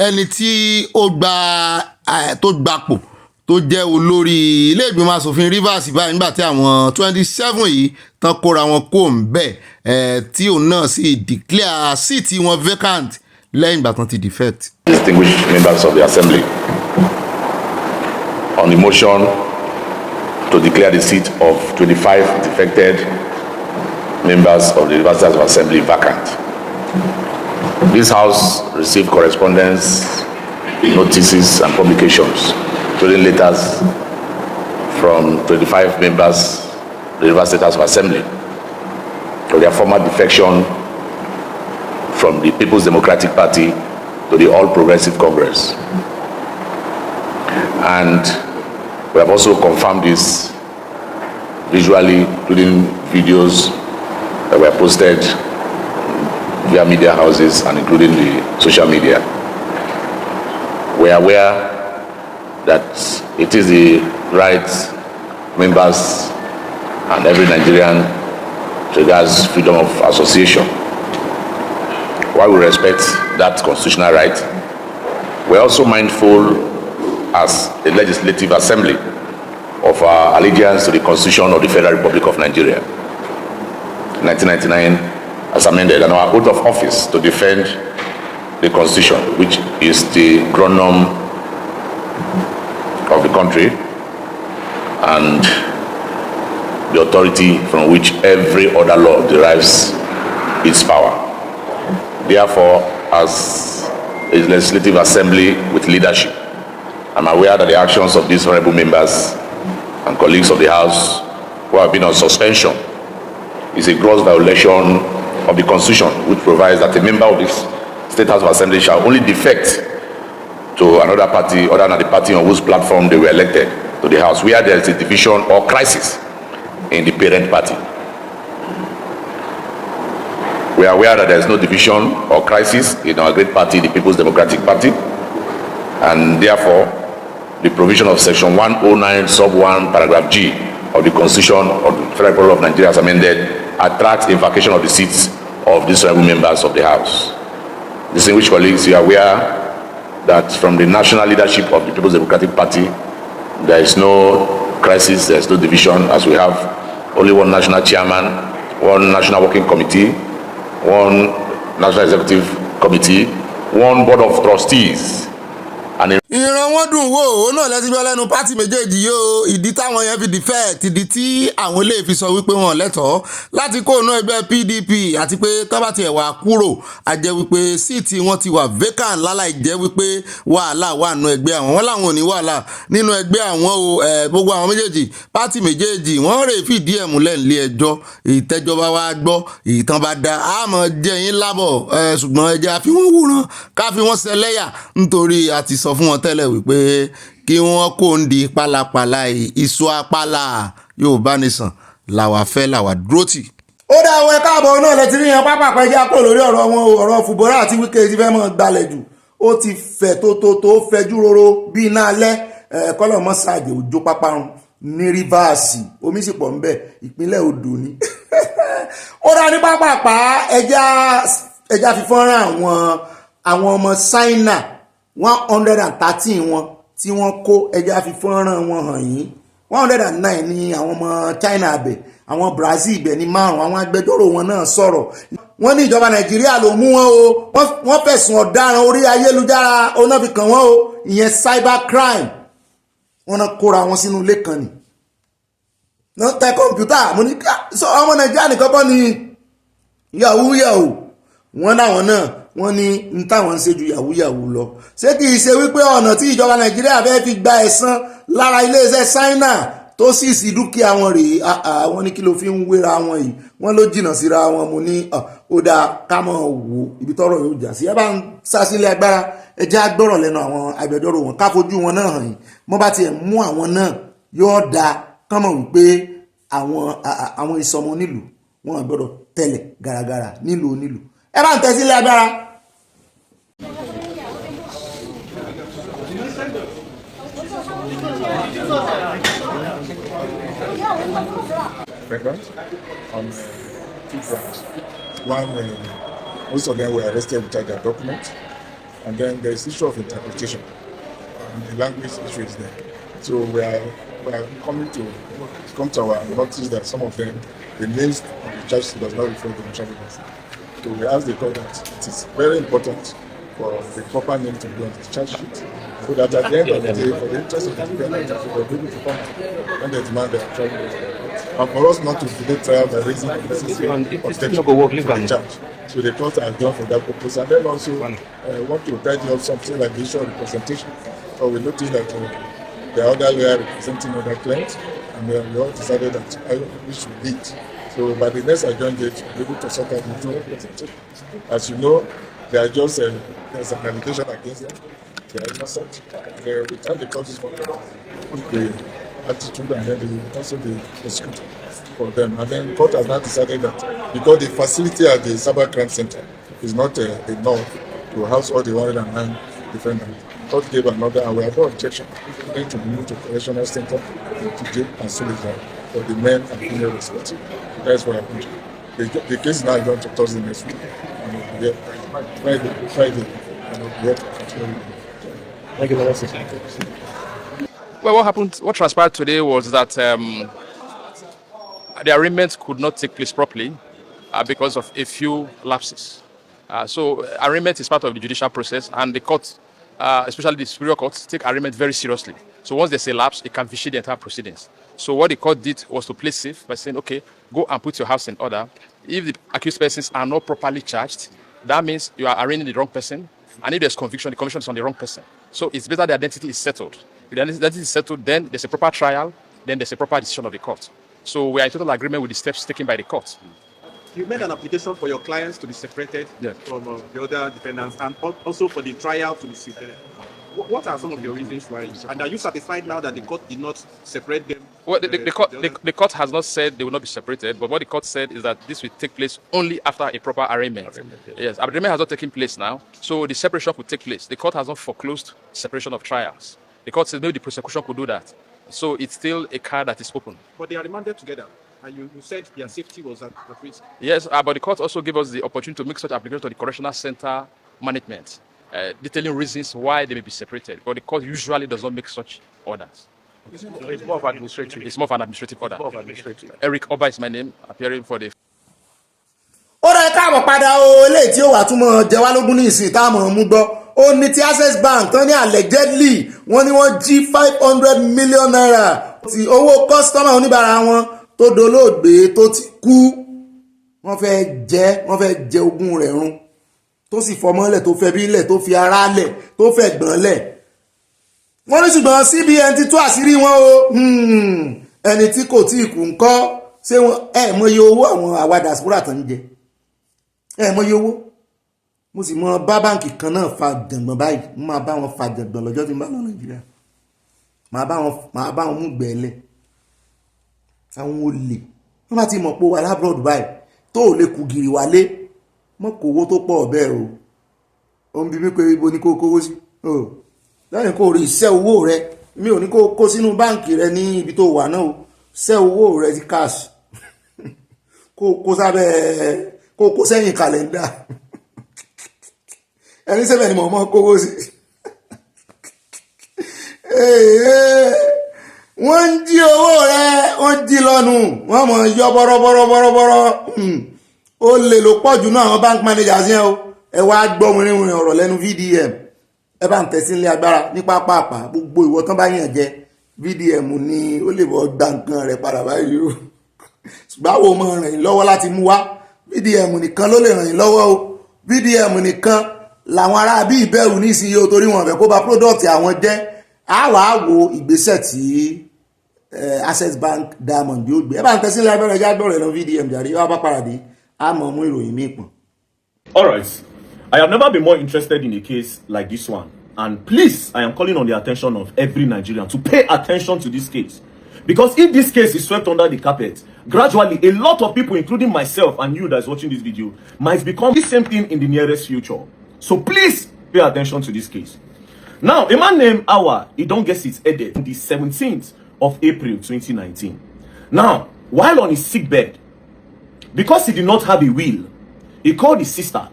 ẹni tí ó gbapò tó jẹ́ olórí ilé ìgbìmọ̀ asòfin Rivers báyìí nígbà tí àwọn 27 yìí tán kóra wọn kó ń bẹ̀ tí òun náà sì declare síìtì wọn vacant lẹ́yìn ìgbà tán ti defect. Distinguished members of the Assembly, on the motion to declare the seat of 25 defected members of the Rivers Assembly vacant. This House received correspondence, notices and publications, including letters from 25 members of the Rivers State House of Assembly for their former defection from the People's Democratic Party to the All Progressive Congress. And we have also confirmed this visually, including videos that were posted via media houses and including the social media. We are aware that it is the right members and every Nigerian regards freedom of association. While we respect that constitutional right, we're also mindful as a legislative assembly of our allegiance to the Constitution of the Federal Republic of Nigeria, 1999, as amended, and our oath of office to defend the Constitution, which is the ground of the country and the authority from which every other law derives its power. Therefore, as a legislative assembly with leadership, I'm aware that the actions of these honorable members and colleagues of the House who have been on suspension is a gross violation of the Constitution, which provides that a member of this State House of Assembly shall only defect to another party other than the party on whose platform they were elected to the House, where there is a division or crisis in the parent party. We are aware that there is no division or crisis in our great party, the People's Democratic Party, and therefore the provision of Section 109, Sub 1, Paragraph G of the Constitution of the Federal Republic of Nigeria as amended attracts the vacation of the seats of these honorable members of the House. Distinguished colleagues, you are aware that from the national leadership of the People's Democratic Party, there is no crisis, there is no division, as we have only one national chairman, one national working committee, one national executive committee, one board of trustees, And ìran wọn dùn wò ó náà lẹ́sìn gbọ́ lẹ́nu pátì méjèèjì yóò ìdí táwọn yẹn fi defect ìdí tí àwọn ilé fi sọ wípé wọn lẹ́tọ̀ọ́ láti kó inú ẹgbẹ́ PDP àti pé tọ́ba tiẹ̀ wà kúrò a jẹ́ wípé síìtì wọn ti wà vacant láláì jẹ́ wípé wàhálà wà nínú ẹgbẹ́ àwọn wọn làwọn ò ní wàhálà nínú ẹgbẹ́ àwọn o gbogbo àwọn méjèèjì pátì méjèèjì wọ́n rè fìdí ẹ̀ múlẹ̀ nílé ẹjọ́ ìtẹ́jọba wa gbọ́ ìtàn bá da àmọ́ jẹ́ yín lábọ̀ ṣùgbọ́n ẹjẹ́ àfi wọ́n wúran ká fi wọ́n ṣẹlẹ́yà nítorí a ti sọ fún wọn tẹ́lẹ̀ wípé kí wọ́n kó ń di pálapàla ìṣó apálà Yorùbá nìsàn làwà fẹ́ làwà dúró tì. ó dá àwọn ẹ̀ka àbọ̀ náà lẹ́tí rí yan pápá pẹ́já kó lórí ọ̀rọ̀ wọn ọ̀rọ̀ fùbọ́rà àti Wike ti fẹ́ mọ́ gbalẹ̀ jù ó ti fẹ̀ tó fẹjú roro bí iná alẹ́ kọ́lọ̀ mọ́ ṣàjẹ́ òjò pápárun ní rìvásì omi sì pọ̀ ń bẹ̀ ìpínlẹ̀ Odò ni. ó dá ní pápápá ẹja fi fọ́nrán àwọn ọmọ Ṣáínà 113 wọn tí wọ́n kó ẹja fi fọ́nrán wọn hàn yín 109 ni àwọn ọmọ China abẹ àwọn Brazil ibẹ̀ ní 5 àwọn agbẹjọ́rò wọn náà sọ̀rọ̀ wọ́n ní ìjọba Nàìjíríà ló mú wọn o wọ́n fẹ̀sùn ọ̀daràn orí ayélujára oná fi kàn wọ́n o ìyẹn cybercrime wọ́n náà kóra wọn sínú ilé kan ni náà tẹ kọ̀ǹpútà mo ní sọ ọmọ Nàìjíríà nìkan kọ́ ni yahoo wọ́n láwọn náà wọ́n ní ń táwọn ń ṣe ju yahoo lọ ṣé kì í ṣe wípé ọ̀nà tí ìjọba Nàìjíríà fẹ́ fi gba ẹ̀san lára iléeṣẹ́ China tó sì sí dúkìá wọn rèé wọ́n ní kí ló fi ń wéra wọn yìí wọ́n ló jìnnà síra wọn mo ní ó dáa ká mọ̀ wò ibi tọ́rọ̀ yóò jà sí ẹ bá ń sásílẹ̀ agbára ẹ jẹ́ agbọ́rọ̀ lẹ́nu àwọn agbẹjọ́rò wọn ká fojú wọn náà hàn yìí mo bá tiẹ̀ mú àwọn náà yóò dáa ká mọ̀ wípé àwọn ìsọmọ nílùú wọn gbọ́dọ̀ tẹ̀lẹ̀ gàràgàrà nílùú onílùú ẹ bá ń tẹ̀sílẹ̀ agbára. Pregnant on 2 grounds. One, most of them were arrested without their documents, and then there is issue of interpretation, and the language issue is there. So we are come to our notice that some of them, the names of the charge does not reflect the national identity. So we ask the court that it is very important for the proper name to be on the charge sheet, so that at the end of the day, for the interest of the defendant, they will be able to come when they demand their trial. And for us not to delay trial by raising unnecessary objection to the charge. So the court has done for that purpose. And then also want to tidy up something like the issue of representation. So we noticed that the other lawyer representing other clients, and we all decided that we should lead. So by the next adjourned date, we'll be able to sort out the two representation. As you know, they are just there's an allegation against them. They are innocent. We tell the court for the attitude and then also the prosecutor for them. And then the court has now decided that because the facility at the Cybercrime Center is not enough to house all the 109 defendants, the court gave another, and we have no objection going to be moved to correctional center to jail and Suleja for the men and female respective. That's what happened. The case is now going to Thursday next week. And we'll be here Friday, and we'll be here to continue. Thank you very much. Well, what transpired today was that the arraignment could not take place properly because of a few lapses. So arraignment is part of the judicial process, and the court, especially the superior courts, take arraignment very seriously. So once there's a lapse, it can vitiate the entire proceedings. So what the court did was to play safe by saying, okay, go and put your house in order. If the accused persons are not properly charged, that means you are arraigning the wrong person. And if there's conviction, the conviction is on the wrong person. So it's better the identity is settled. If the identity is settled, then there's a proper trial, then there's a proper decision of the court. So we are in total agreement with the steps taken by the court. You made an application for your clients to be separated from the other defendants, and also for the trial to be separated. What are some of your reasons why? And are you satisfied now that the court did not separate them? Well, the court has not said they will not be separated, but what the court said is that this will take place only after a proper arraignment. Yes, arraignment has not taken place now, so the separation will take place. The court has not foreclosed separation of trials. The court says maybe the prosecution could do that. So it's still a card that is open. But they are remanded together. And you said their safety was at risk. Yes, but the court also gave us the opportunity to make such application to the correctional center management, detailing reasons why they may be separated. But the court usually does not make such orders. It's more of administrative. It's more of an administrative order. Eric Oba is my name, appearing for the. ó rẹ káàbọ̀ padà o eléyìí tí ó wà túmọ̀ jẹ wá lógún ní ìsìn táàmù mú gbọ́ ó ní ti Access Bank tán ní allegedly wọ́n ní wọ́n jí 500 million naira ti owó kọ́sítọ́mà oníbàárà wọn tó dolóògbé tó ti kú. Wọ́n fẹ́ jẹ ogún rẹ̀ run, tó sì fọmọ́lẹ̀, tó fẹ́ bílẹ̀, tó fi ara lẹ̀, tó fẹ́ gbọ́nlẹ̀. Wọ́n ní ṣùgbọ́n CBN ti tú àṣírí wọn o. Ẹni tí kò tí ì kú ńkọ́, ṣé wọn mọye owó àwọn àwa diaspora tán ń jẹ, mọye owó. Mo sì mọ bá báǹkì kan náà fa jàngbọ̀n báyìí, mo máa bá wọn fa jàngbọ̀n lọ́jọ́ tí mo bá lọ Nàìjíríà. Màá bá wọn mú gbẹ̀ẹ́lẹ̀. Àwọn olè wọ́n bá ti mọ̀ pé wà lábúrò báyìí tó lè kú gìrì wálé, mọ́ kó owó tó pọ̀ bẹ́ẹ̀ o. Ó ń bi mí pé ibo ni kó kówó sí. Lẹ́yìn kó rí iṣẹ́ owó rẹ, mi ò ní kó kó sínú báǹkì rẹ ní ibi tó wà náà o. Ṣẹ́ owó rẹ ti cash kó sábẹ́ kó kó sẹ́yìn kàlẹ́ndà. Ẹni sẹ́bẹ̀ ni mo mọ́ kówó sí. Wọ́n ń jí owó rẹ̀, wọ́n jí lọ́nu, wọ́n mọ̀ yọ bọ́rọ́bọ́rọ́bọ́rọ́. Ó lè lò pọ̀ jù náà àwọn bank managers yẹn o. Ẹ wá gbọ́ wìnrìnwìnrìn ọ̀rọ̀ lẹ́nu VDM. Ẹ bá ń tẹ̀sí ilé agbára ní pápá gbogbo ìwọ tán bá yàn jẹ VDM ni ó lè bọ́ gba nǹkan rẹ̀ padà báyìí o. Ṣùgbọ́n àwọn ọmọ ràn yín lọ́wọ́ láti mú wá. VDM nìkan ló lè ràn yín lọ́wọ́ o. VDM nìkan làwọn ará bí ìbẹ̀rù ní ìsinyìí o, torí wọn fẹ́ kó bà product àwọn jẹ́. A wá wo ìgbésẹ̀ tí Access Bank Diamond yóò gbé. Ẹ bá ń tẹ̀sí ilé agbára ẹja gbọ́ rẹ̀ lọ VDM jàre, wá bá paradé a mọ̀ mú ìròyìn míì pọ̀n. All right, I have never been more interested in a case like this one, and please, I am calling on the attention of every Nigerian to pay attention to this case, because if this case is swept under the carpet, gradually a lot of people, including myself and you that is watching this video, might become the same thing in the nearest future. So please pay attention to this case. Now, a man named Awa, he don't get his headed on the 17th of April 2019. Now, while on his sick bed, because he did not have a will, he called his sister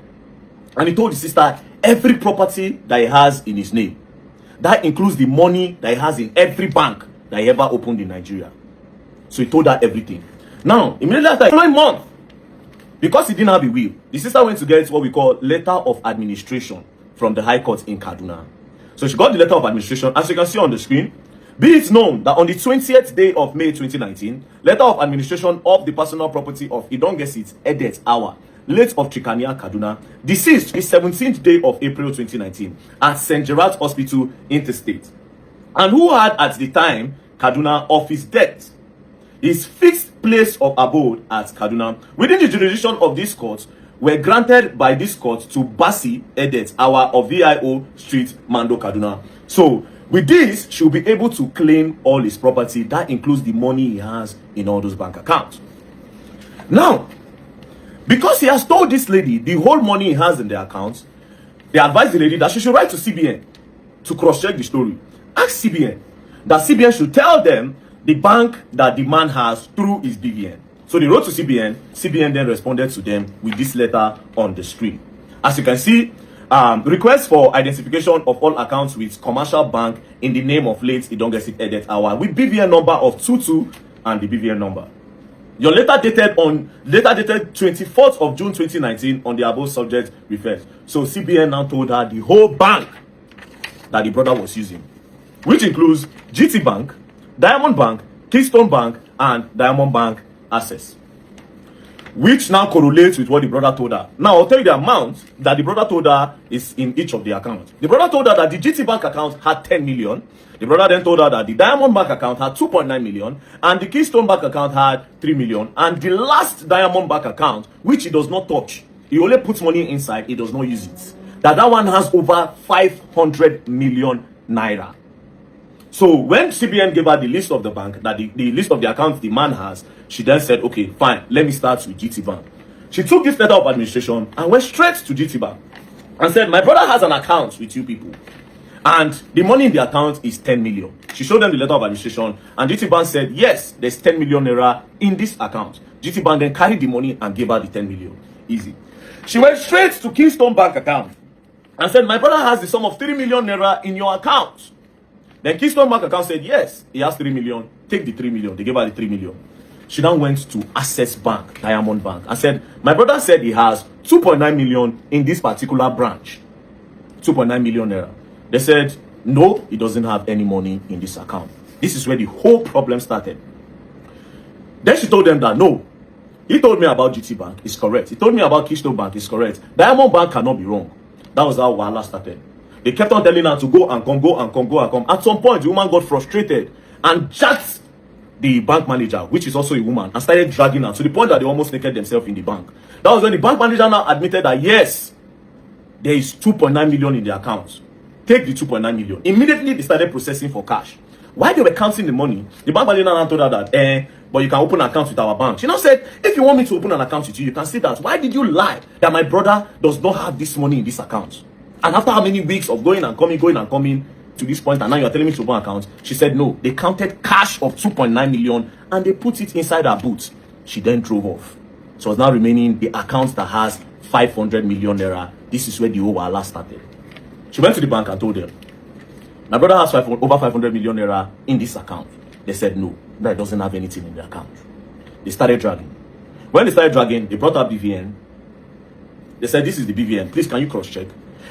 and he told his sister every property that he has in his name. That includes the money that he has in every bank that he ever opened in Nigeria. So he told her everything. Now, immediately after, 9 months, because he didn't have a will, the sister went to get what we call letter of administration from the High Court in Kaduna. So she got the letter of administration, as you can see on the screen. Be it known that on the 20th day of May 2019, letter of administration of the personal property of Idongesit Edet Awa, late of Trikania, Kaduna, deceased the 17th day of April 2019 at St. Gerard's Hospital, Interstate, and who had at the time Kaduna of his death, his fixed place of abode at Kaduna, within the jurisdiction of this court, were granted by this court to Basi Edet Awa of VIO Street, Mando, Kaduna. So, with this, she will be able to claim all his property. That includes the money he has in all those bank accounts. Now, because he has told this lady the whole money he has in the accounts, they advised the lady that she should write to CBN to cross-check the story. Ask CBN that CBN should tell them the bank that the man has through his BVN. So they wrote to CBN. CBN then responded to them with this letter on the screen. As you can see, request for identification of all accounts with commercial bank in the name of late Idongesit Edet Awa with BVN number of 22 and the BVN number. Your letter dated 24th of June 2019 on the above subject refers. So CBN now told her the whole bank that the brother was using, which includes GT Bank, Diamond Bank, Keystone Bank, and Diamond Bank Acces, which now correlates with what the brother told her. Now, I'll tell you the amount that the brother told her is in each of the accounts. The brother told her that the GT Bank account had 10 million. The brother then told her that the Diamond Bank account had 2.9 million. And the Keystone Bank account had 3 million. And the last Diamond Bank account, which he does not touch, he only puts money inside, he does not use it, that one has over 500 million naira. So when CBN gave her the list of the bank, that the list of the accounts the man has, she then said, okay, fine, let me start with GT Bank. She took this letter of administration and went straight to GT Bank and said, my brother has an account with you people, and the money in the account is 10 million. She showed them the letter of administration, and GT Bank said, yes, there's 10 million naira in this account. GT Bank then carried the money and gave her the 10 million. Easy. She went straight to Keystone Bank account and said, my brother has the sum of 3 million naira in your account. Then Keystone Bank account said, yes, he has 3 million. Take the 3 million. They gave her the 3 million. She then went to Access Bank, Diamond Bank, and said, my brother said he has 2.9 million in this particular branch. 2.9 million naira. They said, no, he doesn't have any money in this account. This is where the whole problem started. Then she told them that, no, he told me about GT Bank, it's correct. He told me about Keystone Bank, it's correct. Diamond Bank cannot be wrong. That was how Wahala started. They kept on telling her to go and come, go and come, go and come. At some point, the woman got frustrated and jacked the bank manager, which is also a woman, and started dragging her to the point that they almost naked themselves in the bank. That was when the bank manager now admitted that, yes, there is 2.9 million in the account. Take the 2.9 million. Immediately, they started processing for cash. While they were counting the money, the bank manager now told her that, but you can open an account with our bank. She now said, if you want me to open an account with you, you can see that. Why did you lie that my brother does not have this money in this account? And after how many weeks of going and coming to this point, and now you're telling me to open an account? She said, no, they counted cash of 2.9 million and they put it inside her boot. She then drove off. So it's now remaining the account that has 500 million naira. This is where the whole Wahala started. She went to the bank and told them, my brother has over 500 million naira in this account. They said no, that doesn't have anything in the account. They started dragging. When they started dragging, they brought up BVN. They said, this is the BVN. Please, can you cross-check?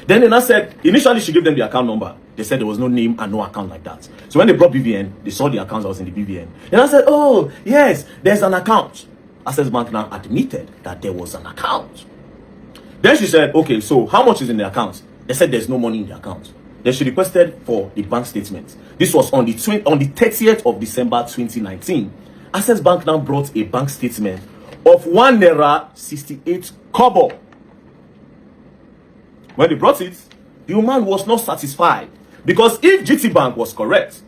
Then they now said, initially she gave them the account number. They said there was no name and no account like that. So when they brought BVN, they saw the account that was in the BVN. Then I said, oh, yes, there's an account. Access Bank now admitted that there was an account. Then she said, okay, so how much is in the account? They said there's no money in the account. Then she requested for the bank statement. This was on the 30th of December 2019. Access Bank now brought a bank statement of 1 naira 68 kobo. When they brought it, the woman was not satisfied, because if GT Bank was correct,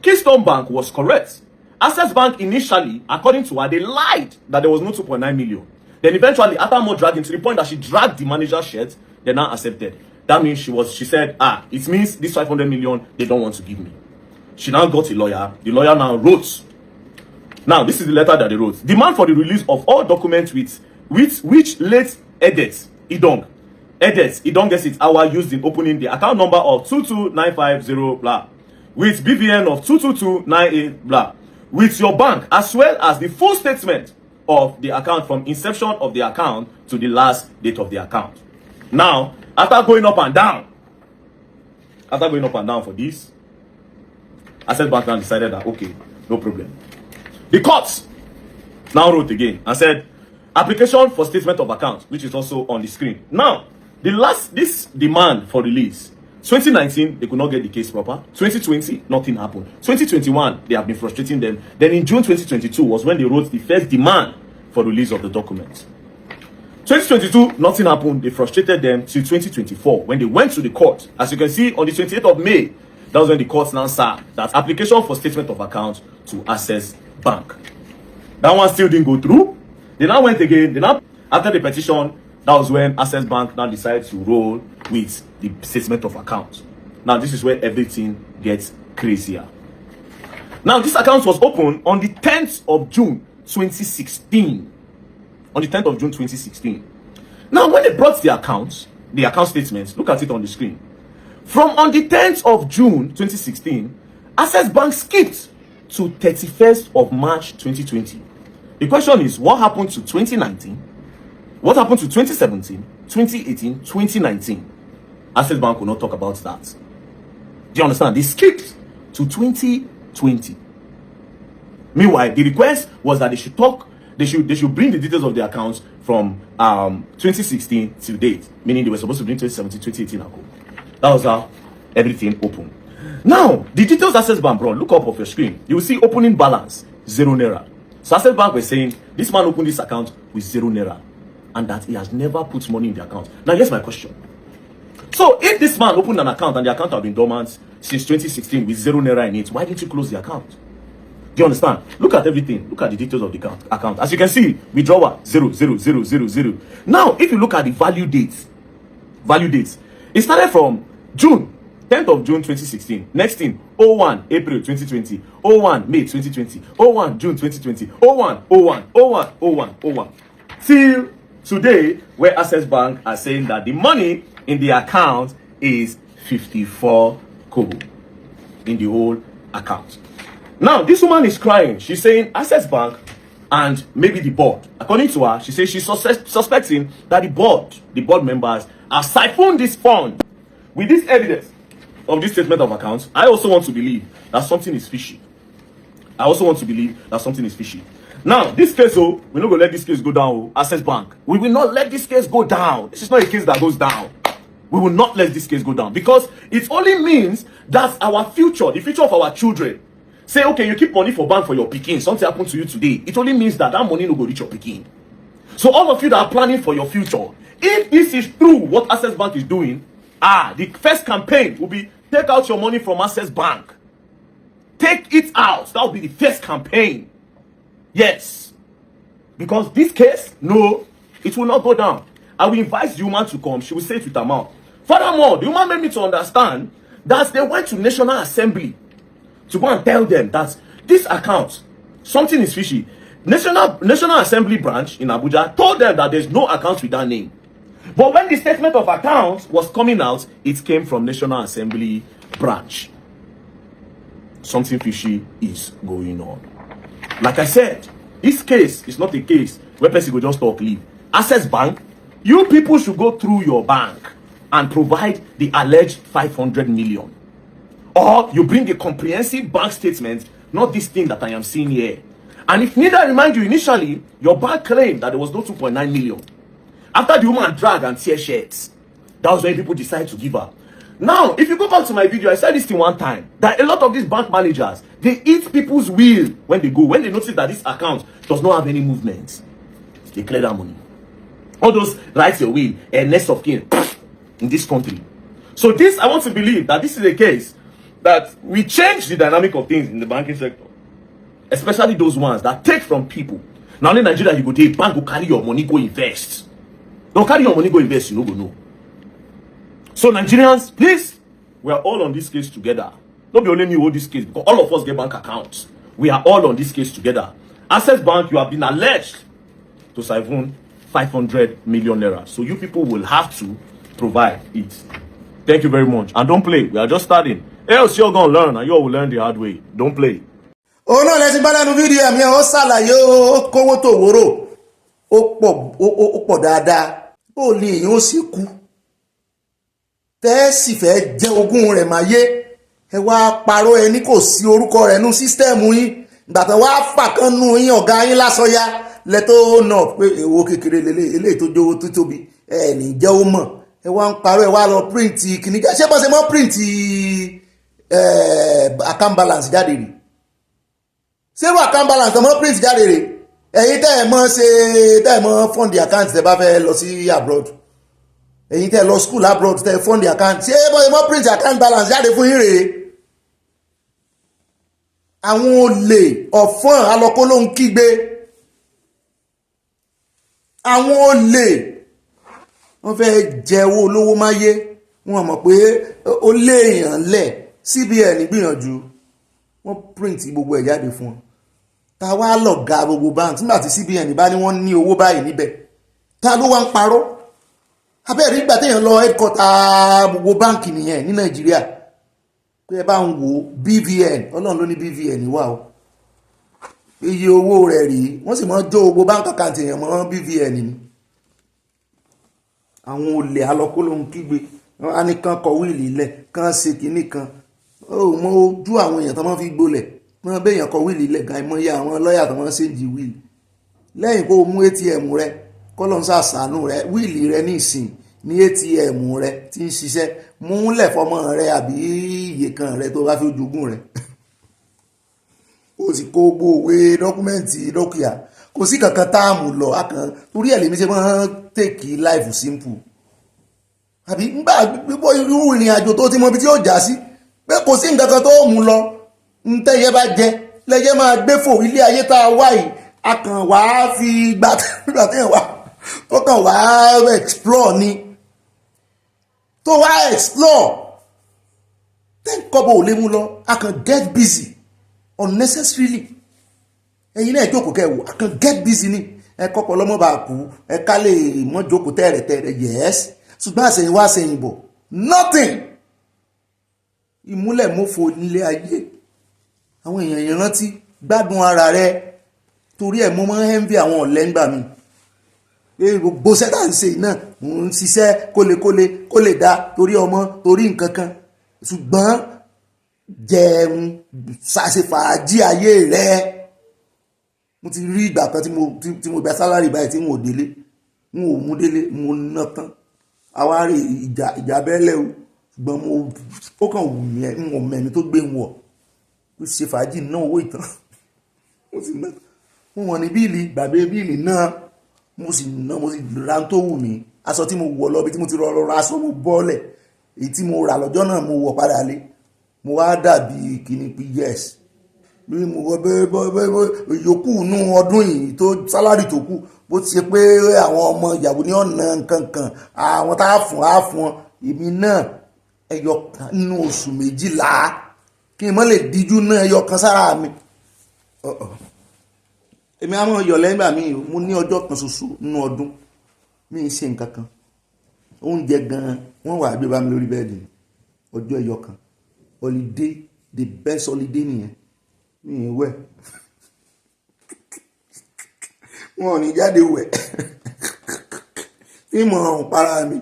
Keystone Bank was correct, Access Bank initially, according to her, they lied that there was no 2.9 million. Then eventually, after more dragging, to the point that she dragged the manager's shirt, they now accepted. That means she said, it means this 500 million, they don't want to give me. She now got a lawyer. The lawyer now wrote. Now, this is the letter that they wrote. Demand for the release of all documents with which late Edet Idong gets its hour used in opening the account number of 22950 blah, with BVN of 22298 blah, with your bank, as well as the full statement of the account from inception of the account to the last date of the account. Now, after going up and down for this, Access Bank now decided that, okay, no problem. The court now wrote again and said, application for statement of account, which is also on the screen. Now, this demand for release, 2019, they could not get the case proper. 2020, nothing happened. 2021, they have been frustrating them. Then in June 2022 was when they wrote the first demand for release of the documents. 2022, nothing happened. They frustrated them till 2024 when they went to the court. As you can see, on the 28th of May, that was when the court now said that application for statement of account to Access Bank. That one still didn't go through. They now went again. After the petition, that was when Access Bank now decided to roll with the statement of account. Now, this is where everything gets crazier. Now, this account was opened on the 10th of June 2016. On the 10th of June 2016. Now, when they brought the account statements, look at it on the screen. From on the 10th of June 2016, Access Bank skipped to 31st of March 2020. The question is, what happened to 2019? What happened to 2017, 2018, 2019? Access Bank will not talk about that. Do you understand? They skipped to 2020. Meanwhile, the request was that they should bring the details of the accounts from 2016 to date, meaning they were supposed to bring 2017, 2018. That was how everything opened. Now, the details Access Bank brought, look up of your screen. You will see opening balance, 0 naira. So Access Bank was saying, this man opened this account with 0 naira, and that he has never put money in the account. Now, here's my question. So, if this man opened an account and the account had been dormant since 2016 with 0 naira in it, why didn't you close the account? Do you understand? Look at everything. Look at the details of the account. As you can see, withdrawal 00000. Now, if you look at the value dates, it started from June, 10th of June 2016. Next thing, 01 April 2020, 01 May 2020, 01 June 2020, 01. Till today, where Access Bank are saying that the money in the account is 54 kobo in the whole account. Now, this woman is crying. She's saying Access Bank and maybe the board. According to her, she says she's suspecting that the board members have siphoned this fund with this evidence of this statement of accounts, I also want to believe that something is fishy. I also want to believe that something is fishy. Now, this case, we're not going to let this case go down, Access Bank. We will not let this case go down. This is not a case that goes down. We will not let this case go down because it only means that our future, the future of our children, say, okay, you keep money for bank for your pikin, something happened to you today. It only means that money will go reach your pikin. So all of you that are planning for your future, if this is true, what Access Bank is doing, the first campaign will be take out your money from Access Bank. Take it out. That will be the first campaign. Yes. Because this case, no, it will not go down. I will invite the woman to come. She will say it with her mouth. Furthermore, the woman made me to understand that they went to National Assembly to go and tell them that this account, something is fishy. National Assembly branch in Abuja told them that there's no account with that name. But when the statement of accounts was coming out, it came from National Assembly branch. Something fishy is going on. Like I said, this case is not a case where person will just talk leave. Access Bank, you people should go through your bank and provide the alleged 500 million. Or you bring a comprehensive bank statement, not this thing that I am seeing here. And if neither remind you, initially, your bank claimed that there was no 2.9 million. After the woman dragged and tear shirts, that was when people decided to give her. Now, if you go back to my video, I said this thing one time, that a lot of these bank managers, they eat people's will when they go. When they notice that this account does not have any movement, they clear that money. All those rights your will, and next of kin in this country. So this, I want to believe that this is a case that we change the dynamic of things in the banking sector. Especially those ones that take from people. Now in Nigeria, you go to a bank, go carry your money, go invest. Don't carry your money, go invest, you know, go know. So Nigerians, please, we are all on this case together. Don't be only me hold this case because all of us get bank accounts. We are all on this case together. Access Bank, you have been alleged to siphon 500 million naira. So you people will have to provide it. Thank you very much. And don't play. We are just starting. Else you're going to learn and you will learn the hard way. Don't play. Oh no, let's bá lẹ́nu fídíò mi ó ṣàlàyé ó kówó tó wòrò ó pọ̀ dáadáa ó lè èyàn ó sì kú tẹ́ẹ̀sì fẹ́ jẹ ogún rẹ̀ máa yé ẹ wá parọ́ ẹni kò sí orúkọ rẹ̀ nú sísítẹ́ẹ̀mù yín gbàtàn wá fàkán nú yín ọ̀gá yín lásọyá lẹ́tọ́ náà pé èwo kékeré eléyìí tó jówó tó tóbi ẹ ní jẹ́ ó mọ̀ ẹ wá ń parọ́ ẹ wá lọ píríǹtì kìnnìkan ṣé bọ́ ṣe mọ́ píríǹtì account balance jáde rí zero account balance ọmọ print jáde rè ẹ̀yin tẹ́ ẹ̀ mọ́ ṣe tẹ́ ẹ̀ mọ́ fund the account tẹ́ bá fẹ́ lọ sí abroad ẹ̀yin tẹ́ ẹ̀ lọ school abroad tẹ́ ẹ̀ fund the account ṣé bọ́ mọ́ print account balance jáde fún yín rèé àwọn olè ọ̀fọ́n alọ́kó ló ń kígbe àwọn olè wọ́n fẹ́ jẹ owó olówó máyé wọ́n mọ̀ pé ó lé èèyàn lẹ̀ CBN gbìyànjú wọ́n print gbogbo ẹ̀ jáde fún wọn ta wá lọ̀gá gbogbo bank nígbà tí CBN bá ní wọ́n ní owó báyìí níbẹ̀ ta ló wá ń parọ́ abẹ́rẹ́ ìgbà téèyàn lọ headquarter gbogbo báǹkì nìyẹn ní Nàìjíríà pé ẹ bá ń wo BVN Ọlọ́run ló ní BVN wà o iye owó rẹ̀ rí wọ́n sì mọ́ jó gbogbo bank account èèyàn mọ́ BVN ni àwọn olè alọ́kó ló ń kígbe wọ́n á ní kán kọ wíìlì ilẹ̀ kán ṣe kinní kan ó mọ ojú àwọn èèyàn tó máa fi gbolẹ̀ wọ́n bẹ́yàn kọ wíìlì ilẹ̀ gan ìmọ̀ ya àwọn lọ́ọ̀yà tó máa ṣe ń di wíìlì lẹ́yìn kó o mú ATM rẹ kọ́lọ́n ṣàṣàánú rẹ wíìlì rẹ ní ìsìn ní ATM rẹ tí ń ṣiṣẹ́ múlẹ̀ fọmọ rẹ àbí iye kan rẹ tó bá fi ojogún rẹ o sì kó gbogbo òwe dọ́kúmẹ́ǹtì dọ́kìá kò sí kankan táàmù lọ akàn torí ẹ̀ lèmi ṣe máa ń tèkì life simple àbí ńgbà gbígbó irú ìrìn àjò tó ti mọ ibi tí ó já sí pé kò sí nǹkan kan tó mú lọ ń tẹ́yẹ bá jẹ lẹ́yẹ máa gbé fò ilé ayé tá a wá yìí akàn wá fi gbà téèyàn wá tó kàn wá explore ni tó wá explore tẹ́ǹkọ́bọ̀ ò lè mú lọ akàn get busy unnecessarily ẹ̀yin náà jókòó kẹwò akàn get busy ni ẹ kọ́pọ̀ lọ́mọ bá kú ẹ ká lè mọ́ jókòó tẹ́rẹ̀tẹ́rẹ̀ yes ṣùgbọ́n àṣẹyìn wá àṣẹyìn bọ̀ nothing ìmúlẹ̀ mọ́fò nílé ayé àwọn èèyàn yìí rántí gbádùn ara rẹ torí ẹ̀ mọ́ mọ́ envy àwọn ọ̀lẹ́ ńgbà mi gbogbo sẹ́tà ń ṣe náà mò ń ṣiṣẹ́ kólekóle kó lè dá torí ọmọ torí nǹkan kan ṣùgbọ́n jẹun ṣàṣefàájì ayé rẹ. Mo ti rí ìgbà kan tí mo gba sálárì báyìí tí mo ò délé mo ò mú délé mo ná tán àwa rí ìjà bẹ́lẹ̀ o ṣùgbọ́n ó kàn wù mí mo mẹ́ni tó gbé wọ̀ ó ṣe fàájì náà owó ìtàn mo sì ná mo wọ̀n ní bíìlì gbàgbé bíìlì náà mo sì ra tó wù mí aṣọ tí mo wọ̀ lọ́bi tí mo ti rọrọ aṣọ mo bọ́ọ̀lẹ̀ èyí tí mo rà lọ́jọ́ náà mo wọ̀ padà lé mo wá dàbí kíní pé yes bí mo wọ bẹ́ẹ̀ yòókù nú ọdún yìí tó sálárì tó kù bó ti ṣe pé àwọn ọmọ ìyàwó ní ọ̀nà kankan àwọn tá a fún wọn èmi náà ẹyọ kan nínú oṣù 12 kí n mọ́ lè díjú náà ẹyọ kan sára mi. Èmi àwọn ọyọ̀ lẹ́yìn gbà mí mo ní ọjọ́ kan ṣoṣo nínú ọdún mi ń ṣe nǹkan kan oúnjẹ gan-an wọ́n wà gbé bá mi lórí bẹ́ẹ̀dì ọjọ́ ẹyọ kan holiday the best holiday nìyẹn mi ì wẹ̀ wọn ò ní jáde wẹ̀ tí mo rọrùn para mi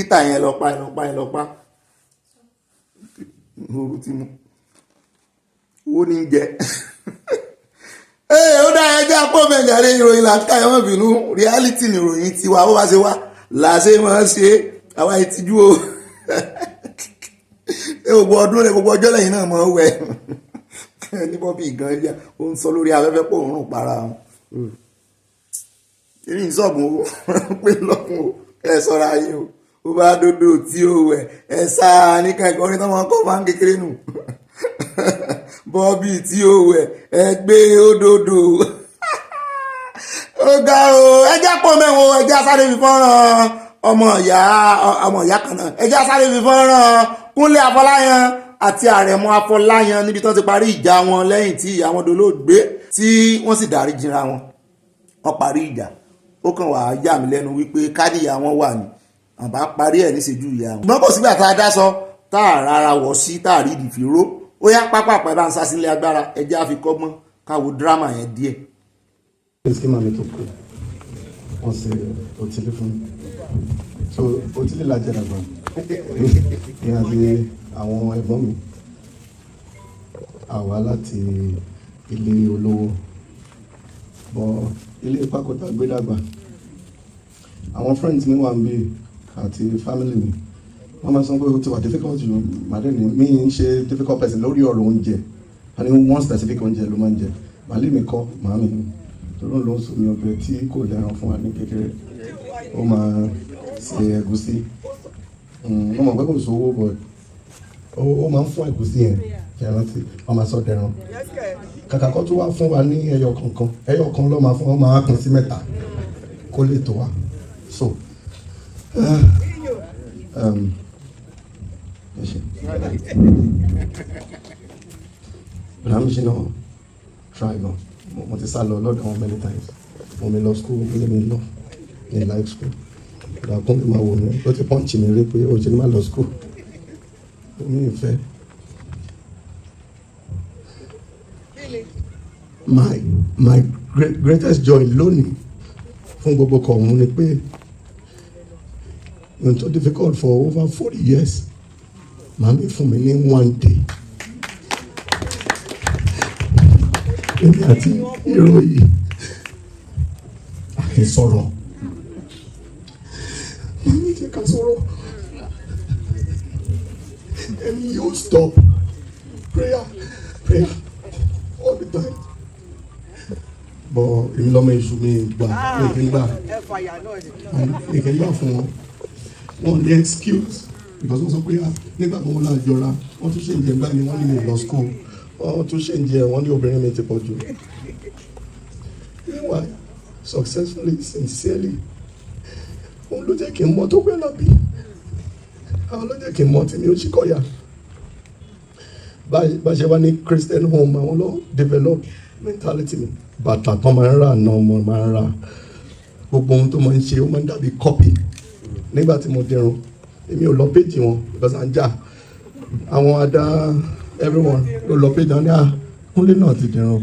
ìta yẹn lọ pa ooru tí mo owó ní jẹ ó dá ẹjẹ́ àpò mẹ́jàre ìròyìn làǹkà ẹ̀wọ̀n bínú reality ni ìròyìn tiwa bó bá ṣe wá làṣẹ máa ń ṣe àwa ìtìjú o gbogbo ọdún rẹ gbogbo ọjọ́ lẹ́yìn náà máa ń wẹ̀ ní bọ́bí gan ẹja ó ń sọ lórí afẹ́fẹ́ pò ń rùn para wọn èyí ń sọ̀gùn o pé lọ́kùn o ẹ sọ́ra ayé o ó bá dòdò tí ó wẹ̀ ẹ sáà ní kankan orin tó máa ń kọ́ máa ń kékeré nù bọ́bí tí ó wẹ̀ ẹ gbé òdòdó ó ga o ẹjá pọ̀ mẹ́wọ̀n ẹjá sáré fi fọ́nrán ọmọ ìyá kan náà ẹjá sáré fi fọ́nrán Kúnlé Afọláyan àti Arẹmu Afolayan níbi tó ti parí ìjà wọn lẹ́yìn tí ìyá wọn dolóògbé tí wọ́n sì dárí jìnra wọn parí ìjà ó kàn wá yà mí lẹ́nu wípé kádìyà wọn wà ní àbá parí ẹ̀ níṣẹ́jú ìyá wọn. ṣùgbọ́n kò sígbà tá a dá sọ tá a rárá wọ̀ sí tá a rí ìdìfìró ó yá pápápá bá ń sá sílé agbára ẹjẹ́ àfikọ́gbọ́n káwo dírámà yẹn díẹ̀. ṣé màmí tó kù wọ́n ṣe òtílé fún mi so òtílé la jẹ́ dàgbà ní àti àwọn ẹ̀gbọ́n mi àwa láti ilé olówó bọ́ ilé pákótà gbé dàgbà àwọn friends mi wà ń bí àti family mi wọ́n máa sọ pé ó ti wà difficult jù màdé ni mi ń ṣe difficult person lórí ọ̀rọ̀ oúnjẹ àní one specific oúnjẹ ló máa ń jẹ màálí mi kọ́ màámi mi torí ló ń sọ mi ọbẹ̀ tí kò lẹ́ran fún wa ní kékeré ó máa ṣe ẹ̀gúsí wọ́n mọ̀ pé kò sówó but ó máa ń fún ẹ̀gúsí yẹn kẹran tí wọ́n máa sọ dẹran kàkà kọ́ tó wá fún wa ní ẹyọ kan ló máa fún wọn máa pín sí 3 kó lè tó wa so I'm just try gan mo ti sá lọ lọ́dọ̀ wọn many times mo mi lọ school mo mi lọ ní like school ìgbà kan mi máa wò mí ó ti pọ́ǹchì mi rí pé ó ṣe ní má lọ school mi ì fẹ́. My greatest joy lónìí fún gbogbo kan òun ni pé it's so difficult for over 40 years màmí fún mi ní 1 day èmi àti ìròyìn àìsọ̀rọ̀ màmí jẹ́ ká sọ̀rọ̀ and you stop prayer all the time but èmi lọ́mọ èṣù mi gbà èké gbà fún wọn wọn ní excuse because wọ́n sọ pé nígbà tó wọ́n là jọra wọ́n tún ṣe ń jẹ gbá ni wọ́n ní mi lọ school wọ́n tún ṣe ń jẹ wọ́n ní obìnrin mi ti pọ̀ jù meanwhile successfully sincerely òun ló jẹ́ kí n mọ̀ tó pẹ́ lọ bí àwọn ló jẹ́ kí n mọ̀ tí mi ò ṣì kọ́yà bá ṣe wá ní Christian home àwọn lọ develop mentality mi bàtà tó máa ń rà náà mo máa ń rà gbogbo ohun tó máa ń ṣe ó máa ń dàbí copy nígbà tí mo dirun èmi ò lọ péjì wọn because à ń jà àwọn adá everyone ló lọ péjì wọn ní Kúnlé náà ti dìrun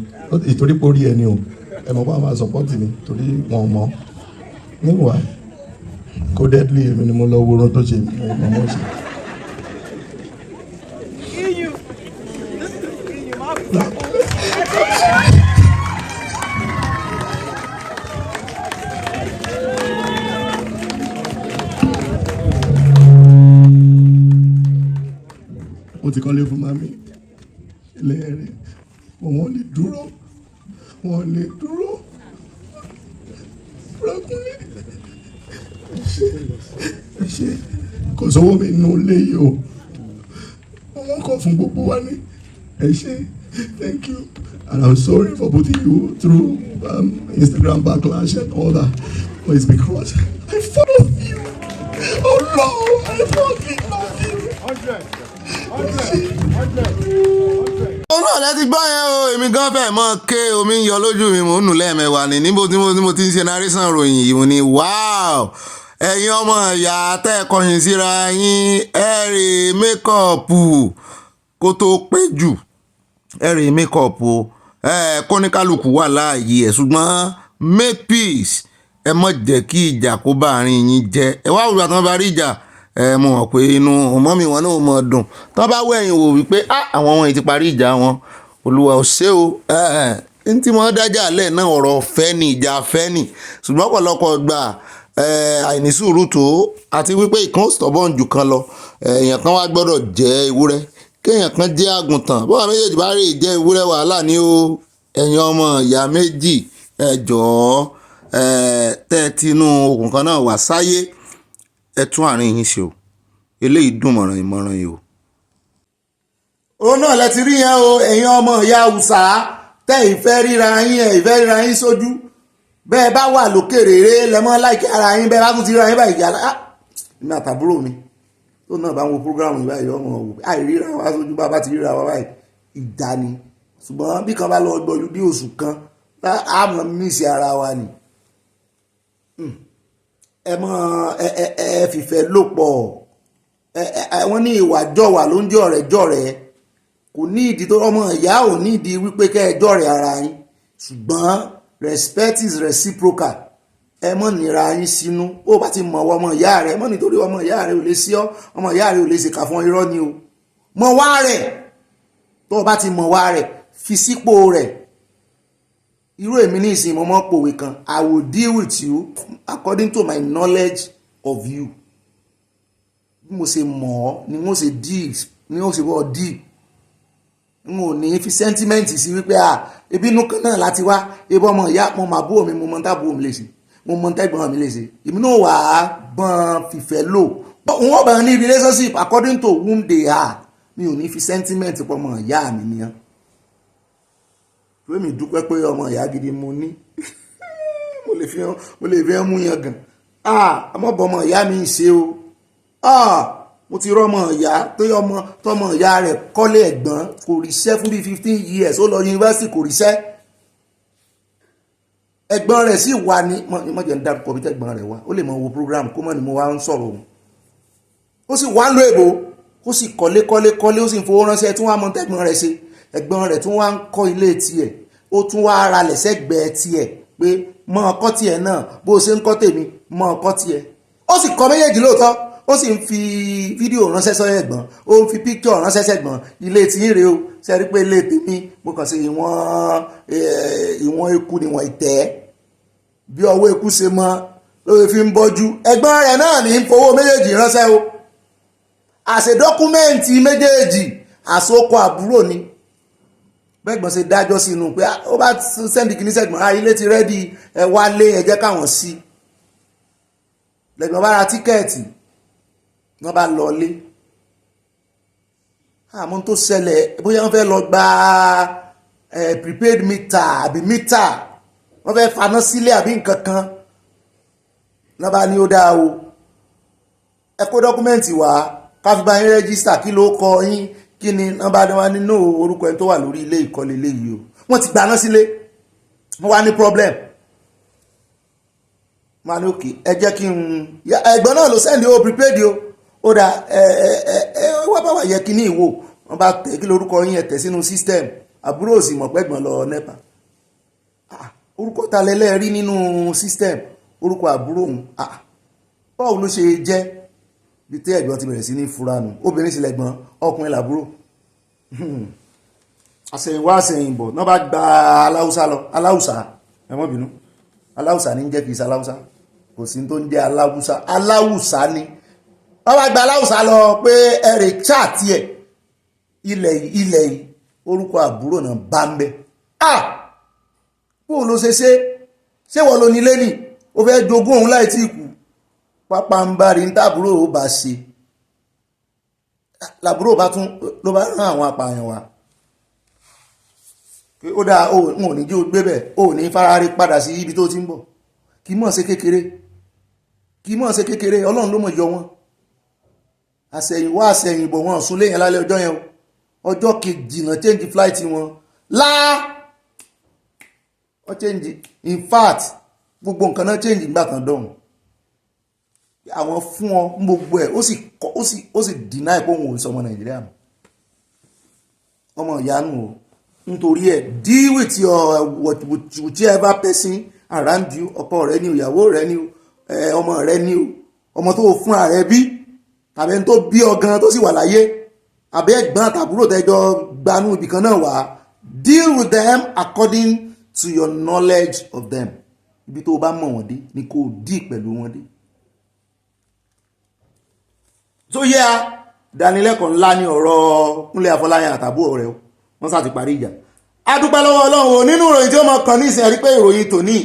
ìtorí pé orí ẹni o ẹ mọ̀ bá máa sọpọ́tì mi torí wọn mọ̀ níwà kó deadly èmi ni mo lọ wo orun tó ṣe mọ̀ mọ́ ṣe. Mo ti kọ́lé fún mami ilé rẹ̀ wọ́n lè dúró rákúnlé ẹ ṣe kò sówó mi nù lé yìí o wọ́n kọ́ fún gbogbo wa ní ẹ ṣe thank you and I'm sorry for putting you through Instagram backlash and all that but it's because I follow you oh Lord I fucking love you. 100. ó náà lẹ́tí gbọ́ yẹn o èmi gan fẹ́ mọ́ ké omi ń yọ lójú mi mò ń nù lẹ́ẹ̀mẹ́wàá ní níbo tí mo ti ń ṣe narration ròyìn yìí mo ní wow ẹ̀yin ọmọ ìyá tẹ́ ẹ kọyìn síra yín ẹ̀rì mékọ̀pù kó tó pé jù ẹ̀rì mékọ̀pù kóníkálukú wà láàyè ẹ̀ ṣùgbọ́n make peace ẹ mọ̀ jẹ́ kí ìjà kó bá àárín yín jẹ́ ẹ wá òwúrọ̀ tí wọ́n bá rí ìjà mo mọ̀ pé inú ọmọ mi wọn náà mọ̀ dùn tán bá wẹ̀yìn wò wípé àwọn ọmọ yìí ti parí ìjà wọn olúwa ò ṣe o ní tí wọ́n dájà alẹ́ náà ọ̀rọ̀ fẹ́ ni ìjà fẹ́ ni ṣùgbọ́n ọ̀pọ̀lọpọ̀ gbà àìní sùúrù tó àti wípé ìkan stubborn jù kan lọ èèyàn kan wá gbọ́dọ̀ jẹ́ ewúrẹ́ kéèyàn kan jẹ́ àgùntàn bọ́wọ́ méjèèjì bá rí ìjẹ́ ewúrẹ́ wàhálà ní o ẹ̀yin ọmọ ìyá méjì ẹ jọ̀ọ́ tẹ́ tinú okùn kan náà wà sáyé ẹ tún àárín yín ṣe o eléyìí dùn mọ̀ràn ìmọ̀ràn yìí o. òun náà lẹ ti rí yẹn o ẹ̀yin ọmọ ìyá Haúsá tẹ́ ìfẹ́ ríra yín sójú bẹ́ẹ̀ bá wà lókè rèrè lẹ́mọ́ láìkí ara yín bẹ́ẹ̀ bá tún ti ríra yín báyìí yàrá ní àtàbúrò mi tó náà bá ń wo prógrámù yìí báyìí ọmọ òwò àìríra wa sójú bá ti ríra wa báyìí ìjà ni ṣùgbọ́n bí kan bá lọ gbọ́jú bí oṣù kan àmọ́ mísì ara wa ni ẹ fìfẹ́ lò pọ̀ wọ́n ní ìwà jọ̀wà ló ń jẹ́ ọ̀rẹ́ jọ̀rẹ́ kò ní ìdí tó ọmọ ìyá ò ní ìdí wípé kẹ́ ẹ jọ̀rẹ́ ara yín ṣùgbọ́n respect is reciprocal ẹ mọ̀ nira yín sínú ó bá ti mọ̀ ọmọ ìyá rẹ̀ mọ̀ nítorí ọmọ ìyá rẹ̀ ò lè sí ọ ọmọ ìyá rẹ̀ ò lè ṣèkà fún irọ́ ni o mọ̀ wá rẹ̀ tó o bá ti mọ̀ wá rẹ̀ fi sípò rẹ̀ irú èmi ní ìsìn mo mọ́ pòwe kan I will deal with you according to my knowledge of you bí mo ṣe mọ̀ ọ́ ni mo ṣe deal ni mo ṣe bọ́ deal n ò ní fi sentiment sí wípé ebi inú kan náà láti wá ebi ọmọ ìyá mo mà bú omi mo mọ tábù omi lè ṣe mo mọ tẹ́gbọ̀n mi lè ṣe èmi náà wà á gbọ́n fìfẹ́ lò wọ́n bá ní relationship according to whom they are mi ò ní fi sentiment pọ̀ ọmọ ìyá mi nìyẹn pé mi dúpẹ́ pé ọmọ ìyá gidi mo ní mo lè fi mú yan gan ọmọbọ ọmọ ìyá mi ṣe o mo ti rọ́mọ ìyá tọmọ ìyá rẹ̀ kọ́lé ẹ̀gbọ́n kò ríṣẹ́ fún bíi 15 years ó lọ yunifásitì kò ríṣẹ́ ẹ̀gbọ́n rẹ̀ sì wà ní mọ̀jẹ̀ ń dá kọ̀m̀pútà ẹ̀gbọ́n rẹ̀ wá ó lè mọ wo program kó mọ̀ ní mo wá ń sọ̀rọ̀ òun ó sì wá ń lo èbó ó sì kọ́lé ó sì ń fowó ránṣẹ́ tí wọ́n á mọ tẹ́gbọ́n rẹ̀ ṣe ẹ̀gbọ́n rẹ̀ tún wá ń kọ́ ilé tiẹ̀ ó tún wá ara lẹ̀ sẹ́gbẹ̀ẹ́ tiẹ̀ pé mọ ọkọ́ tiẹ̀ náà bó o ṣe ń kọ́ tèmi mọ ọkọ́ tiẹ̀ ó sì kọ́ méjèèjì lóòótọ́ ó sì ń fi fídíò ránṣẹ́ sọ́yẹ̀ ẹ̀gbọ́n ó ń fi píkítọ̀ ránṣẹ́ sẹ́gbọ́n ilé tí ń rèé o sẹ́rí pé ilé tèmi mo kàn sí ìwọ̀n eku níwọ̀n ìtẹ́ bí ọwọ́ eku ṣe mọ ló fi ń bọ́jú ẹ̀gbọ́n rẹ̀ náà ní fowó méjèèjì ránṣẹ́ o àṣẹ dọ́kúmẹ́ǹtì méjèèjì àsokọ àbúrò ni bẹ́gbọ́n ṣe dájọ́ sínú pé ó bá sẹ́ndì kìíní sẹ́gbọ́n ilé ti rẹ́dí ẹ wálé ẹ jẹ́ káwọn sí lẹ́gbọ́n bá ra tíkẹ́ẹ̀tì wọ́n bá lọlé àmọ́ tó ṣẹlẹ̀ bóyá wọ́n fẹ́ lọ gba prepaid meter àbí meter wọ́n fẹ́ faná sílé àbí nǹkan kan wọ́n bá ní ó dáa o ẹ kó dọ́kúmẹ́ǹtì wá káfíńbá yín rẹ́gísítà kí ló kọ yín kí ni nọ́mbà wá nínú orúkọ ẹni tó wà lórí ilé ìkọ́lé léyìí o wọ́n ti gbaná sílé wọ́n wá ní problem wọ́n á ní òkè ẹ jẹ́ kí n ẹ̀gbọ́n náà ló sẹ́ndì ó prepaid o ó dà wọ́n bá wà yẹ kí ní ìwò wọ́n bá tẹ̀ kí lórúkọ yín ẹ tẹ̀ sínú system àbúrò sì mọ̀ pẹ́gbọ́n lọ NEPA. Orúkọ ta lẹ́lẹ́ rí nínú system orúkọ àbúrò òun. Báwo ló ṣe jẹ́ bí tí ẹ̀gbọ́n ti bẹ̀rẹ̀ sí ní fura nù, obìnrin sì lẹ̀gbọ́n, ọkùnrin làbúrò. Àṣẹ̀yìnwá àṣẹ̀yìnbọ̀ náà bá gba aláùsá lọ, aláùsá ẹ má bínú, aláùsá ní jẹ́ kìí ṣe aláùsá, kò sí tó ń jẹ́ aláùsá, aláùsá ni wọ́n bá gba aláùsá lọ pé ẹ̀rẹ̀ chaàtì ẹ̀ ilẹ̀ yìí orúkọ àbúrò náà bá ń bẹ́. Bó ló ṣe wọ́n ló nílé nì ó fẹ́ jogún òun láì tí kú, pápá ń bá rí ní tàbúrò ó bá ṣe làbúrò bá tún ló bá rán àwọn apààyàn wá. Ó dáa ò ní jí ó gbé bẹ̀, ò ní fararí padà sí ibi tó ti ń bọ̀. Kì í mọ̀ ṣe kékeré, Ọlọ́run ló mọ̀ yọ wọn. Àṣẹ̀yìnwá àṣẹ̀yìnbọ̀ wọn sún léyìn lálẹ́ ọjọ́ yẹn, ọjọ́ kejì náà change flight wọn wọ́n change, in fact gbogbo nǹkan náà change nígbà kan dọ̀hún. Àwọn fún ọ gbogbo ẹ̀ ó sì deny pé òun ò sọmọ Nàìjíríà mọ́, ọmọ ìyanu o. Nítorí ẹ̀ deal with your whichever person around you, ọkọ rẹ ni o, ìyàwó rẹ ni o, ọmọ rẹ ni o, ọmọ tó fún ààrẹ bí tàbí ẹni tó bí ọgán tó sì wà láyé àbí ẹ̀gbọ́n àtàbúrò tẹjọ gbanú ibìkan náà wá. Deal with them according to your knowledge of them. Ibi tó bá mọ̀ wọ́n dé ni kò dí pẹ̀lú wọn dé. tó yẹ dánilẹ́kọ̀ọ́ ńlá ní ọ̀rọ̀ Kúnlé Afọláyan àtàbúrò rẹ̀ wọ́n sá ti parí ìjà. A dúpẹ́ lọ́wọ́ Ọlọ́run nínú ìròyìn tí ó mọ̀ kàn ní ìsìn rí pé ìròyìn tòní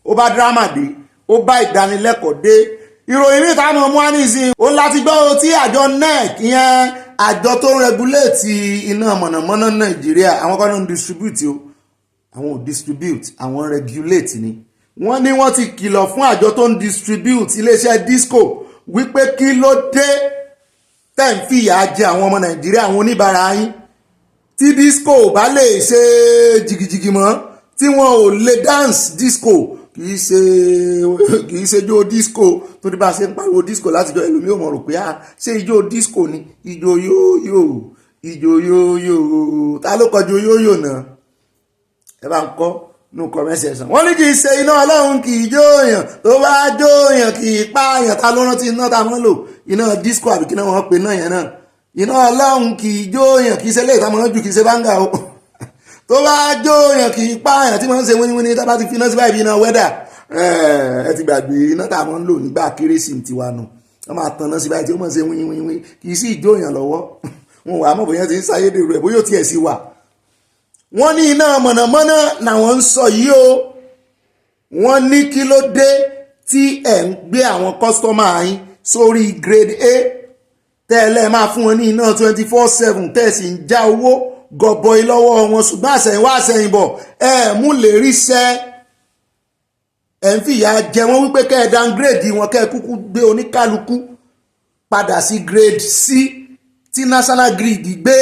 ó bá dírámà dé, ó bá ìdánilẹ́kọ̀ọ́ dé. Ìròyìn mìíràn táwọn ọmọ wa ní ìsìn ó láti gbọ́ tí àjọ NEC ìyẹn àjọ tó ń rẹgúléètì iná mọ̀nàmọ́ná Nàìjíríà, àwọn kan náà ń distribute o, àwọn ò distribute, àwọn regulate ni. Wọ́n ní wọ́n ti kìlọ̀ fún àjọ tó ń distribute iléeṣẹ́ disco wípé kí ló dé tẹ́ ń fìyà jẹ àwọn ọmọ Nàìjíríà, àwọn oníbàárà yín. Tí disco bá lè ṣe jìgìjìgì mọ́, tí wọn ò lè dance disco, kìí ṣe ijó disco tó ní bá ṣe ń pariwo disco látijọ́ ẹlòmíì ò mọ̀ rò pé ṣé ijó disco ni, ijó yóyó ta ló kọjú yóyó náà ẹ bá ń kọ́ nù comment section. Wọ́n ní kì í ṣe iná Ọlọ́run kì í jóòyàn, tó bá jóòyàn kì í pààyàn. Ta ló rántí iná ta mọ́ lò, iná disco àbí kí náà wọ́n pe náà yẹn náà. Iná Ọlọ́run kì í jóòyàn, kì í ṣe léèta mọ́ jù, kì í ṣe báńgà o. Tó bá jóòyàn kì í pààyàn, tí wọ́n ń ṣe wíníwíní tá bá ti fi iná sí báyìí iná wẹ́dà. Ẹ ti gbàgbé iná tá mọ́ ń lò nígbà kérésì tiwa nù. Wọ́n máa tan iná sí báyìí tí ó mọ̀ ṣe wíníwíní, kì í sì jóòyàn lọ́wọ́. Wọn wà á mọ̀ bóyá ti ń sáyédèrú ẹ̀ bóyá ó tiẹ̀ sí wà. Wọ́n ní iná mọ̀nàmọ́ná làwọn ń sọ yìí o. Wọ́n ní kí ló dé tí ẹ̀ ń gbé àwọn kọ́sítọ́mà yín sórí grade A tẹ́lẹ̀ máa fún wọn ní iná 24/7 tẹ́sí ń já owó gọbọi lọ́wọ́ wọn, ṣùgbọ́n àṣẹ̀yìnwá àṣẹ̀yìnbọ̀ mú lè ríṣẹ́ ẹ̀ ń fìyà jẹ wọ́n wípé kẹ́ ẹ downgrade wọn, kẹ́ ẹ kúkú gbé oníkálukú padà sí grade C tí national grid gbé.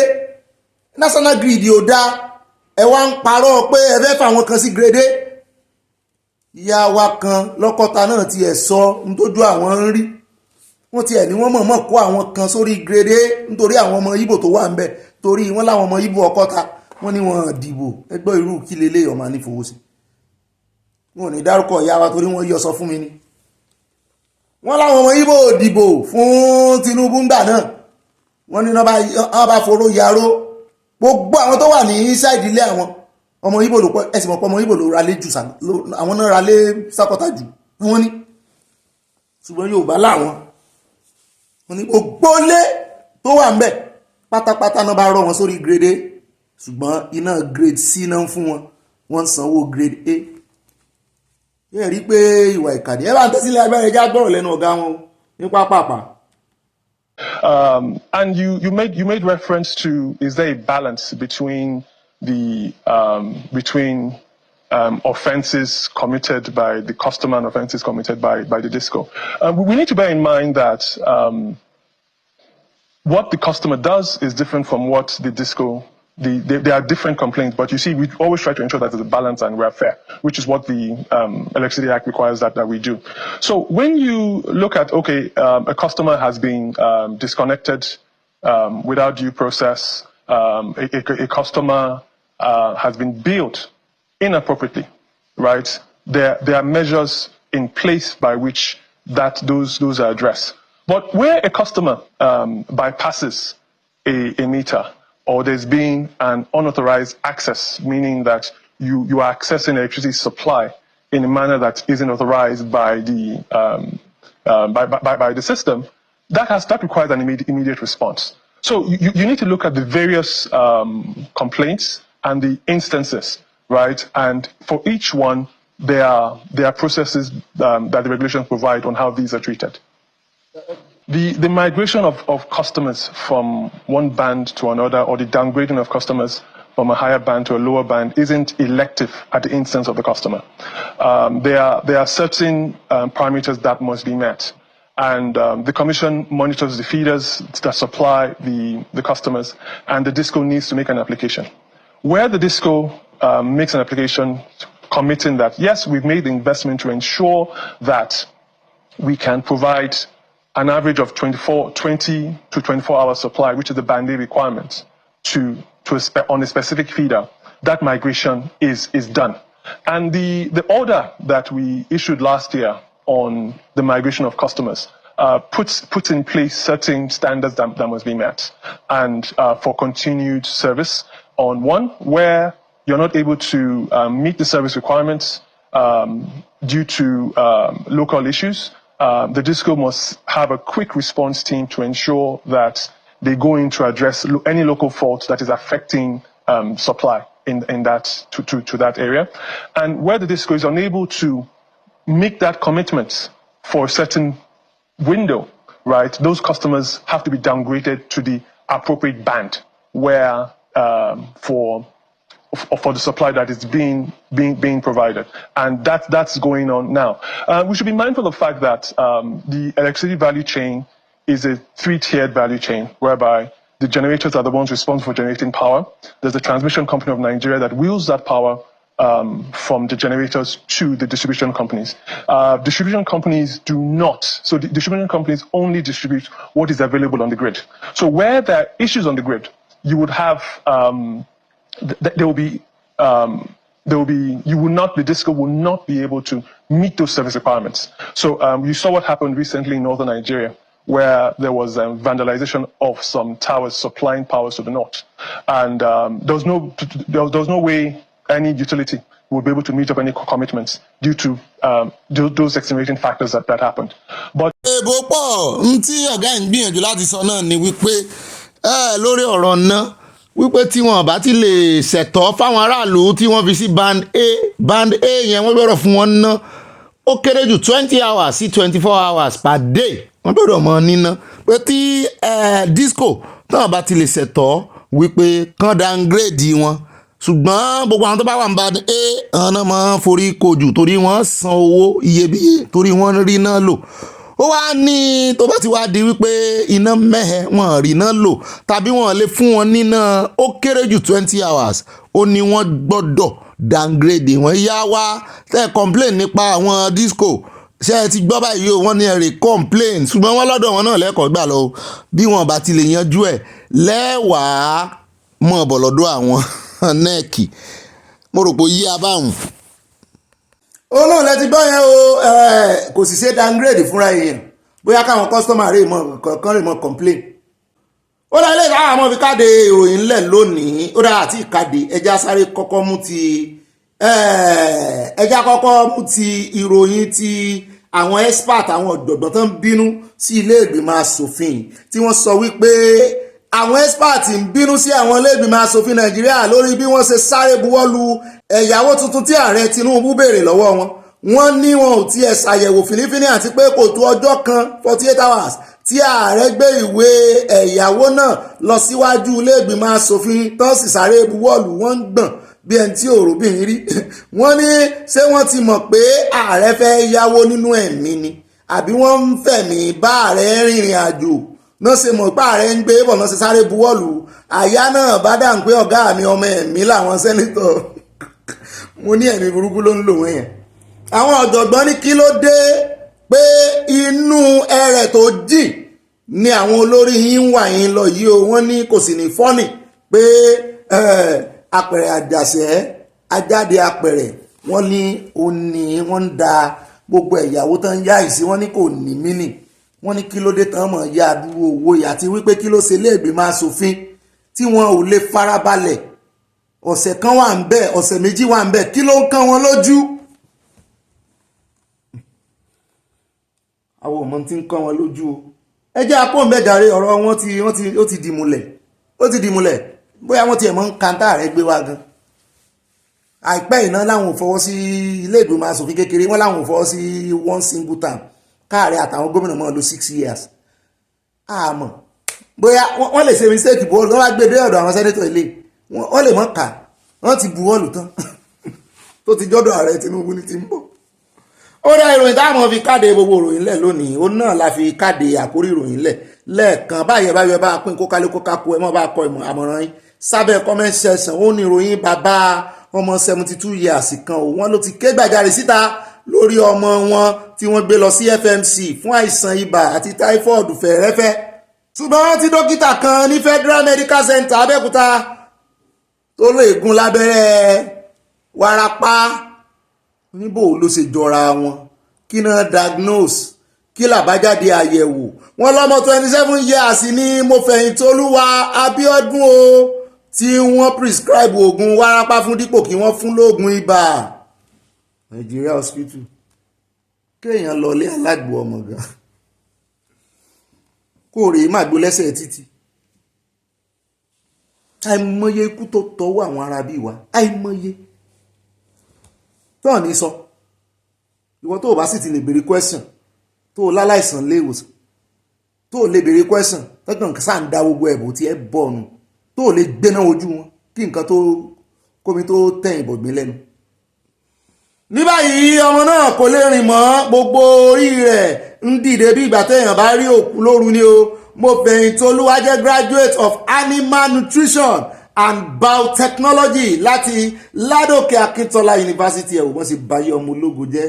National grid ò dáa, ẹ wá ń parọ́ pé ẹ fẹ́ fà wọn kan sí grade A. Ìyá wa kan lọ́kọ́ta náà ti ẹ̀ sọ nítójú àwọn ń rí, wọ́n ti ẹ̀ ní wọ́n mọ̀ọ́mọ̀ kó àwọn kan sórí grade A nítorí àwọn ọmọ Ìgbò tó wà ń bẹ̀, torí wọ́n láwọn ọmọ Ìgbò ọkọ́ta wọ́n ní wọ́n dìbò. Ẹgbọ́ irú kí lélẹ̀ ọmọ nífowósí. Wọn ò ní dárúkọ ìyá wa torí wọ́n yọ sọ fún mi ni. Wọ́n láwọn ọmọ Ìgbò dìbò fún Tinubu ńgbà náà, wọ́n ní wọ́n bá foró yaró gbogbo àwọn tó wà ní ṣáìdì ilé àwọn ọmọ Ìgbò ló pọ̀. Ẹ̀sìn mọ̀pọ̀ ọmọ Ìgbò ló ralé jù, àwọn náà ralé sákọ́tà jù wọ́n ní, ṣùgbọ́n Yorùbá láwọn wọ́n ní gbogbo ilé tó wà ń bẹ̀ pátápátá náà bá rọ wọn sórí grade A, ṣùgbọ́n iná grade C náà fún wọn, wọ́n sanwó grade A. Yẹ́ rí pé ìwà ìkàdí ẹ bá ń tẹ́sílẹ̀ agbẹ́rẹ́ já gbọ́rọ̀ lẹ́nu ọ̀gá wọn ní pápápá. And you made reference to, is there a balance between the offenses committed by the customer and offenses committed by the disco? We need to bear in mind that what the customer does is different from what the disco. There are different complaints, but you see, we always try to ensure that there's a balance and we're fair, which is what the Electricity Act requires that we do. So when you look at, okay, a customer has been disconnected without due process, a customer has been billed inappropriately, right? There are measures in place by which those are addressed. But where a customer bypasses a meter, or there's been an unauthorized access, meaning that you are accessing electricity supply in a manner that isn't authorized by the by the system, that requires an immediate response. So you need to look at the various complaints and the instances, right? And for each one, there are processes that the regulations provide on how these are treated. The migration of customers from one band to another, or the downgrading of customers from a higher band to a lower band, isn't elective at the instance of the customer. There are certain parameters that must be met. And the Commission monitors the feeders that supply the customers, and the DISCO needs to make an application. Where the DISCO makes an application committing that, yes, we've made the investment to ensure that we can provide an average of 20 to 24 hour supply, which is the band A requirement, on a specific feeder, that migration is done. And the order that we issued last year on the migration of customers puts in place certain standards that must be met, and for continued service on one where you're not able to meet the service requirements due to local issues. The DISCO must have a quick response team to ensure that they go in to address any local fault that is affecting supply in that to that area. And where the DISCO is unable to make that commitment for a certain window, right, those customers have to be downgraded to the appropriate band where for the supply that is being provided. And that's going on now. We should be mindful of the fact that the electricity value chain is a three-tiered value chain, whereby the generators are the ones responsible for generating power. There's the transmission company of Nigeria that wheels that power from the generators to the distribution companies. Distribution companies do not. So the distribution companies only distribute what is available on the grid. So where there are issues on the grid, you would have the DISCO will not be able to meet those service requirements. So you saw what happened recently in northern Nigeria, where there was vandalization of some towers supplying powers to the north, and there was no way any utility would be able to meet up any commitments due to those extenuating factors that happened. But èbó pọ̀ ń tí ọ̀gá ń gbìyànjú láti sọ náà ni wípé lórí ọ̀rọ̀ náà wípé tí wọn bá ti lè ṣẹ̀tọ́ fáwọn aráàlú tí wọ́n fi sí band A yẹn wọ́n gbọ́dọ̀ fún wọn ná ó kéré jù 20 hours sí 24 hours per day wọ́n gbọ́dọ̀ mọ níná pé tí DISCO náà bá ti lè ṣẹ̀tọ́ wípé kán downgrade wọn, ṣùgbọ́n gbogbo àwọn tó bá wà ní band A àwọn náà máa ń forí kojú torí wọ́n san owó iyebíye torí wọ́n rí iná lò. Ó wá ní tó bá ti wá di wípé iná mẹ́hẹ̀ wọ́n rí iná lò tàbí wọ́n lè fún wọn níná ó kéré jù 20 hours ó ní wọ́n gbọ́dọ̀ downgrade wọn. Ìyá wa tẹ́ complain nípa àwọn DISCO ṣé ẹ ti gbọ́ báyìí o, wọ́n ní ẹ̀rẹ̀ complain ṣùgbọ́n wọ́n lọ́dọ̀ wọn náà lẹ́kọ̀ọ́ gbà lọ bí wọ́n bá ti lè yanjú ẹ̀ lẹ́wàá mọ̀ bọ̀ lọ́dọ̀ àwọn nẹ́ẹ̀kì. Mo rò pé yí abáhùn ó náà lẹ́ti gbọ́ yẹn o, kò sì ṣe downgrade fúnra èèyàn bóyá káwọn customer rè mọ́ complain. Ó dá ilé ìdáhùn àmọ́ fi káde ìròyìn ńlẹ̀ lónìí, ó dá àti ìkàdé ẹja sáré kọ́kọ́ mú ti ìròyìn ti àwọn expert àwọn ọ̀dọ̀gbọ́n tó ń bínú sí ilé ìgbìmọ̀ asòfin tí wọ́n sọ wípé àwọn expert ń bínú sí àwọn ilé ìgbìmọ̀ asòfin Nàìjíríà lórí bí wọ́n ṣe sáré buwọ́lu ẹ̀yáwó tuntun tí ààrẹ Tinubu béèrè lọ́wọ́ wọn. Wọ́n ní wọn ò tiẹ̀ ṣàyẹ̀wò fìnífíní àti pé kò tó ọjọ́ kan 48 hours tí ààrẹ gbé ìwé ẹ̀yáwó náà lọ síwájú ilé ìgbìmọ̀ asòfin tán sì sáré buwọ́lu. Wọ́n ń gbọ̀n bí ẹni tí òròbìnrin rí. Wọ́n ní ṣé wọ́n ti mọ̀ pé ààrẹ fẹ́ yáwó nínú ẹ̀mí ni àbí wọ́n ń fẹ̀mí bá ààrẹ rìnrìn àjò náà ṣe mọ̀ pé ààrẹ ń gbé bọ̀ náà ṣe sáré buwọ́lu. Àyá náà bá dà ń pé ọ̀gá mi ọmọ ẹ̀mí làwọn sẹ́nitọ̀. Mo ní ẹ̀mí burúkú ló ń lò wọ́n yẹn. Àwọn ọ̀jọ̀gbọ́n ní kí ló dé pé inú ẹrẹ̀ tó jìn ni àwọn olórí yín wà yín lọ yìí o. Wọ́n ní kò sì ní fọ́nì pé apẹ̀rẹ̀ àjàṣẹ́ ajáde apẹ̀rẹ̀ wọ́n ní wọ́n ń da gbogbo ẹ̀yàwó tán yá ìsí wọ́n ní kò ní mínì wọ́n ní kí ló dé tán mọ̀ yá àdúró owó yìí àti wípé kí ló ṣe iléègbìmọ̀ aṣòfin tí wọn ò lè farabalẹ̀ ọ̀sẹ̀ kan wà ń bẹ̀ ọ̀sẹ̀ méjì wà ń bẹ̀ kí ló ń kán wọn lójú. àwọn ọmọ tí ń kán wọn lójú o ẹ jẹ́ apọ́nbẹ́gàre ọ̀rọ̀ wọn ó ti dìmúlẹ̀ bóyá wọ́n tiẹ̀ mọ́ ń kanta rẹ̀ gbé wá gan. àìpẹ́ iná láwọn ò fọwọ́ sí ilé ìgbìmọ̀ asòfin kékeré wọ́n láwọn ò fọwọ́ sí one single term káàrẹ àtàwọn gómìnà mọ́ lò 6 years. àmọ́ bóyá wọ́n lè ṣe mistake bọ́ọ̀lù wọ́n wá gbé dé ọ̀dọ̀ àwọn sẹ́nétọ̀ ilé wọ́n lè mọ́ kà wọ́n ti bu bọ́ọ̀lù tán tó ti jọ́dọ̀ ààrẹ Tinubu ní ti ń bọ̀. ó dá ìròyìn táwọn fi káde gbogbo ìròyìn lẹ̀ lónìí ó náà la fi káde àkórí ìròyìn lẹ̀ lẹ́ẹ̀kan báyẹ̀ bá pín kókálé kókákó ẹ mọ́ bá kọ ìmọ̀ àmọ̀ràn yín sábẹ́ comment section ó ní ìròyìn bàbá ọmọ 72 years kan ò wọ́n ló ti ké gbàjarè síta lórí ọmọ wọn tí wọ́n gbé lọ sí FMC fún àìsàn ibà àti typhoid fẹ̀rẹ́fẹ́ ṣùgbọ́n tí dókítà kan ní Federal Medical Center Abẹ́òkúta tó lè gún lábẹ́rẹ́ wárápá níbo ló ṣe jọra wọn kí náà diagnose kí làbájáde àyẹ̀wò wọn lọ́mọ 27 years ní Mofẹ̀yìntolúwa Abíọ́dún o tí wọ́n prescribe oògùn wárápá fún dípò kí wọ́n fún lóògùn ibà. Nigeria hospital kéèyàn lọlé alágbo ọmọ gan kó rèé má gbó lẹ́sẹ̀ títì àìmọye ikú tó tọwọ́ àwọn ará bíi wa àìmọye tó ní sọ ìwọ tó o bá sì ti lè béèrè question tó o láláìsàn léèwòsàn tó o lè béèrè question tọ́kàn sáà ń dá gbogbo ẹ̀bù tí ẹ bọ̀ ọ̀nù tó o lè gbéná ojú wọn kí nǹkan tó kómi tó tẹ̀yìn bọ̀gbìn lẹ́nu. ní báyìí ọmọ náà kò lè rìn mọ́ gbogbo orí rẹ̀ ń dìde bí ìgbà téèyàn bá rí òkú lóru ni o Mofẹ̀yìntolúwa jẹ́ graduate of animal nutrition and biotechnology láti Ládòkè Akíntọ́lá University ẹ̀ wọ́n sì báyé ọmọ ológo jẹ́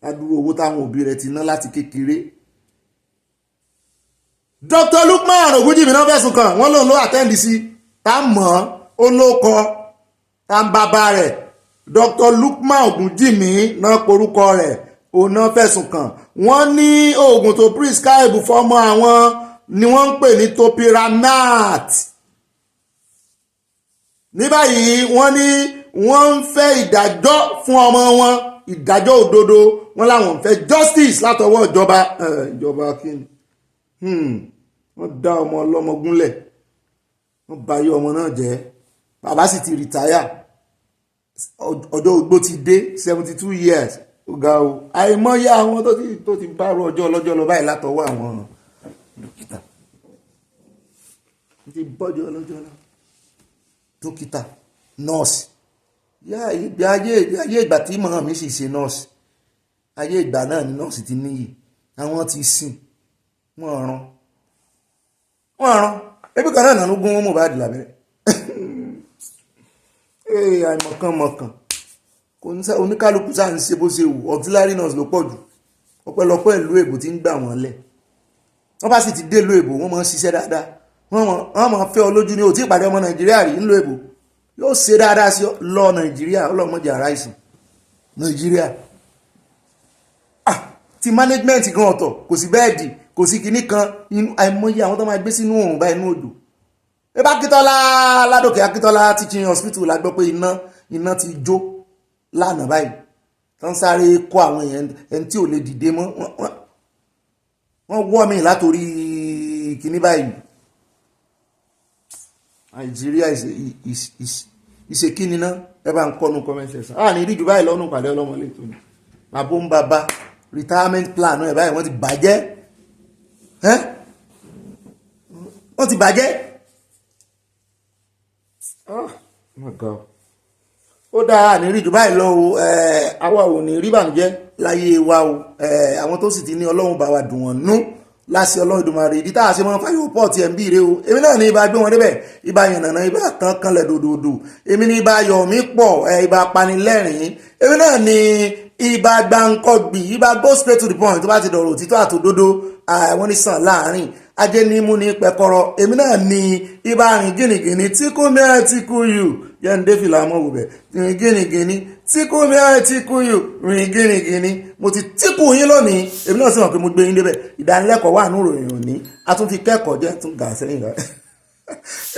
adúrú owó táwọn òbí rẹ̀ ti ná láti kékeré. Dr. Lukman Ògúnjìmí náà fẹ̀sùn kàn wọ́n lòun ló àtẹ́ǹdì sí tá mọ̀ ó ló kọ tá ń bàbá rẹ̀ Dr. Lukman Ògúnjìmí náà porúkọ rẹ̀ òun náà fẹ̀sùn kàn wọ́n ní oògùn tó prescribe fọ́mọ àwọn ni wọ́n ń pè ní topiramate. ní báyìí wọ́n ní wọ́n ń fẹ́ ìdájọ́ fún ọmọ wọn ìdájọ́ òdodo wọ́n láwọn ń fẹ́ justice látọwọ́ ìjọba kíni wọ́n dá ọmọ ọlọ́mọ gúnlẹ̀ wọ́n bà ayé ọmọ náà jẹ́ bàbá sì ti rìtáyà ọjọ́ ogbó ti dé 72 years ó ga o àìmọye àwọn tó ti bá rú ọjọ́ ọlọ́jọ́ lọ báyìí látọwọ́ àwọn dókítà ti bọ́jọ́ ọlọ́jọ́ lọ dókítà nọ́ọ̀sì ayé ìgbà tí màmá mi sì ṣe nọ́ọ̀sì ayé ìgbà náà ni nọ́ọ̀sì ti níyì àwọn ti sìn wọ́n rán ebi kan náà nánú gún wọn Mohbad lábẹ́rẹ́ àìmọ̀kànmọ̀kàn kò ní oníkálukú sáà ń ṣe bó ṣe wù auxiliary nurse ló pọ̀ jù ọpẹ́lọpẹ́ ìlú èbò tí ń gbà wọ́n lẹ̀ wọ́n bá sì ti dé ìlú èbò wọ́n máa ń ṣiṣẹ́ dáadáa wọ́n máa fẹ́ ọ lójú ní òtí ìpàdé ọmọ Nàìjíríà rí ńlò èbò yóò ṣe dáadáa sí lọ Nàìjíríà ọlọ́mọdé aráìsàn Nàìjíríà ti management gan ọ̀tọ̀ kò sí bẹ́ẹ̀dì kò sí kinní kan àìmọye àwọn tó máa gbé sínú òrùn bá inú òjò ebá Akíntọ́lá Ládòkè Akíntọ́lá teaching hospital la gbọ́ pé iná ti jó lánàá báyìí tó ń sáré kó àwọn èèyàn ẹni tí ò lè dìde mọ́ wọ́n wọ́ mi látòrí kinní báyìí Nàìjíríà ìṣe kíni náà ẹ bá ń kọ́nu comment section ní ìdíjú báyìí lọ́nù pàdé ọlọ́mọlé tó ní bàbá ń bàbá retirement plan náà báyìí wọ́n ti bàjẹ́ wọ́n ti bàjẹ́ ó dáa ní rí jù báyìí lọ o àwa ò ní rí bànújẹ́ láyé wa o àwọn tó sì ti ní Ọlọ́run bá wa dùn wọ́n nú láti Ọlọ́run Èdùmàrè ìdí táà ṣe mọ́ fáyọ̀ pọ̀ tí ẹ̀ ń bí ire o èmi náà ní ibà gbé wọn débẹ̀ ibà yànnàná ibà tán kanlẹ̀ dòdòdò èmi ní ibà yọ̀ mí pọ̀ ibà panilẹ́rìn èmi náà ní ibà gbàǹkọ̀gbì ibà go straight to the point tó bá ti dọ̀rọ̀ òtítọ́ àtòdodo wọ́n ní sàn láàrin ajé ní mú ní pẹkọrọ èmi náà ní ibà rìn gìnìgìnì tí kò mẹ́rẹ̀ tí kú yù jẹ́ ń dé fìlà mọ́ wùbẹ̀ rìn gìnìgìnì tí kò mẹ́rẹ̀ tí kú yù rìn gìnìgìnì mo ti tíkù yín lónìí èmi náà sì mọ̀ pé mo gbé yín débẹ̀ ìdánilẹ́kọ̀ọ́ wà ní ìròyìn òní a tún fi kẹ́kọ̀ọ́ jẹ́ tún gà sẹ́yìn rẹ̀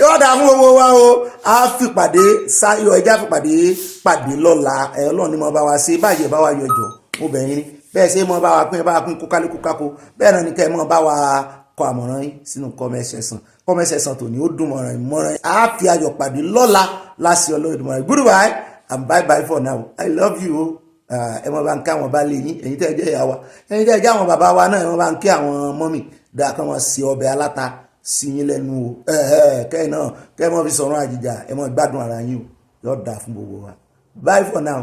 yóò dá fún owó wa o a fìpàdé sáyọ ẹjá fìpàdé pàdé lọ́la ọlọ́run ni mo bá wa ṣe báyìí bá wa yọjọ mo bẹ̀yìn ni bẹ́ẹ̀ ṣe mo bá wa pín kókálíkó kákó bẹ́ẹ̀ náà ni kẹ́ ẹ mọ́ bá wa kọ àmọ̀ràn yín sínú kọ́mẹ́sẹ̀sán tòní ó dùn mọ̀ràn ìmọ̀ràn a fi ayọ̀ pàdé lọ́la láti Olódùmarè goodbye and bye bye for now I love you o ẹ mọ́ bá ń kí àwọn bá lè yín ẹ̀yin tẹ́ ẹ jẹ́ ìyá wa ẹ̀yin tẹ́ ẹ jẹ́ àwọn bàbá wa náà ẹ mọ́ bá ń kí àwọn mọ́mì dáa kí wọ́n ṣe ọbẹ̀ aláta sí yín lẹ́nu o kẹ́yìn náà kẹ́ ẹ mọ́ fi sọ̀rọ̀ àjìjà ẹ mọ́ gbádùn ara yín o yóò dáa fún gbogbo wa bye for now.